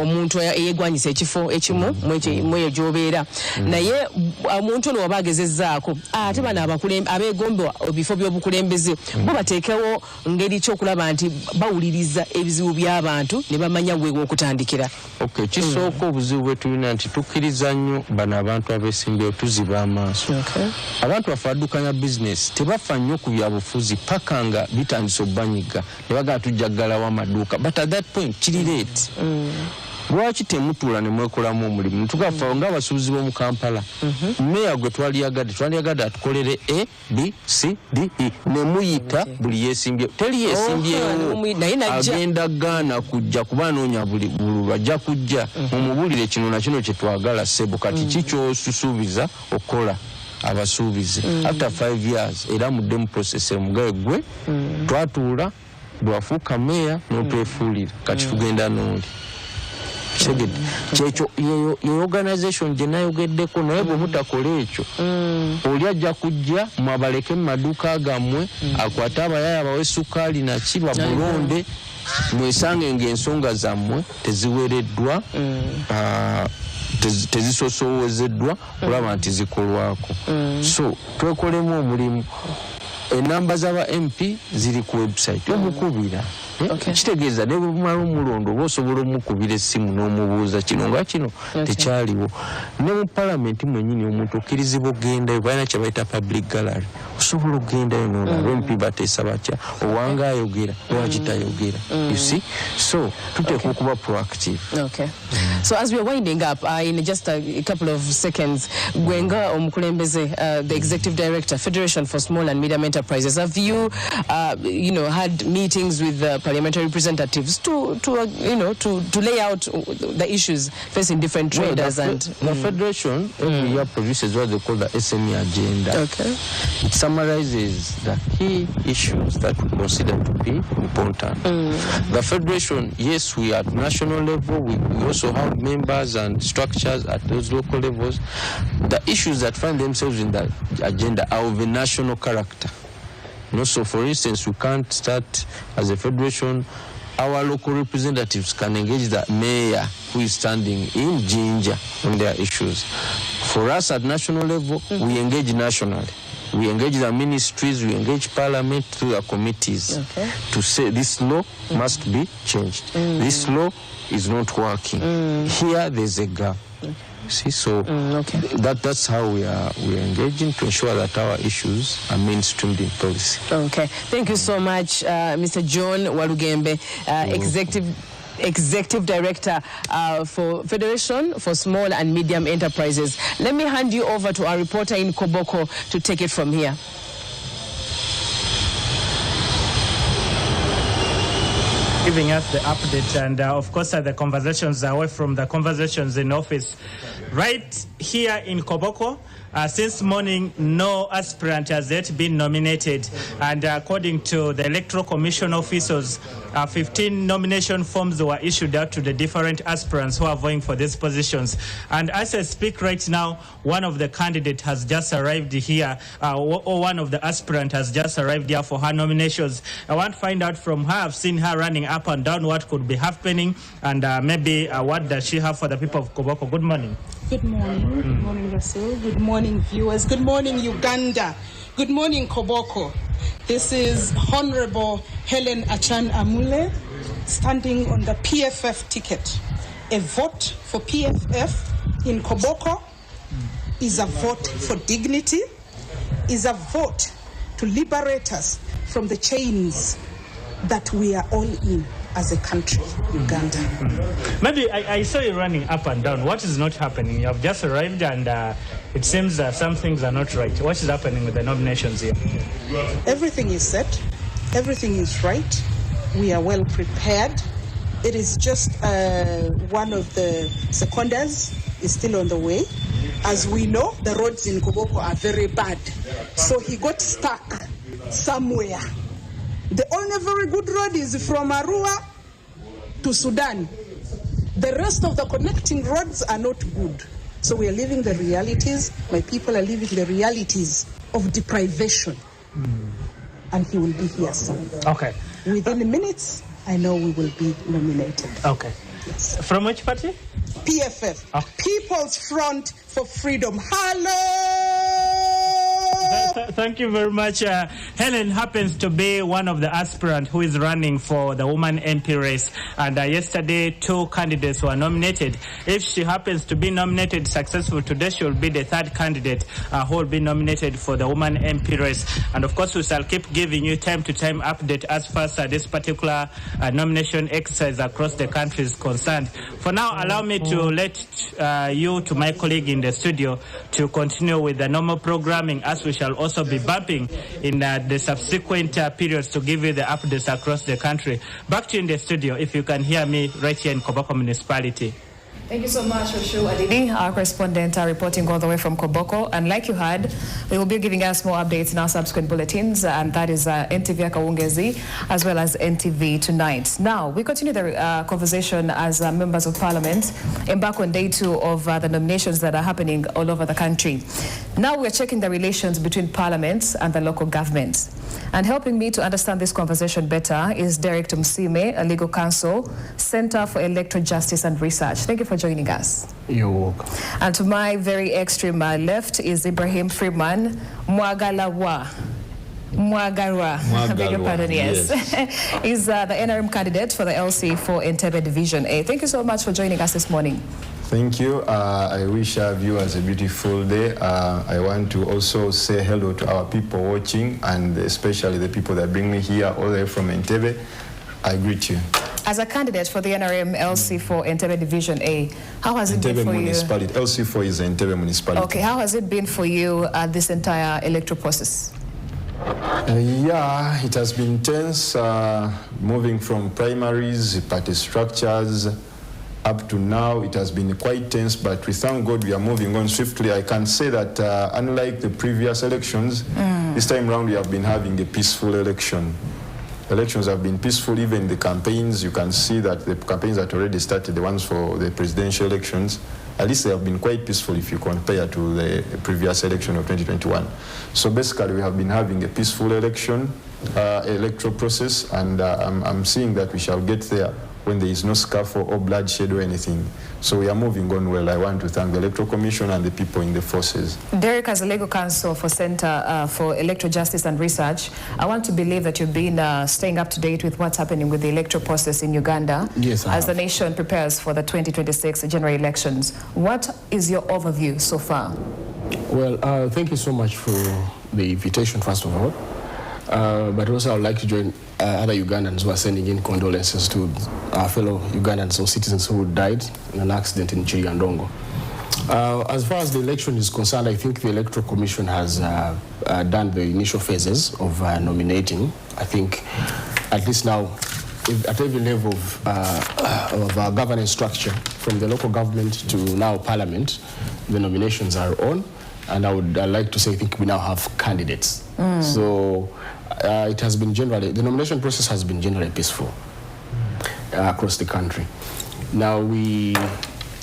omuntu yegwanyisa ekifo ekimu mweyo gy'obeera naye omuntu ono waba agezezzaako ate bano abeegomba ebifo by'obukulembeze bo bateekewo ngeri kyokulaba nti bawuliriza ebizibu by'abantu ne bamanya weewa okutandikira. Kisooka obuzibu bwe tulina nti tukkiriza nnyo bano abantu abeesimbyewo tuziba amaaso. Abantu bafaddukanya bizinesi tebafa nnyo ku byabufuzi paka nga bitandisa obbanyiga ne bagala tujjaggalawo amaduuka, but at that point kiri late. Lwaki temutuula ne mwekolamu omulimu? Tugafa ng'abasuubuzi b'omu Kampala. Meya gwe twaliyagadde atukolere A, B, C, D, E. Ne muyita buli yeesimbyewo. Teri yeesimbyewo agenda Ghana kujja kuba anoonya bululu ajja kujja mumubulire kino na kino kye twagala ssebo kati kikyosusuubiza okukola abasuubizi. After 5 years era muddemu process omugaye gwe twatuula bwafuuka meya n'otwefuulira kati tugenda n'oli. Kyekyo ye organization gye nayogeddeko naye bwe mutakola ekyo oli ajja kujja mwabaleke mu maduuka gammwe akwate abayaya bawe sukaali naki babulonde mwesange ng'ensonga zammwe teziwereddwa tezisosowozeddwa kulaba nti zikolwako. So twekolemu omulimu. Enamba z'aba MP ziri ku website. Omukubira kitegeeza ne bumala omulondo bosobola omukubira essimu n'omubuuza kino nga kino tekyaliwo. Ne mu palamenti mwennyini omuntu okkirizibwa ogendayo balina kye bayita public gallery osobola ogendayo n'olaba MP bateesa batya owanga ayogera lwaki tayogera. You see, so tuteekwa okuba proactive. So as we are winding up in just a couple of seconds, Gwenga Omukulembeze, the Executive Director, Federation for Small and Medium Enterprises, have you had meetings with parliamentary representatives to lay out the issues facing different traders? The Federation every year produces what they call the SME agenda. It summarizes the key issues that we consider to be important. The Federation, yes, we are at national level, we also have members and structures at those local levels. The issues that find themselves in that agenda are of a national character. So for instance, we can't start as a federation. Our local representatives can engage the mayor who is standing in Jinja on their issues. For us at national level, we engage nationally. We engage the ministries, we engage parliament through the committees to say this law must be changed. This law is not working. Here there's a gap. See, so that's how we are engaging to ensure that our issues are mainstreamed in policy. Thank you so much, Mr. John Walugembe, Executive Director for Federation for Small and Medium Enterprises. Let me hand you over to our reporter in Koboko to take it from here. Giving us the update and of course the conversations away from the conversations in office. Right here in Koboko, since morning, no aspirant has yet been nominated, and according to the Electoral Commission officials, 15 nomination forms were issued out to the different aspirants who are vying for these positions. And as I speak right now, one of the candidates has just arrived here, or one of the aspirants has just arrived here for her nominations. I want to find out from her. I've seen her running up and down what could be happening, and maybe what does she have for the people of Koboko. Good morning. Good morning. Good morning, Rasul. Good morning, viewers. Good morning, Uganda. Good morning, Koboko. This is Honorable Helen Achan Amule, standing on the PFF ticket. A vote for PFF in Koboko is a vote for dignity, is a vote to liberate us from the chains that we are all in as a country, Uganda. Maybe I saw you running up and down. What is not happening? You have just arrived and it seems some things are not right. What is happening with the nominations here? Everything is set. Everything is right. We are well prepared. It is just one of the seconders is still on the way. As we know, the roads in Koboko are very bad. So he got stuck somewhere. The only very good road is from Arua to Sudan. The rest of the connecting roads are not good. So we are living the realities. My people are living the realities of deprivation. And he will be here soon. Okay. Within minutes, I know we will be nominated. Okay. Yes. From which party? PFF. Oh. People's Front for Freedom. Hello! Thank you very much. Helen happens to be one of the aspirants who is running for the woman MP race. And yesterday, 2 candidates were nominated. If she happens to be nominated successful today, she will be the 3rd candidate who will be nominated for the woman MP race. And of course, we shall keep giving you time-to-time update as far as this particular nomination exercise across the country is concerned. For now, allow me to let you to my colleague in the studio to continue with the normal programming, as we shall also be bumping in the subsequent periods to give you the updates across the country. Back to you in the studio, if you can hear me right here in Koboko Municipality. Thank you so much, Roshu Adidi, our correspondent, reporting all the way from Koboko. And like you heard, we will be giving us more updates in our subsequent bulletins, and that is NTV Akawungezi as well as NTV Tonight. Now, we continue the conversation as members of parliament embark on day 2 of the nominations that are happening all over the country. Now we're checking the relations between parliaments and the local governments. And helping me to understand this conversation better is Derek Tumsime, a legal counsel, Center for Electoral Justice and Research. Thank you for joining us. You're welcome. And to my very extreme left is Ibrahim Freeman Mwagalawa. Mwagarwa, I beg your pardon, yes. Is the NRM candidate for the LC for Entebbe Division A. Thank you so much for joining us this morning. Thank you. I wish our viewers a beautiful day. I want to also say hello to our people watching, and especially the people that bring me here all the way from Entebbe. I greet you. As a candidate for the NRM LC for Entebbe Division A, how has it been for municipality. You? LC4 is Entebbe municipality. Okay, how has it been for you this entire electoral process? Yeah, it has been tense, moving from primaries, party structures, up to now. It has been quite tense, but we thank God we are moving on swiftly. I can say that unlike the previous elections, this time round we have been having a peaceful election. Elections have been peaceful, even the campaigns. You can see that the campaigns that already started, the ones for the presidential elections, at least they have been quite peaceful if you compare to the previous election of 2021. So basically we have been having a peaceful election, electoral process, and I'm seeing that we shall get there when there is no scuffle or bloodshed or anything. So we are moving on well. I want to thank the Electoral Commission and the people in the forces. Derek, as a legal counsel for Center for Electoral Justice and Research, I want to believe that you've been staying up to date with what's happening with the electoral process in Uganda. Yes, I as have. the nation prepares for the 2026 general elections. What is your overview so far? Well, thank you so much for the invitation, first of all. But also I would like to join other Ugandans who are sending in condolences to our fellow Ugandans or citizens who died in an accident in Chirigandongo. As far as the election is concerned, I think the Electoral Commission has done the initial phases of nominating. I think at least now, at every level of our governance structure, from the local government to now Parliament, the nominations are on. And I'd like to say, I think we now have candidates. So it has been generally, the nomination process has been generally peaceful across the country. Now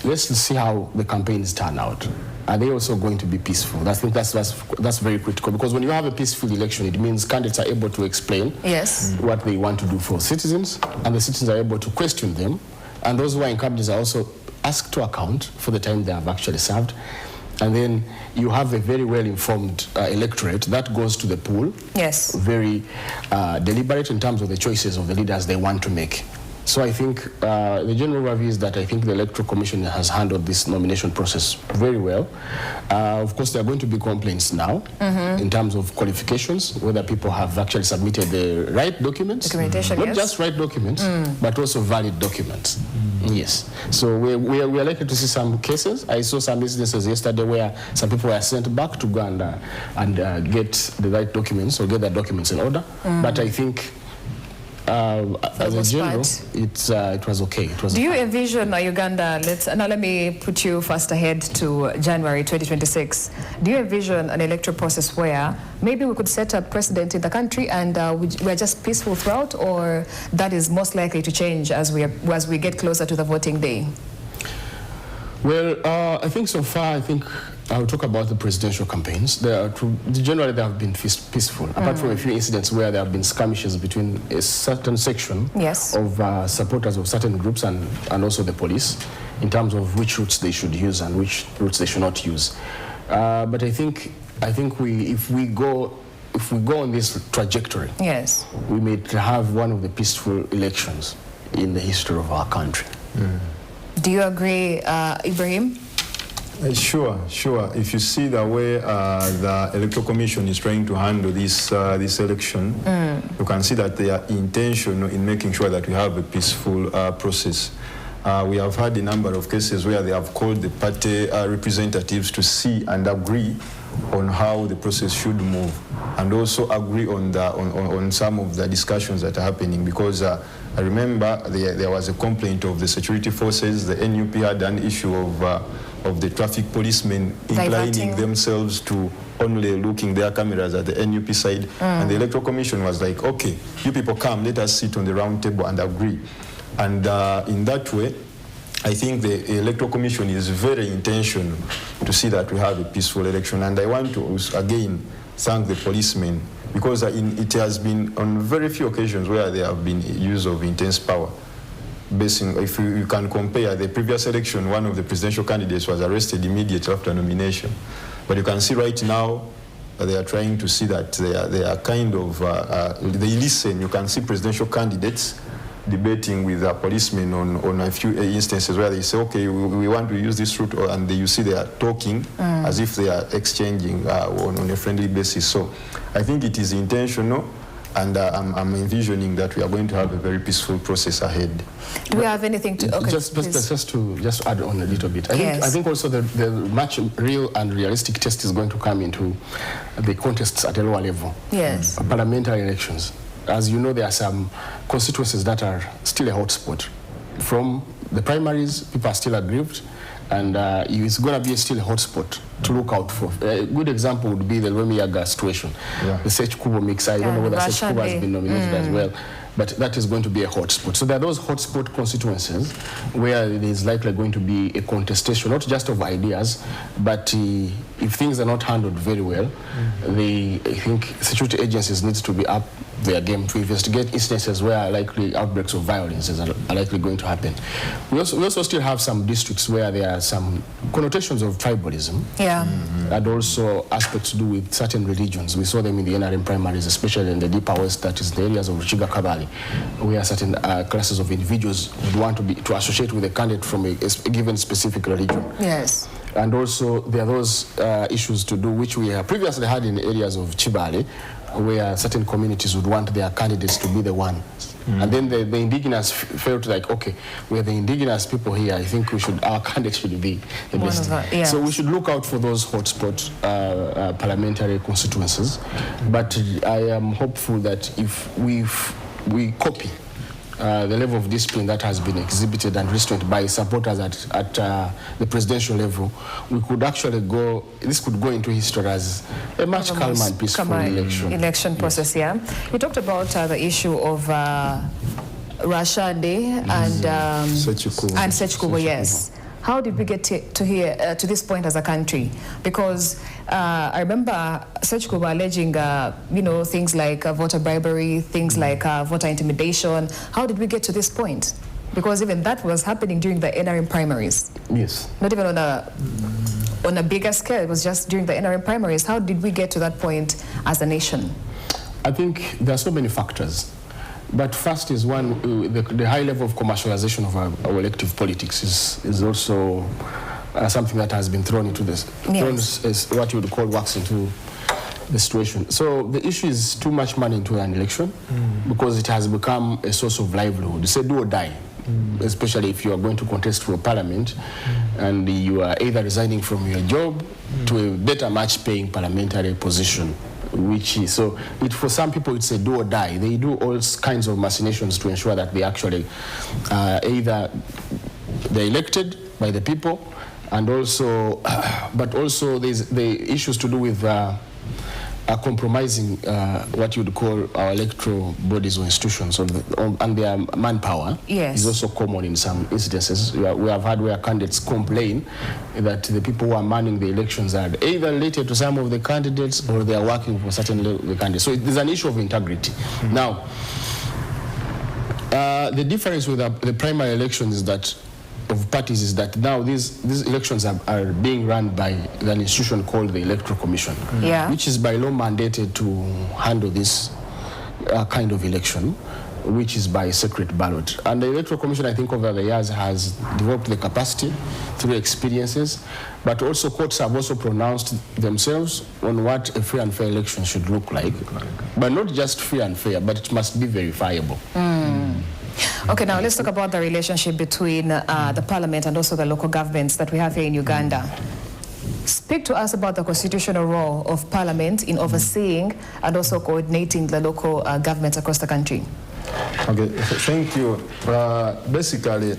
let's see how the campaigns turn out. Are they also going to be peaceful? I think that's very critical, because when you have a peaceful election, it means candidates are able to explain what they want to do for citizens, and the citizens are able to question them, and those who are in cabinets are also asked to account for the time they have actually served. And then you have a very well-informed electorate that goes to the poll. Yes. Very deliberate in terms of the choices of the leaders they want to make. So I think the general overview is that I think the Electoral Commission has handled this nomination process very well. Of course, there are going to be complaints now in terms of qualifications, whether people have actually submitted the right documents. Documentation, Not just right documents, but also valid documents. Yes. So we are likely to see some cases. I saw some instances yesterday where some people were sent back to Uganda and get the right documents or get their documents in order. But I think as a general, it was okay. Do you envision Uganda, let me put you first ahead to January 2026. Do you envision an electoral process where maybe we could set a precedent in the country and we're just peaceful throughout, or that is most likely to change as we get closer to the voting day? Well, I think so far, I'll talk about the presidential campaigns. Generally, they have been peaceful, apart from a few incidents where there have been skirmishes between a certain section of supporters of certain groups and also the police in terms of which routes they should use and which routes they should not use. But I think if we go on this trajectory, we may have one of the peaceful elections in the history of our country. Do you agree, Ibrahim? Sure. If you see the way the Electoral Commission is trying to handle this election, you can see that they are intentional in making sure that we have a peaceful process. We have had a number of cases where they have called the party representatives to see and agree on how the process should move, and also agree on some of the discussions that are happening, because I remember there was a complaint of the security forces. The NUP had an issue of the traffic policemen inclining themselves to only looking their cameras at the NUP side, and the Electoral Commission was like, okay, you people come, let us sit on the round table and agree. And in that way, I think the Electoral Commission is very intentional to see that we have a peaceful election. And I want to again thank the policemen, because it has been on very few occasions where there have been use of intense power. If you can compare the previous election, one of the presidential candidates was arrested immediately after nomination. But you can see right now, they are trying to see that they are kind of, they listen. You can see presidential candidates debating with policemen on a few instances where they say, okay, we want to use this route, and you see they are talking as if they are exchanging on a friendly basis. So I think it is intentional, and I'm envisioning that we are going to have a very peaceful process ahead. Do we have anything to... Okay, just to add on a little bit. I think also the much real and realistic test is going to come into the contests at a lower level. Yes. Parliamentary elections. As you know, there are some constituencies that are still a hotspot. From the primaries, people are still aggrieved, and it's going to be still a hotspot to look out for. A good example would be the Rwemiyaga situation, the Sech Kubo mix. I don't know whether Sech Kubo has been nominated as well, but that is going to be a hotspot. So there are those hotspot constituencies where it is likely going to be a contestation, not just of ideas, but if things are not handled very well, I think security agencies need to be up their game to investigate instances where likely outbreaks of violence are likely going to happen. We also still have some districts where there are some connotations of tribalism, and also aspects to do with certain religions. We saw them in the NRM primaries, especially in the deeper west, that is the areas of Ruchiga Kabale, where certain classes of individuals would want to associate with a candidate from a given specific religion. Yes. And also there are those issues to do which we have previously had in areas of Chibale, where certain communities would want their candidates to be the one. And then the indigenous felt like, okay, we're the indigenous people here, I think our candidate should be the best. So we should look out for those hotspot parliamentary constituencies. But I am hopeful that if we copy the level of discipline that has been exhibited and restrained by supporters at the presidential level, we could actually this could go into history as a much calmer and peaceful election process. You talked about the issue of Russia Day and Sech Kubo, yes. How did we get to this point as a country? Because I remember Sech Kubo alleging, things like voter bribery, things like voter intimidation. How did we get to this point? Because even that was happening during the NRM primaries. Yes. Not even on a bigger scale. It was just during the NRM primaries. How did we get to that point as a nation? I think there are so many factors. But first is the high level of commercialization of our elective politics is also something that has been thrown into this. Thrown as what you would call wax into the situation. So the issue is too much money into an election because it has become a source of livelihood. It's a do or die, especially if you are going to contest for parliament and you are either resigning from your job to a better match-paying parliamentary position. For some people it's a do or die. They do all kinds of machinations to ensure that they actually either they're elected by the people, and also but also there's the issues to do with compromising what you would call our electoral bodies or institutions and their manpower. Yes. Is also common in some instances. We have had where candidates complain that the people who are manning the elections are either related to some of the candidates or they are working for certain the candidates. So there's an issue of integrity. Now, the difference with the primary elections of parties is that now these elections are being run by an institution called the Electoral Commission, which is by law mandated to handle this kind of election, which is by secret ballot. And the Electoral Commission, I think, over the years has developed the capacity through experiences, but also courts have also pronounced themselves on what a free and fair election should look like. But not just free and fair, but it must be verifiable. Okay, now let's talk about the relationship between the parliament and also the local governments that we have here in Uganda. Speak to us about the constitutional role of parliament in overseeing and also coordinating the local governments across the country. Okay, thank you. Basically,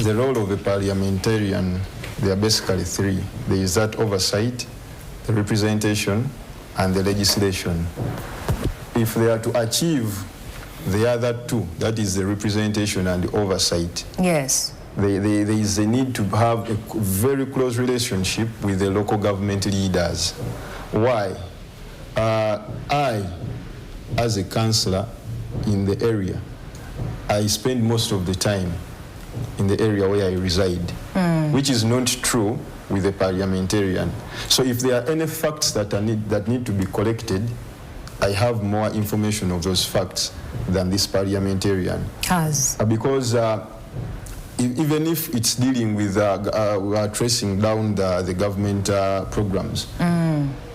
the role of a parliamentarian, there are basically three. There is that oversight, the representation, and the legislation. If they are to achieve the other two, that is the representation and the oversight. Yes. There is a need to have a very close relationship with the local government leaders. Why? I, as a councillor in the area, I spend most of the time in the area where I reside, which is not true with a parliamentarian. So if there are any facts that need to be collected, I have more information of those facts than this parliamentarian. Because even if it's dealing with tracing down the government programs,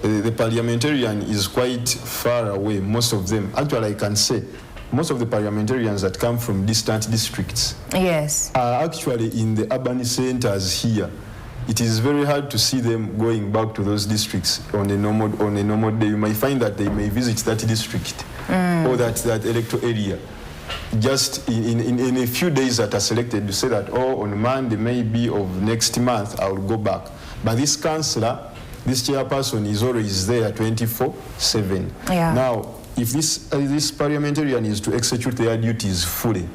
the parliamentarian is quite far away, most of them. Actually, I can say most of the parliamentarians that come from distant districts are actually in the urban centers here. It is very hard to see them going back to those districts on a normal day. You might find that they may visit that district or that electoral area just in a few days that are selected to say that, oh, on Monday maybe of next month I'll go back. But this councillor, this chairperson is always there 24/7. Now, if this parliamentarian is to execute their duties fully,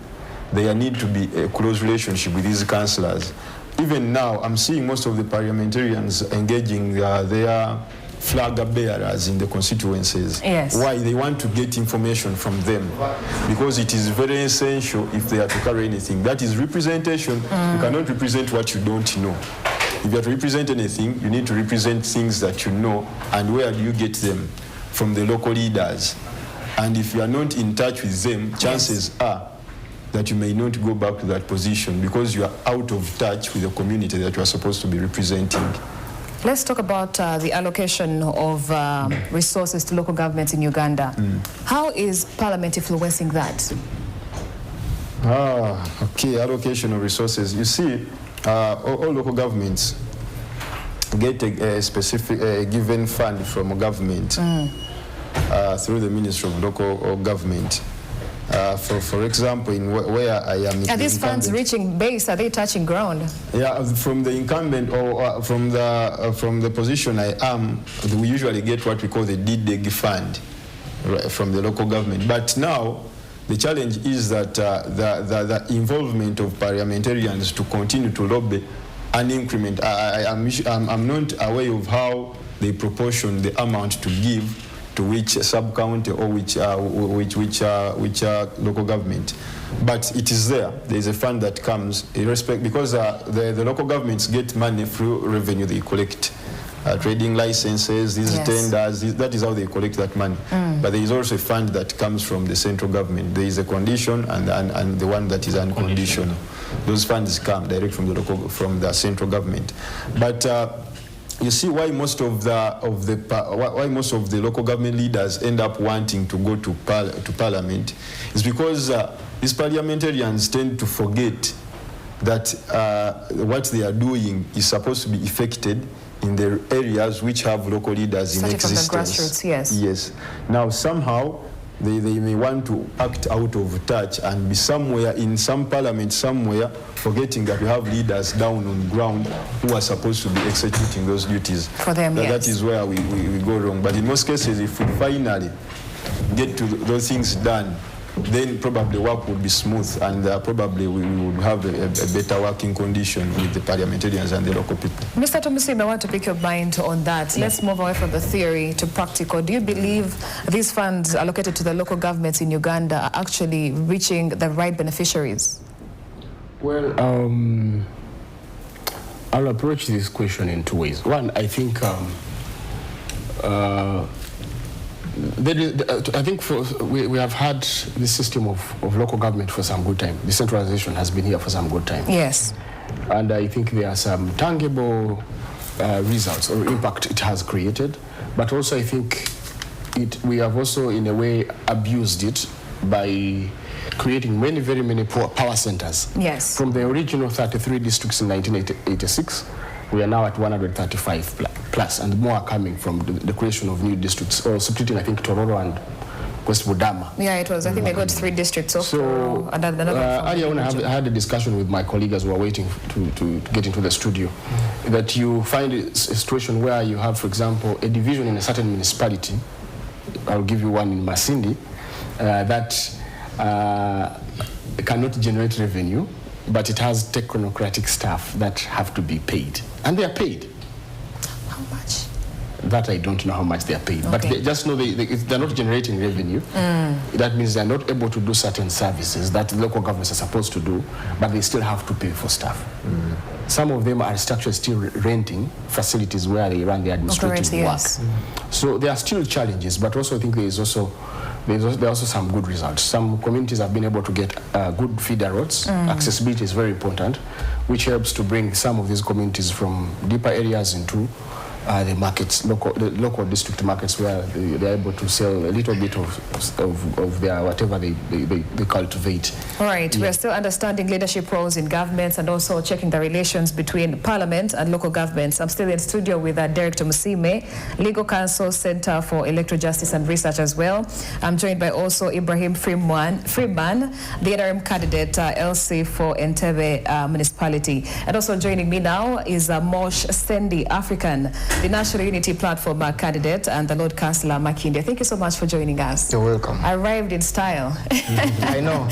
there need to be a close relationship with these councillors. Even now, I'm seeing most of the parliamentarians engaging their flag bearers in the constituencies. Why? They want to get information from them, because it is very essential if they are to carry anything. That is representation. You cannot represent what you don't know. If you are to represent anything, you need to represent things that you know. And where do you get them? From the local leaders. And if you are not in touch with them, chances are that you may not go back to that position because you are out of touch with the community that you are supposed to be representing. Let's talk about the allocation of resources to local governments in Uganda. How is Parliament influencing that? Okay, allocation of resources. You see, all local governments get a specific given fund from a government through the Ministry of Local Government. For example, in where I am. Are these funds reaching base? Are they touching ground? Yeah, from the incumbent or from the position I am, we usually get what we call the DDEG fund from the local government. But now, the challenge is that the involvement of parliamentarians to continue to lobby an increment. I'm not aware of how they proportion the amount to give to which sub-county or which local government. But it is there. There is a fund that comes, because the local governments get money through revenue they collect. Trading licenses, these tenders, that is how they collect that money. But there is also a fund that comes from the central government. There is a condition and the one that is unconditional. Those funds come direct from the central government. But you see why most of the local government leaders end up wanting to go to parliament is because these parliamentarians tend to forget that what they are doing is supposed to be effected in the areas which have local leaders in existence. From the grassroots, yes. Now somehow they may want to act out of touch and be somewhere in some parliament somewhere, forgetting that we have leaders down on ground who are supposed to be executing those duties. For them, That is where we go wrong. But in most cases, if we finally get to those things done, then probably work would be smooth, and probably we would have a better working condition with the parliamentarians and the local people. Mr. Tomusim, I want to pick your mind on that. Let's move away from the theory to practical. Do you believe these funds allocated to the local governments in Uganda are actually reaching the right beneficiaries? Well, I'll approach this question in two ways. One, I think we have had this system of local government for some good time. Decentralization has been here for some good time. Yes. And I think there are some tangible results or impact it has created. But also I think we have also in a way abused it by creating very many power centers. Yes. From the original 33 districts in 1986, we are now at 135 plus, and more are coming from the creation of new districts, or splitting, I think, Tororo and West Budama. Yeah, it was. I think they got 3 districts. So, earlier on, I had a discussion with my colleagues as we were waiting to get into the studio, that you find a situation where you have, for example, a division in a certain municipality. I'll give you one in Masindi, that cannot generate revenue, but it has technocratic staff that have to be paid. And they are paid. How much? That I don't know how much they are paid. Okay. But they just know they're not generating revenue. That means they're not able to do certain services that local governments are supposed to do, but they still have to pay for staff. some of them are structurally still renting facilities where they run their administrative work. Yes. So there are still challenges, but also I think there are also some good results. Some communities have been able to get good feeder roads. Accessibility is very important, which helps to bring some of these communities from deeper areas into the markets, the local district markets, where they're able to sell a little bit of their whatever they cultivate. All right, we're still understanding leadership roles in governments and also checking the relations between Parliament and local governments. I'm still in studio with Director Musime, Legal Counsel, Center for Electoral Justice and Research as well. I'm joined by also Ibrahim Freeman, the interim candidate, LC for NTV Municipality. And also joining me now is Mosh Sendi, African, the National Unity Platform candidate, and the Lord Councillor Makinde. Thank you so much for joining us. You're welcome. Arrived in style. I know.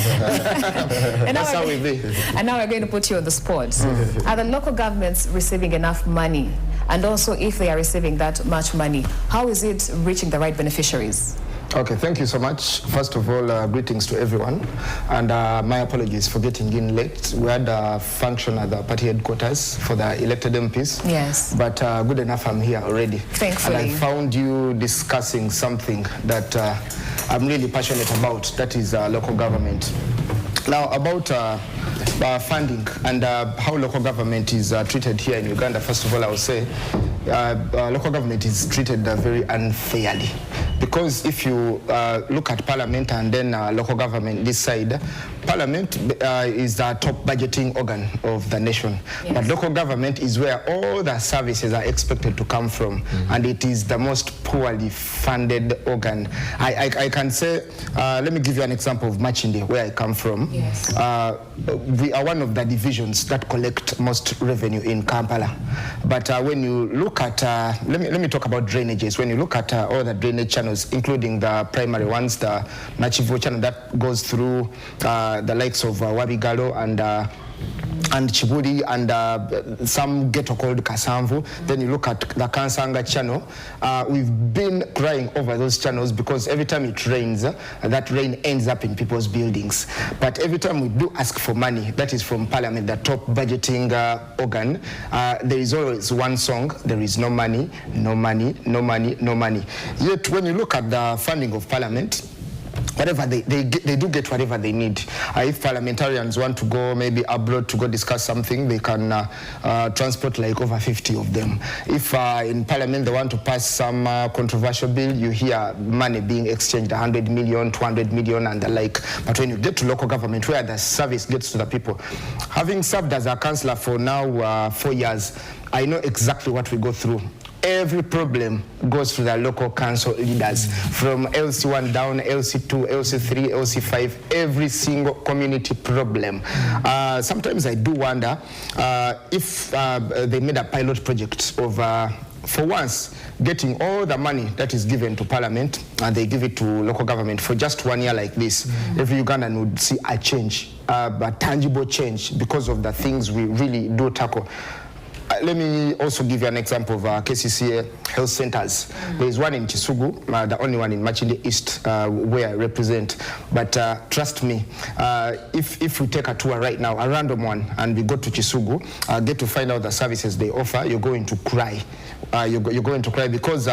And that's how we be. And now we're going to put you on the spot. Are the local governments receiving enough money? And also, if they are receiving that much money, how is it reaching the right beneficiaries? Okay, thank you so much. First of all, greetings to everyone, and my apologies for getting in late. We had a function at the party headquarters for the elected MPs. Yes. But good enough, I'm here already. Thankfully. And I found you discussing something that I'm really passionate about, that is local government. Now, about funding and how local government is treated here in Uganda, first of all, I will say local government is treated very unfairly. Because if you look at Parliament and then local government this side, Parliament is the top budgeting organ of the nation. Yes. But local government is where all the services are expected to come from. And it is the most poorly funded organ. I can say, let me give you an example of Machinde, where I come from. Yes. We are one of the divisions that collect most revenue in Kampala. But when you look at, let me talk about drainages. When you look at all the drainage channels, including the primary ones, the Nachivo channel that goes through the likes of Wabigalo and Chiburi and some ghetto called Kasamvu. Then you look at the Kansanga channel. We've been crying over those channels because every time it rains, that rain ends up in people's buildings. But every time we do ask for money, that is from Parliament, the top budgeting organ, there is always one song: there is no money, no money, no money, no money. Yet when you look at the funding of Parliament, whatever they do get whatever they need. If parliamentarians want to go maybe abroad to go discuss something, they can transport like over 50 of them. If in Parliament they want to pass some controversial bill, you hear money being exchanged, 100 million, 200 million and the like. But when you get to local government, where the service gets to the people, having served as a councillor for now 4 years, I know exactly what we go through. Every problem goes to the local council leaders, from LC1 down, LC2, LC3, LC5, every single community problem. Sometimes I do wonder if they made a pilot project of, for once, getting all the money that is given to Parliament and they give it to local government for just 1 year like this. Every Ugandan would see a change, a tangible change, because of the things we really do tackle. Let me also give you an example of KCCA health centers. There is one in Kisugu, the only one in Machinde East, where I represent. But trust me, if we take a tour right now, a random one, and we go to Kisugu, get to find out the services they offer, you're going to cry. You're going to cry because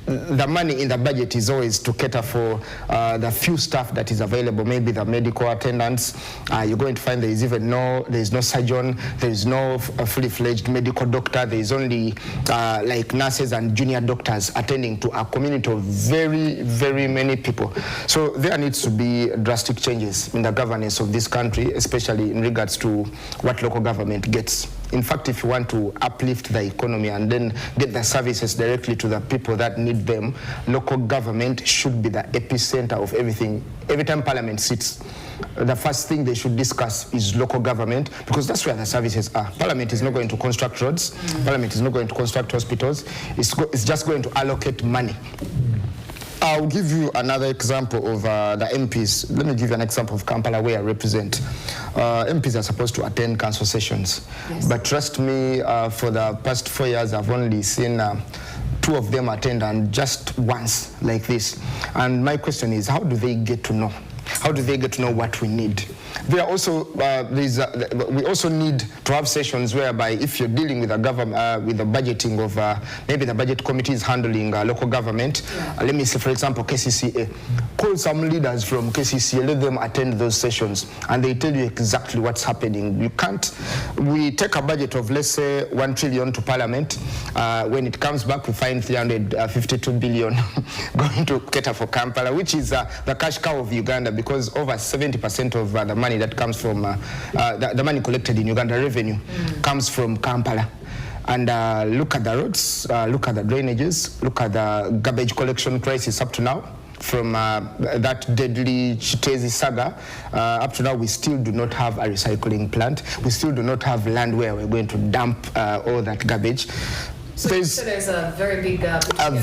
the money in the budget is always to cater for the few staff that is available, maybe the medical attendants. You're going to find there is no surgeon, there is no fully-fledged medical doctor, there is only like nurses and junior doctors attending to a community of very, very many people. So there needs to be drastic changes in the governance of this country, especially in regards to what local government gets. In fact, if you want to uplift the economy and then get the services directly to the people that need them, local government should be the epicenter of everything. Every time Parliament sits, the first thing they should discuss is local government, because that's where the services are. Parliament is not going to construct roads. Parliament is not going to construct hospitals. It's just going to allocate money. I'll give you another example of the MPs. Let me give you an example of Kampala, where I represent. MPs are supposed to attend council sessions. Yes. But trust me, for the past 4 years, I've only seen 2 of them attend, and just once like this. And my question is, how do they get to know? How do they get to know what we need? There are also we also need to have sessions whereby if you're dealing with a government with the budgeting of maybe the budget committee is handling local government. Let me say, for example, KCCA. Call some leaders from KCCA, let them attend those sessions, and they tell you exactly what's happening. You can't. We take a budget of, let's say, 1 trillion to Parliament. When it comes back, we find 352 billion going to cater for Kampala, which is the cash cow of Uganda, because over 70% of the money that comes from the money collected in Uganda revenue comes from Kampala. And look at the roads, look at the drainages, look at the garbage collection crisis up to now. From that deadly Chitezi saga, up to now we still do not have a recycling plant. We still do not have land where we're going to dump all that garbage. So there's a very big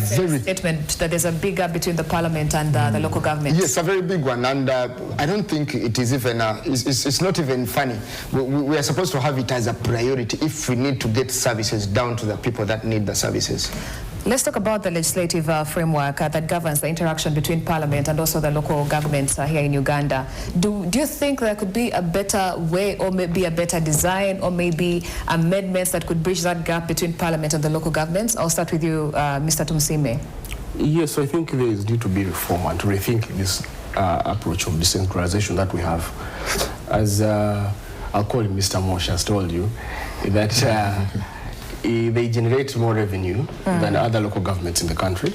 statement that there's a big gap between the parliament and the local government. Yes, a very big one, and I don't think it is even, it's not even funny. We are supposed to have it as a priority if we need to get services down to the people that need the services. Let's talk about the legislative framework that governs the interaction between Parliament and also the local governments here in Uganda. Do you think there could be a better way, or maybe a better design, or maybe amendments that could bridge that gap between Parliament and the local governments? I'll start with you, Mr. Tumsime. Yes, I think there is due to be reform and to rethink this approach of decentralization that we have. As I'll call him Mr. Mosh has told you, that they generate more revenue than other local governments in the country,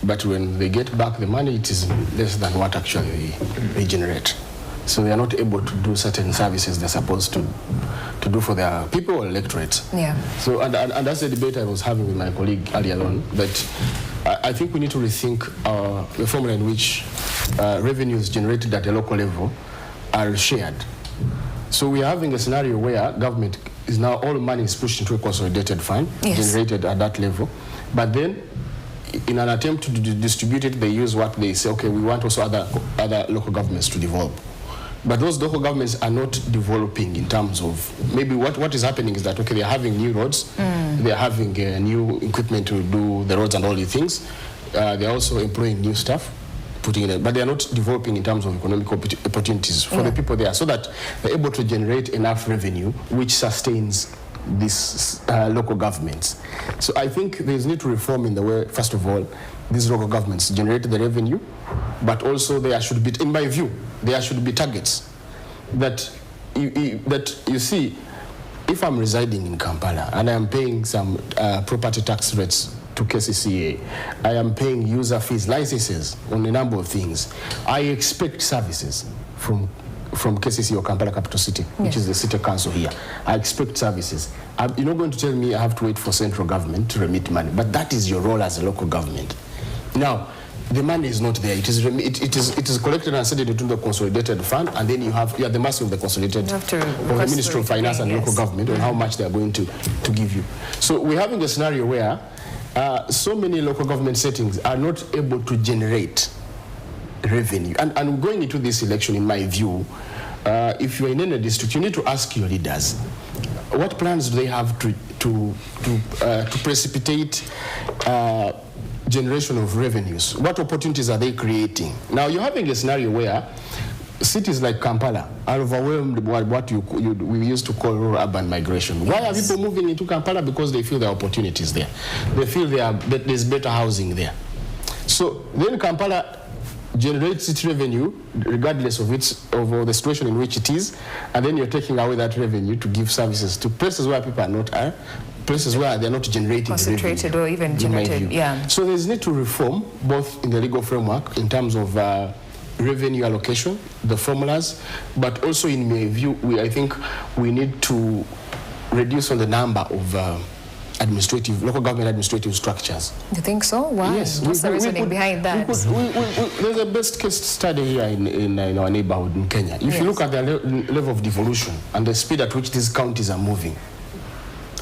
but when they get back the money, it is less than what actually they generate. So they are not able to do certain services they're supposed to do for their people or electorates. Yeah. So and that's the debate I was having with my colleague earlier on, that I think we need to rethink the formula in which revenues generated at a local level are shared. So we are having a scenario where government is now, all money is pushed into a consolidated fund, generated at that level. But then, in an attempt to distribute it, they use what they say, okay, we want also other local governments to develop. But those local governments are not developing in terms of, maybe what is happening is that, okay, they're having new roads, they're having new equipment to do the roads and all these things. They're also employing new staff, putting in it, but they are not developing in terms of economic opportunities for the people there, so that they're able to generate enough revenue which sustains these local governments. So I think there is need to reform in the way, first of all, these local governments generate the revenue, but also there should be, in my view, there should be targets that you see, if I'm residing in Kampala and I am paying some property tax rates to KCCA, I am paying user fees, licenses on a number of things. I expect services from KCCA or Kampala Capital City, which is the city council here. I expect services. You're not going to tell me I have to wait for central government to remit money, but that is your role as a local government. Now, the money is not there. It is collected and sent into the consolidated fund, and then you are the master of the consolidated of the Ministry of Finance and local government on how much they are going to give you. So we're having a scenario where so many local government settings are not able to generate revenue. And going into this election, in my view, if you're in any district, you need to ask your leaders, what plans do they have to precipitate generation of revenues? What opportunities are they creating? Now, you're having a scenario where cities like Kampala are overwhelmed by what we used to call rural urban migration. Why are people moving into Kampala? Because they feel there are opportunities there. They feel that there's better housing there. So then Kampala generates its revenue regardless of the situation in which it is, and then you're taking away that revenue to give services to places where people are not places where they're not generating concentrated revenue, or even generated. So there's need to reform both in the legal framework in terms of revenue allocation, the formulas, but also in my view, I think we need to reduce on the number of local government administrative structures. You think so? Why? Yes. What's the reasoning behind that? There's a best case study here in our neighborhood in Kenya. If you look at the level of devolution and the speed at which these counties are moving,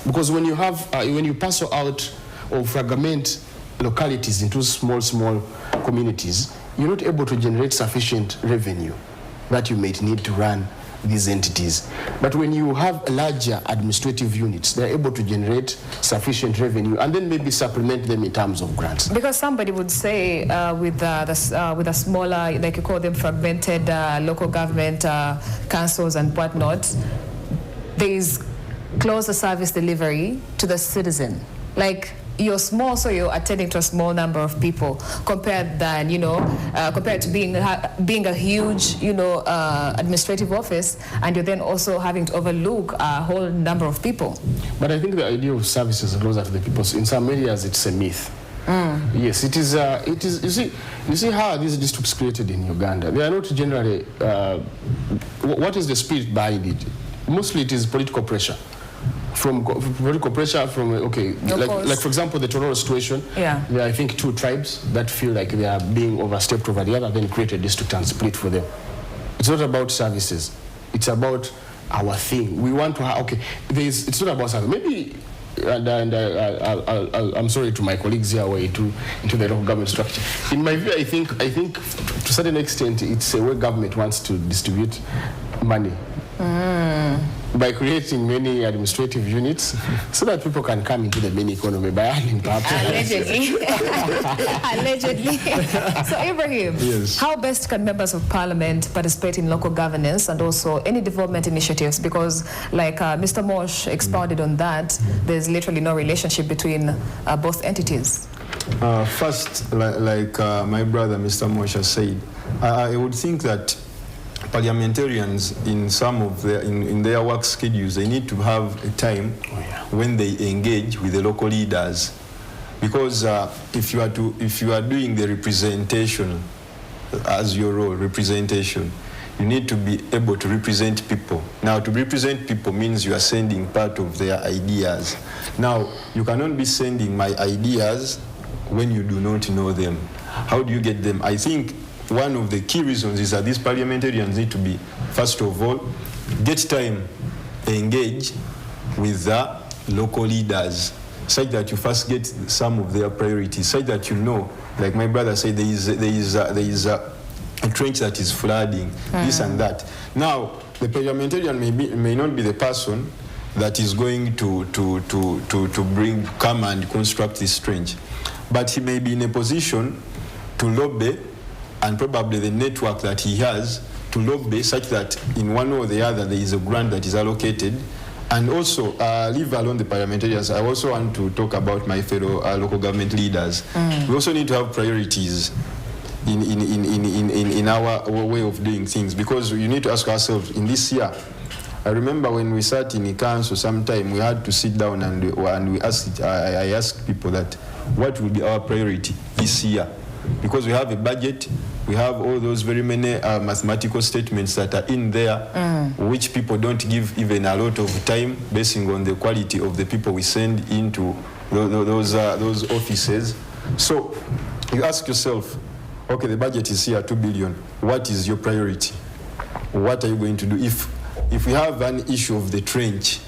because when you parcel out or fragment localities into small communities, you're not able to generate sufficient revenue that you might need to run these entities. But when you have larger administrative units, they're able to generate sufficient revenue and then maybe supplement them in terms of grants. Because somebody would say with a smaller, like you call them fragmented local government councils and whatnot, there is closer service delivery to the citizen. Like, you're small, so you're attending to a small number of people compared to being a huge, administrative office, and you're then also having to overlook a whole number of people. But I think the idea of services closer to the people, in some areas it's a myth. Yes, it is. You see how these districts created in Uganda, they are not generally. What is the spirit behind it? Mostly it is political pressure. From political pressure, like for example the Tororo situation, there are I think 2 tribes that feel like they are being overstepped over the other, then create a district and split for them. It's not about services, it's about our thing. We want to have, it's not about service. Maybe, I'm sorry to my colleagues here into the local government structure. In my view, I think to a certain extent it's a way government wants to distribute money. By creating many administrative units so that people can come into the main economy by earning perhaps. Allegedly. So Ibrahim, how best can members of parliament participate in local governance and also any development initiatives? Because like Mr. Mosh expounded on that, there's literally no relationship between both entities. First, like my brother Mr. Mosh has said, I would think that parliamentarians in some of their in their work schedules, they need to have a time when they engage with the local leaders, because if you are doing the representation as your role, representation, you need to be able to represent people. Now, to represent people means you are sending part of their ideas. Now, you cannot be sending my ideas when you do not know them. How do you get them? I think one of the key reasons is that these parliamentarians need to be, first of all, get time, engage with the local leaders, such that you first get some of their priorities, such that you know, like my brother said, there is a trench that is flooding, this and that. Now, the parliamentarian may not be the person that is going to come and construct this trench, but he may be in a position to lobby, and probably the network that he has to lobby such that in one or the other there is a grant that is allocated. And also, leave alone the parliamentarians, I also want to talk about my fellow local government leaders. We also need to have priorities in our way of doing things, because you need to ask ourselves, in this year, I remember when we sat in the council sometime, we had to sit down and we asked, I asked people that, what will be our priority this year? Because we have a budget, we have all those very many mathematical statements that are in there, which people don't give even a lot of time, basing on the quality of the people we send into those offices. So you ask yourself, okay, the budget is here, 2 billion. What is your priority? What are you going to do? If we have an issue of the trench,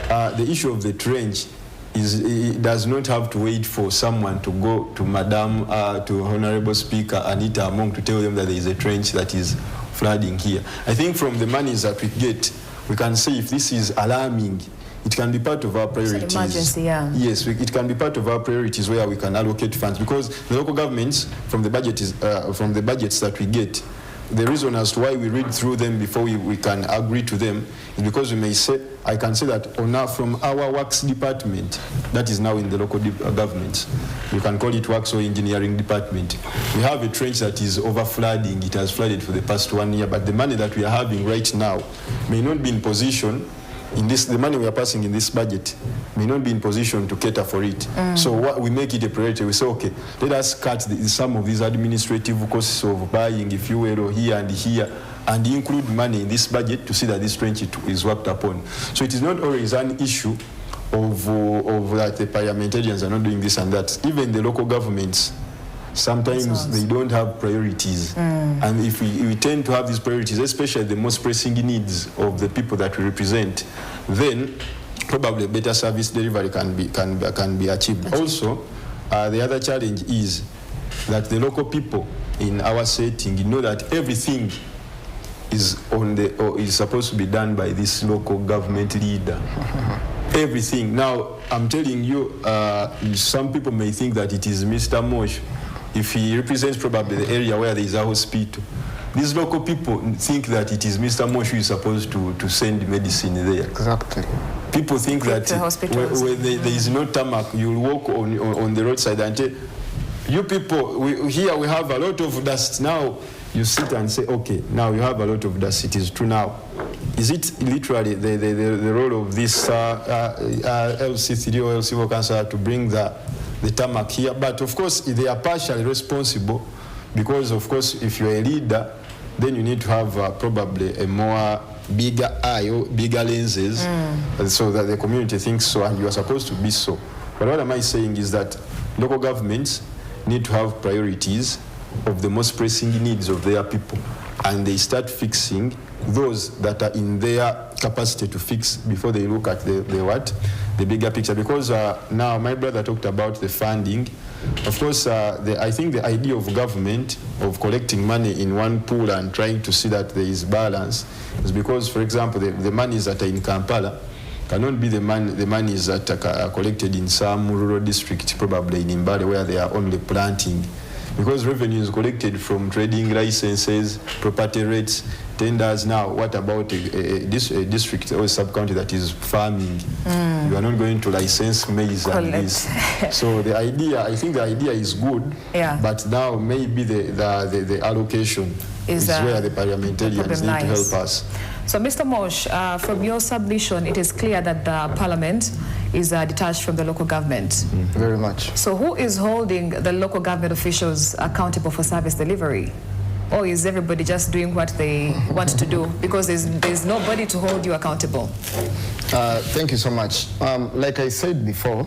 the issue of the trench it does not have to wait for someone to go to Madam, to Honorable Speaker Anita Among to tell them that there is a trench that is flooding here. I think from the monies that we get, we can say if this is alarming, it can be part of our priorities. It's an emergency, yeah. Yes, it can be part of our priorities where we can allocate funds, because the local governments, from the budgets that we get, the reason as to why we read through them before we can agree to them is because we may say, I can say that from our works department, that is now in the local government, you can call it works or engineering department, we have a trench that is over flooding. It has flooded for the past 1 year, but the money that we are having right now may not be in position, the money we are passing in this budget may not be in position to cater for it. So we make it a priority. We say, okay, let us cut some of these administrative costs of buying, if you will, here and here, and include money in this budget to see that this trench is worked upon. So it is not always an issue of that the parliamentarians are not doing this and that. Even the local governments, sometimes they don't have priorities. And if we tend to have these priorities, especially the most pressing needs of the people that we represent, then probably better service delivery can be achieved. Also, the other challenge is that the local people in our setting know that everything is on the or is supposed to be done by this local government leader. Everything. Now, I'm telling you, some people may think that it is Mr. Mosh, if he represents probably the area where there is a hospital. These local people think that it is Mr. Mosh who is supposed to send medicine there. Exactly. People think that when there is no tarmac, you'll walk on the roadside and tell, you people, here we have a lot of dust. Now you sit and say, okay, now you have a lot of dust. It is true now. Is it literally the role of this LC3 or LC4 council to bring the tarmac here? But of course, they are partially responsible because, of course, if you're a leader, then you need to have probably a more bigger eye or bigger lenses so that the community thinks so and you are supposed to be so. But what am I saying is that local governments need to have priorities of the most pressing needs of their people, and they start fixing those that are in their capacity to fix before they look at the bigger picture. Because now my brother talked about the funding. Of course, I think the idea of government of collecting money in one pool and trying to see that there is balance is because, for example, the monies that are in Kampala cannot be the monies that are collected in some rural district, probably in Mbale, where they are only planting. Because revenue is collected from trading licenses, property rates, tenders. Now, what about a district or sub-county that is farming? You are not going to license maize and this. So the idea, I think the idea is good, but now maybe the allocation is where the parliamentarians need to help us. So, Mr. Mosh, from your submission, it is clear that the parliament is detached from the local government. Very much. So who is holding the local government officials accountable for service delivery? Or is everybody just doing what they want to do? Because there's nobody to hold you accountable. Thank you so much. Like I said before,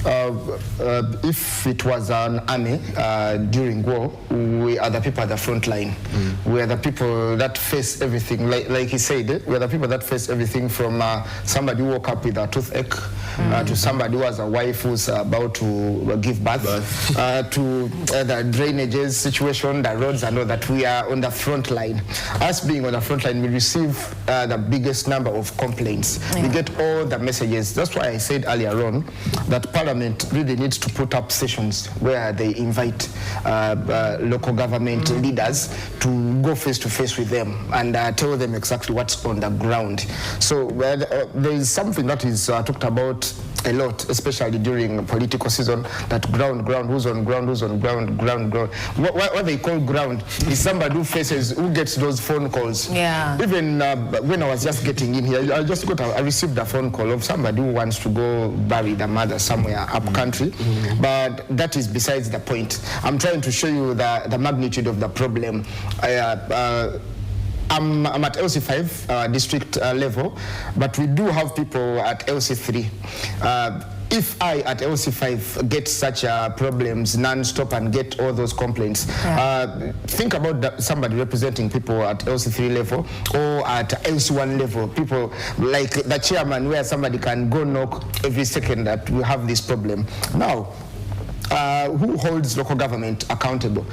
if it was an army during war, we are the people at the front line. We are the people that face everything. Like he said, we are the people that face everything from somebody who woke up with a toothache to somebody who has a wife who's about to give birth to the drainages situation, the roads, and all that. We are on the front line. Us being on the front line, we receive the biggest number of complaints. We get all the messages. That's why I said earlier on that Parliament really needs to put up sessions where they invite local government leaders to go face to face with them and tell them exactly what's on the ground. So there is something that is talked about a lot, especially during political season, that ground, who's on ground, ground. What they call ground is somebody who gets those phone calls. Even when I was just getting in here, I received a phone call of somebody who wants to go bury the mother somewhere up country, but that is besides the point. I'm trying to show you the magnitude of the problem. I'm at LC5 district level, but we do have people at LC3. If I at LC5 get such problems non-stop and get all those complaints, think about somebody representing people at LC3 level or at LC1 level, people like the chairman where somebody can go knock every second that we have this problem. Now, who holds local government accountable?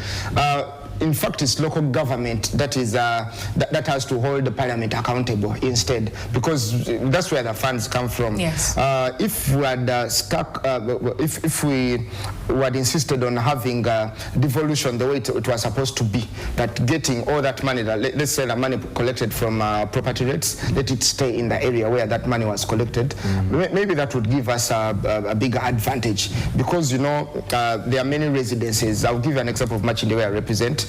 In fact, it's local government that is that has to hold the parliament accountable instead, because that's where the funds come from. If we had if we had insisted on having devolution the way it was supposed to be, that getting all that money, let's say the money collected from property rates, let it stay in the area where that money was collected, maybe that would give us a bigger advantage, because there are many residences. I'll give you an example of Machinde where I represent.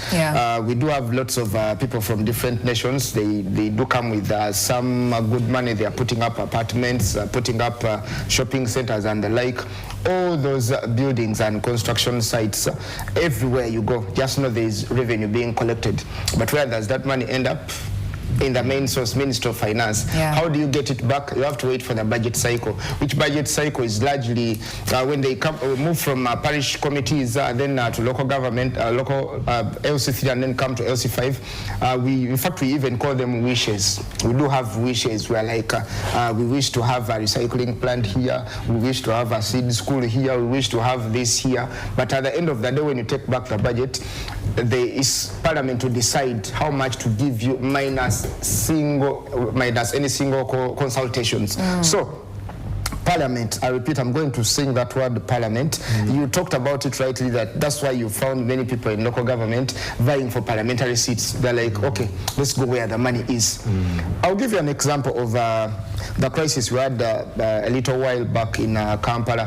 We do have lots of people from different nations. They do come with some good money. They are putting up apartments, putting up shopping centers and the like. All those buildings and construction sites, everywhere you go, just know there is revenue being collected. But where does that money end up? in the main source, Ministry of Finance. How do you get it back? You have to wait for the budget cycle, which budget cycle is largely when they move from parish committees, then to local government, local LC3, and then come to LC5. In fact, we even call them wishes. We do have wishes. We're like, we wish to have a recycling plant here. We wish to have a seed school here. We wish to have this here. But at the end of the day, when you take back the budget, there is Parliament to decide how much to give you minus any single consultations. So Parliament, I repeat, I'm going to sing that word, Parliament. You talked about it rightly, that's why you found many people in local government vying for parliamentary seats. They're like, okay, let's go where the money is. I'll give you an example of the crisis we had a little while back in Kampala,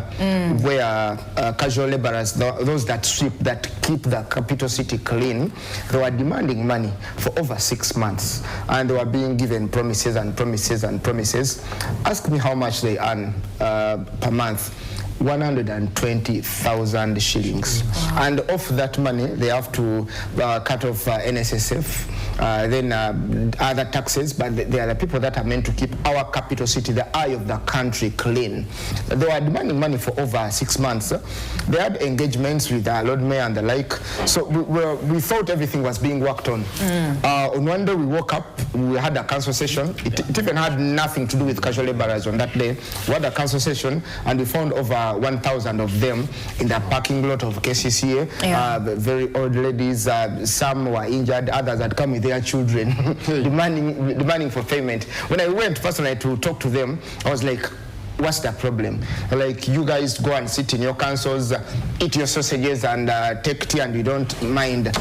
where casual laborers, those that sweep, that keep the capital city clean, they were demanding money for over 6 months, and they were being given promises and promises and promises. Ask me how much they earn per month. 120,000 shillings. And off that money, they have to cut off NSSF, then other taxes, but they are the people that are meant to keep our capital city, the eye of the country, clean. They were demanding money for over 6 months. They had engagements with Lord Mayor and the like, so we thought everything was being worked on. On one day we woke up, we had a council session. It even had nothing to do with casual laborers on that day. We had a council session and we found over 1,000 of them in the parking lot of KCCA. Very old ladies, some were injured, others had come with their children, demanding for payment. When I went personally to talk to them, I was like, what's the problem? Like, you guys go and sit in your councils, eat your sausages and take tea, and you don't mind,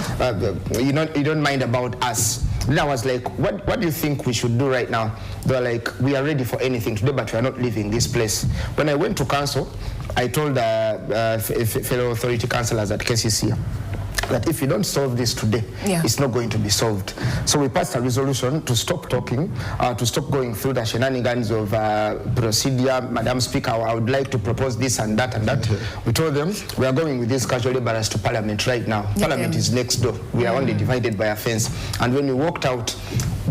you don't mind about us. Then I was like, what do you think we should do right now? They were like, we are ready for anything today, but we are not leaving this place. When I went to council, I told fellow authority councillors at KCC that if you don't solve this today, it's not going to be solved. So we passed a resolution to stop talking, to stop going through the shenanigans of procedure. Madam Speaker, I would like to propose this and that and that. We told them we are going with these casual laborers to Parliament right now. Parliament is next door. We are only divided by a fence. And when we walked out,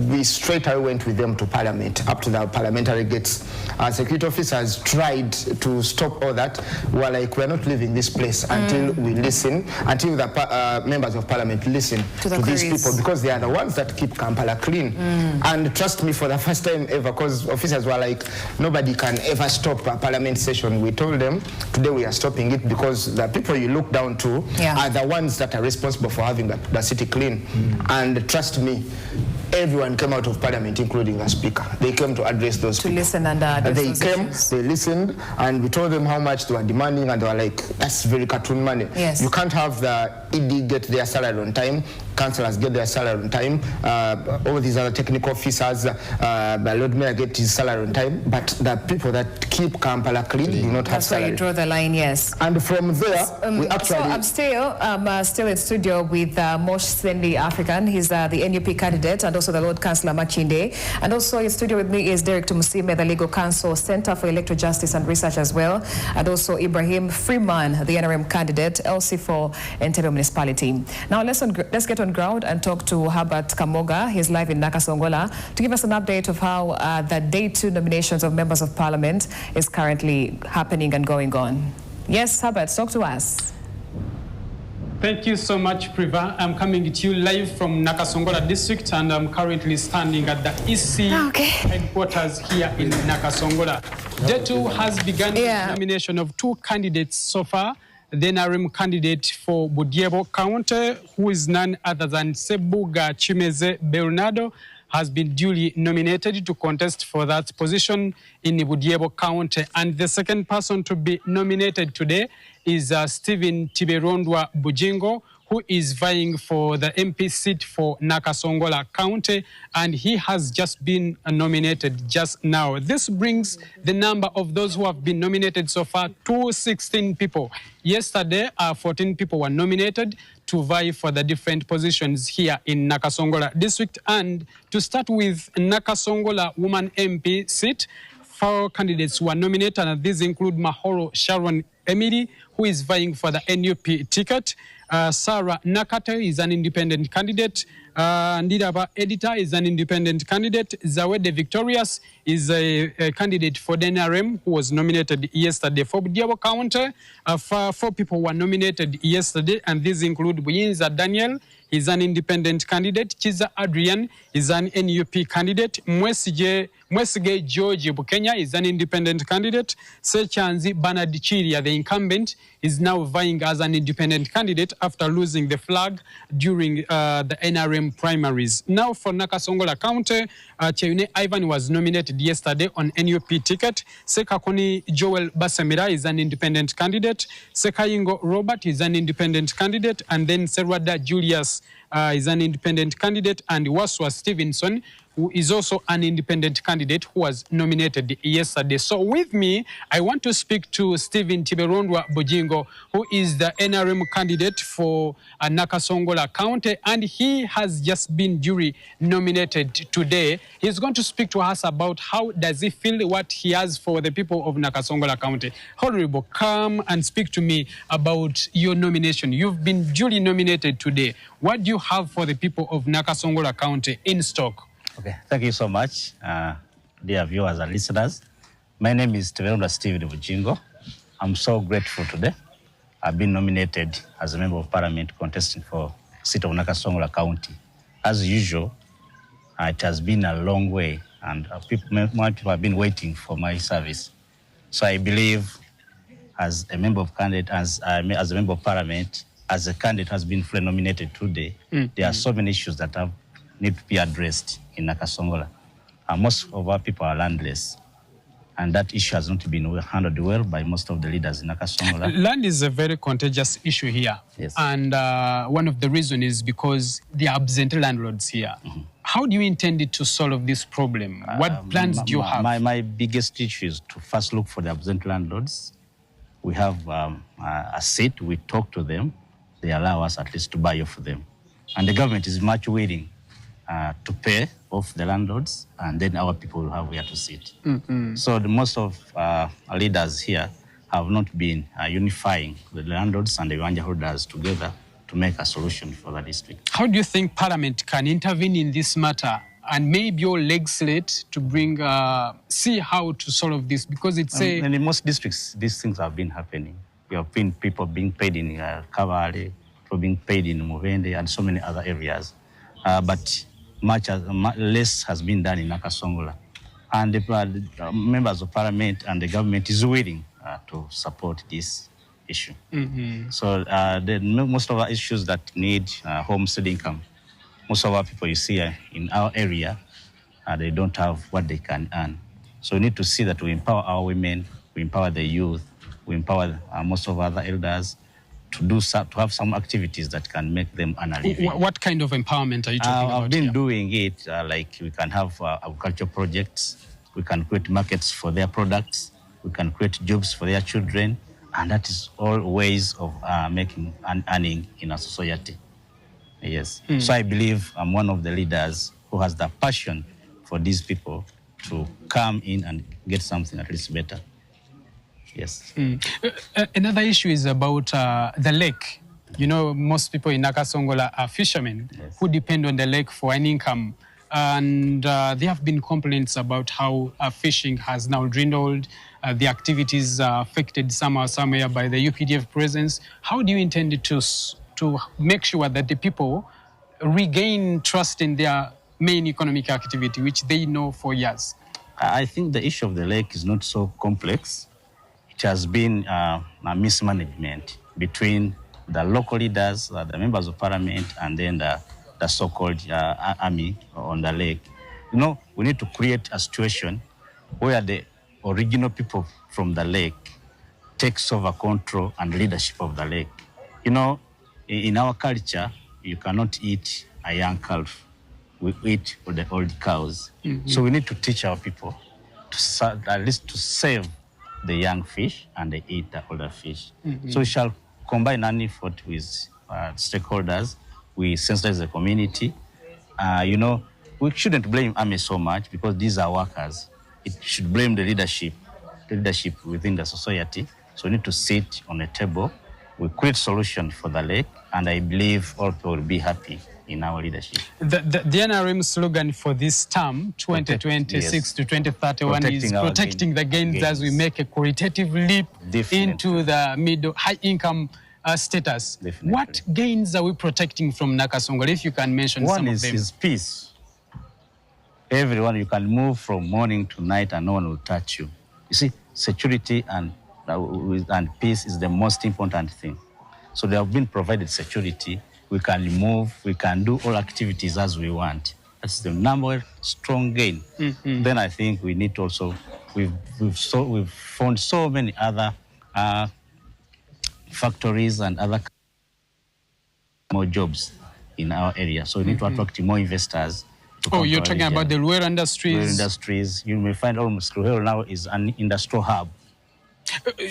we straight away went with them to Parliament, up to the parliamentary gates. Our security officers tried to stop all that. We were like, we're not leaving this place until we listen, until the members of Parliament listen to these people, because they are the ones that keep Kampala clean. And trust me, for the first time ever, because officers were like, nobody can ever stop a Parliament session. We told them, today we are stopping it, because the people you look down to are the ones that are responsible for having the city clean. And trust me, everyone came out of Parliament, including the Speaker. They came to address those people. Listen and they came, they listened, and we told them how much they were demanding, and they were like, that's very cartoon money. You can't have the ED get their salary on time, councillors get their salary on time, all these other technical officers, the Lord Mayor get his salary on time, but the people that keep Kampala clean do not have salary. That's where you draw the line, And from there, we actually... So I'm still in studio with Mosh Sendi African. He's the NUP candidate, and also the Lord Councillor Machinde. And also in studio with me is Derek Tumusime, the Legal Counsel, Center for Electoral Justice and Research as well. And also Ibrahim Freeman, the NRM candidate, LC4 NTV Municipality. Now let's get on ground and talk to Herbert Kamoga. He's live in Nakasongola to give us an update of how the Day 2 nominations of members of Parliament is currently happening and going on. Yes, Herbert, talk to us. Thank you so much, Priva. I'm coming to you live from Nakasongola district, and I'm currently standing at the EC headquarters here in Nakasongola. Day 2 has begun the nomination of 2 candidates so far. The NRM candidate for Budiebo County, who is none other than Sebuga Chimeze Bernardo, has been duly nominated to contest for that position in Budiebo County. And the second person to be nominated today is Stephen Tiberondwa Bujingo, who is vying for the MP seat for Nakasongola County, and he has just been nominated just now. This brings the number of those who have been nominated so far to 16 people. Yesterday, 14 people were nominated to vie for the different positions here in Nakasongola district. And to start with Nakasongola Woman MP seat, 4 candidates were nominated, and these include Mahoro Sharon Emily, who is vying for the NUP ticket. Sarah Nakate is an independent candidate. Ndiraba Editor is an independent candidate. Zawede Victorious is a candidate for the NRM who was nominated yesterday. For Budiabo County, four people were nominated yesterday, and these include Buyinza Daniel, he's an independent candidate. Chiza Adrian is an NUP candidate. Mwesige George Bukenya is an independent candidate. Sechanzi Bernard Chiria, the incumbent, is now vying as an independent candidate after losing the flag during the NRM primaries. Now for Nakasongola County, Cheune Ivan was nominated yesterday on NUP ticket. Sekakoni Joel Basamira is an independent candidate. Sekayingo Robert is an independent candidate. And then Serwada Julius is an independent candidate. And Waswa Stevenson, who is also an independent candidate who was nominated yesterday. So with me, I want to speak to Stephen Tiberondwa Bojingo, who is the NRM candidate for Nakasongola County, and he has just been duly nominated today. He's going to speak to us about how does he feel, what he has for the people of Nakasongola County. Honorable, come and speak to me about your nomination. You've been duly nominated today. What do you have for the people of Nakasongola County in stock? Okay, thank you so much, dear viewers and listeners. My name is Teverunda Stephen Bujingo. I'm so grateful today. I've been nominated as a member of parliament contesting for the seat of Nakasongola County. As usual, it has been a long way, and many people have been waiting for my service. So I believe, as a member of candidate, as a member of parliament, as a candidate has been fully nominated today, there are so many issues that need to be addressed in Nakasongola. Most of our people are landless, and that issue has not been handled well by most of the leaders in Nakasongola. Land is a very contagious issue here. Yes. And one of the reasons is because there are absent landlords here. Mm-hmm. How do you intend to solve this problem? What plans do you have? My biggest issue is to first look for the absent landlords. We have a seat, we talk to them, they allow us at least to buy off them. And the government is much willing to pay off the landlords, and then our people will have where to sit. Mm-hmm. So most of our leaders here have not been unifying the landlords and the Wanja holders together to make a solution for the district. How do you think Parliament can intervene in this matter and maybe your legislate to bring, see how to solve this? Because it's and in most districts, these things have been happening. We have been people being paid in Kavale, people being paid in Muvende, and so many other areas. But much less has been done in Nakasongola. And the members of parliament and the government is willing to support this issue. Mm-hmm. So most of our issues that need homestead income, most of our people you see in our area, they don't have what they can earn. So we need to see that we empower our women, we empower the youth, we empower most of our other elders to have some activities that can make them earn a living. What kind of empowerment are you talking about? I've been doing it, like we can have agricultural projects, we can create markets for their products, we can create jobs for their children, and that is all ways of making and earning in a society. Yes. So I believe I'm one of the leaders who has the passion for these people to come in and get something at least better. Yes. Another issue is about the lake. You know, most people in Nakasongola are fishermen who depend on the lake for an income. And there have been complaints about how fishing has now dwindled. The activities are affected somehow, somewhere by the UPDF presence. How do you intend to make sure that the people regain trust in their main economic activity, which they know for years? I think the issue of the lake is not so complex. It has been a mismanagement between the local leaders, the members of parliament, and then the so-called army on the lake. You know, we need to create a situation where the original people from the lake takes over control and leadership of the lake. You know, in our culture, you cannot eat a young calf. We eat the old cows. Mm-hmm. So we need to teach our people to at least to save the young fish and they eat the older fish. Mm-hmm. So we shall combine an effort with stakeholders. We sensitize the community. You know, we shouldn't blame army so much because these are workers. It should blame the leadership within the society. So we need to sit on a table. We create solution for the lake, and I believe all people will be happy in our leadership. The NRM slogan for this term, 2026 to 2031, is protecting the gains as we make a qualitative leap into the middle high income status. Definitely. What gains are we protecting from Nakasongola, if you can mention some of them? One is peace. Everyone, you can move from morning to night and no one will touch you. You see, security and peace is the most important thing. So they have been provided security. We can move, we can do all activities as we want. That's the number strong gain. Then I think we need to also, we've found so many other factories and other more jobs in our area. So we need to attract more investors. Oh, you're talking about the Rural Industries? Rural Industries. You may find almost Rural now is an industrial hub.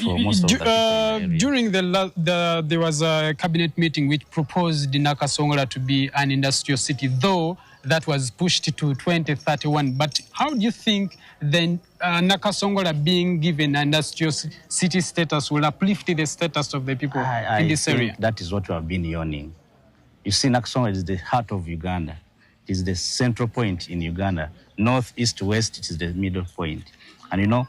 For most of the people in the area. During there was a cabinet meeting which proposed Nakasongola to be an industrial city, though that was pushed to 2031. But how do you think then Nakasongola being given an industrial city status will uplift the status of the people in this area? That is what we have been yearning. You see, Nakasongola is the heart of Uganda. It is the central point in Uganda. North, east, west, it is the middle point. And you know,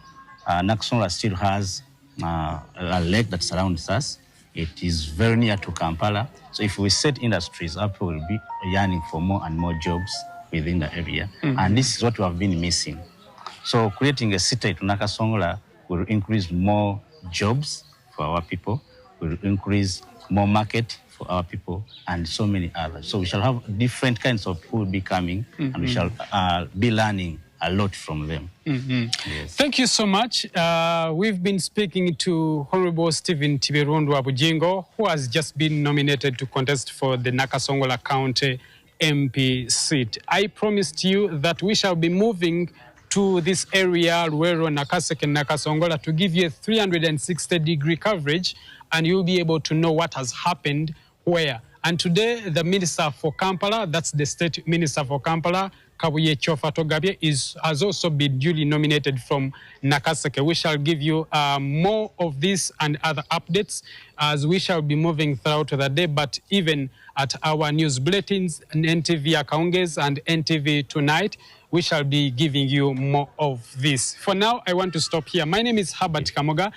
Nakasongola still has a lake that surrounds us. It is very near to Kampala. So if we set industries up, we will be yearning for more and more jobs within the area. And this is what we have been missing. So creating a city to Nakasongola will increase more jobs for our people, will increase more market for our people, and so many others. So we shall have different kinds of people will be coming, and we shall be learning a lot from them. Yes. Thank you so much. We've been speaking to Honorable Stephen Tiberondo Abujingo, who has just been nominated to contest for the Nakasongola County MP seat. I promised you that we shall be moving to this area, Luero, Nakaseke, and Nakasongola, to give you a 360-degree coverage, and you'll be able to know what has happened where. And today, the Minister for Kampala, that's the State Minister for Kampala, Kabuye Chofa Togabye, has also been duly nominated from Nakaseke. We shall give you more of this and other updates as we shall be moving throughout the day, but even at our news bulletins, NTV Akaunges and NTV Tonight, we shall be giving you more of this. For now, I want to stop here. My name is Herbert Kamoga.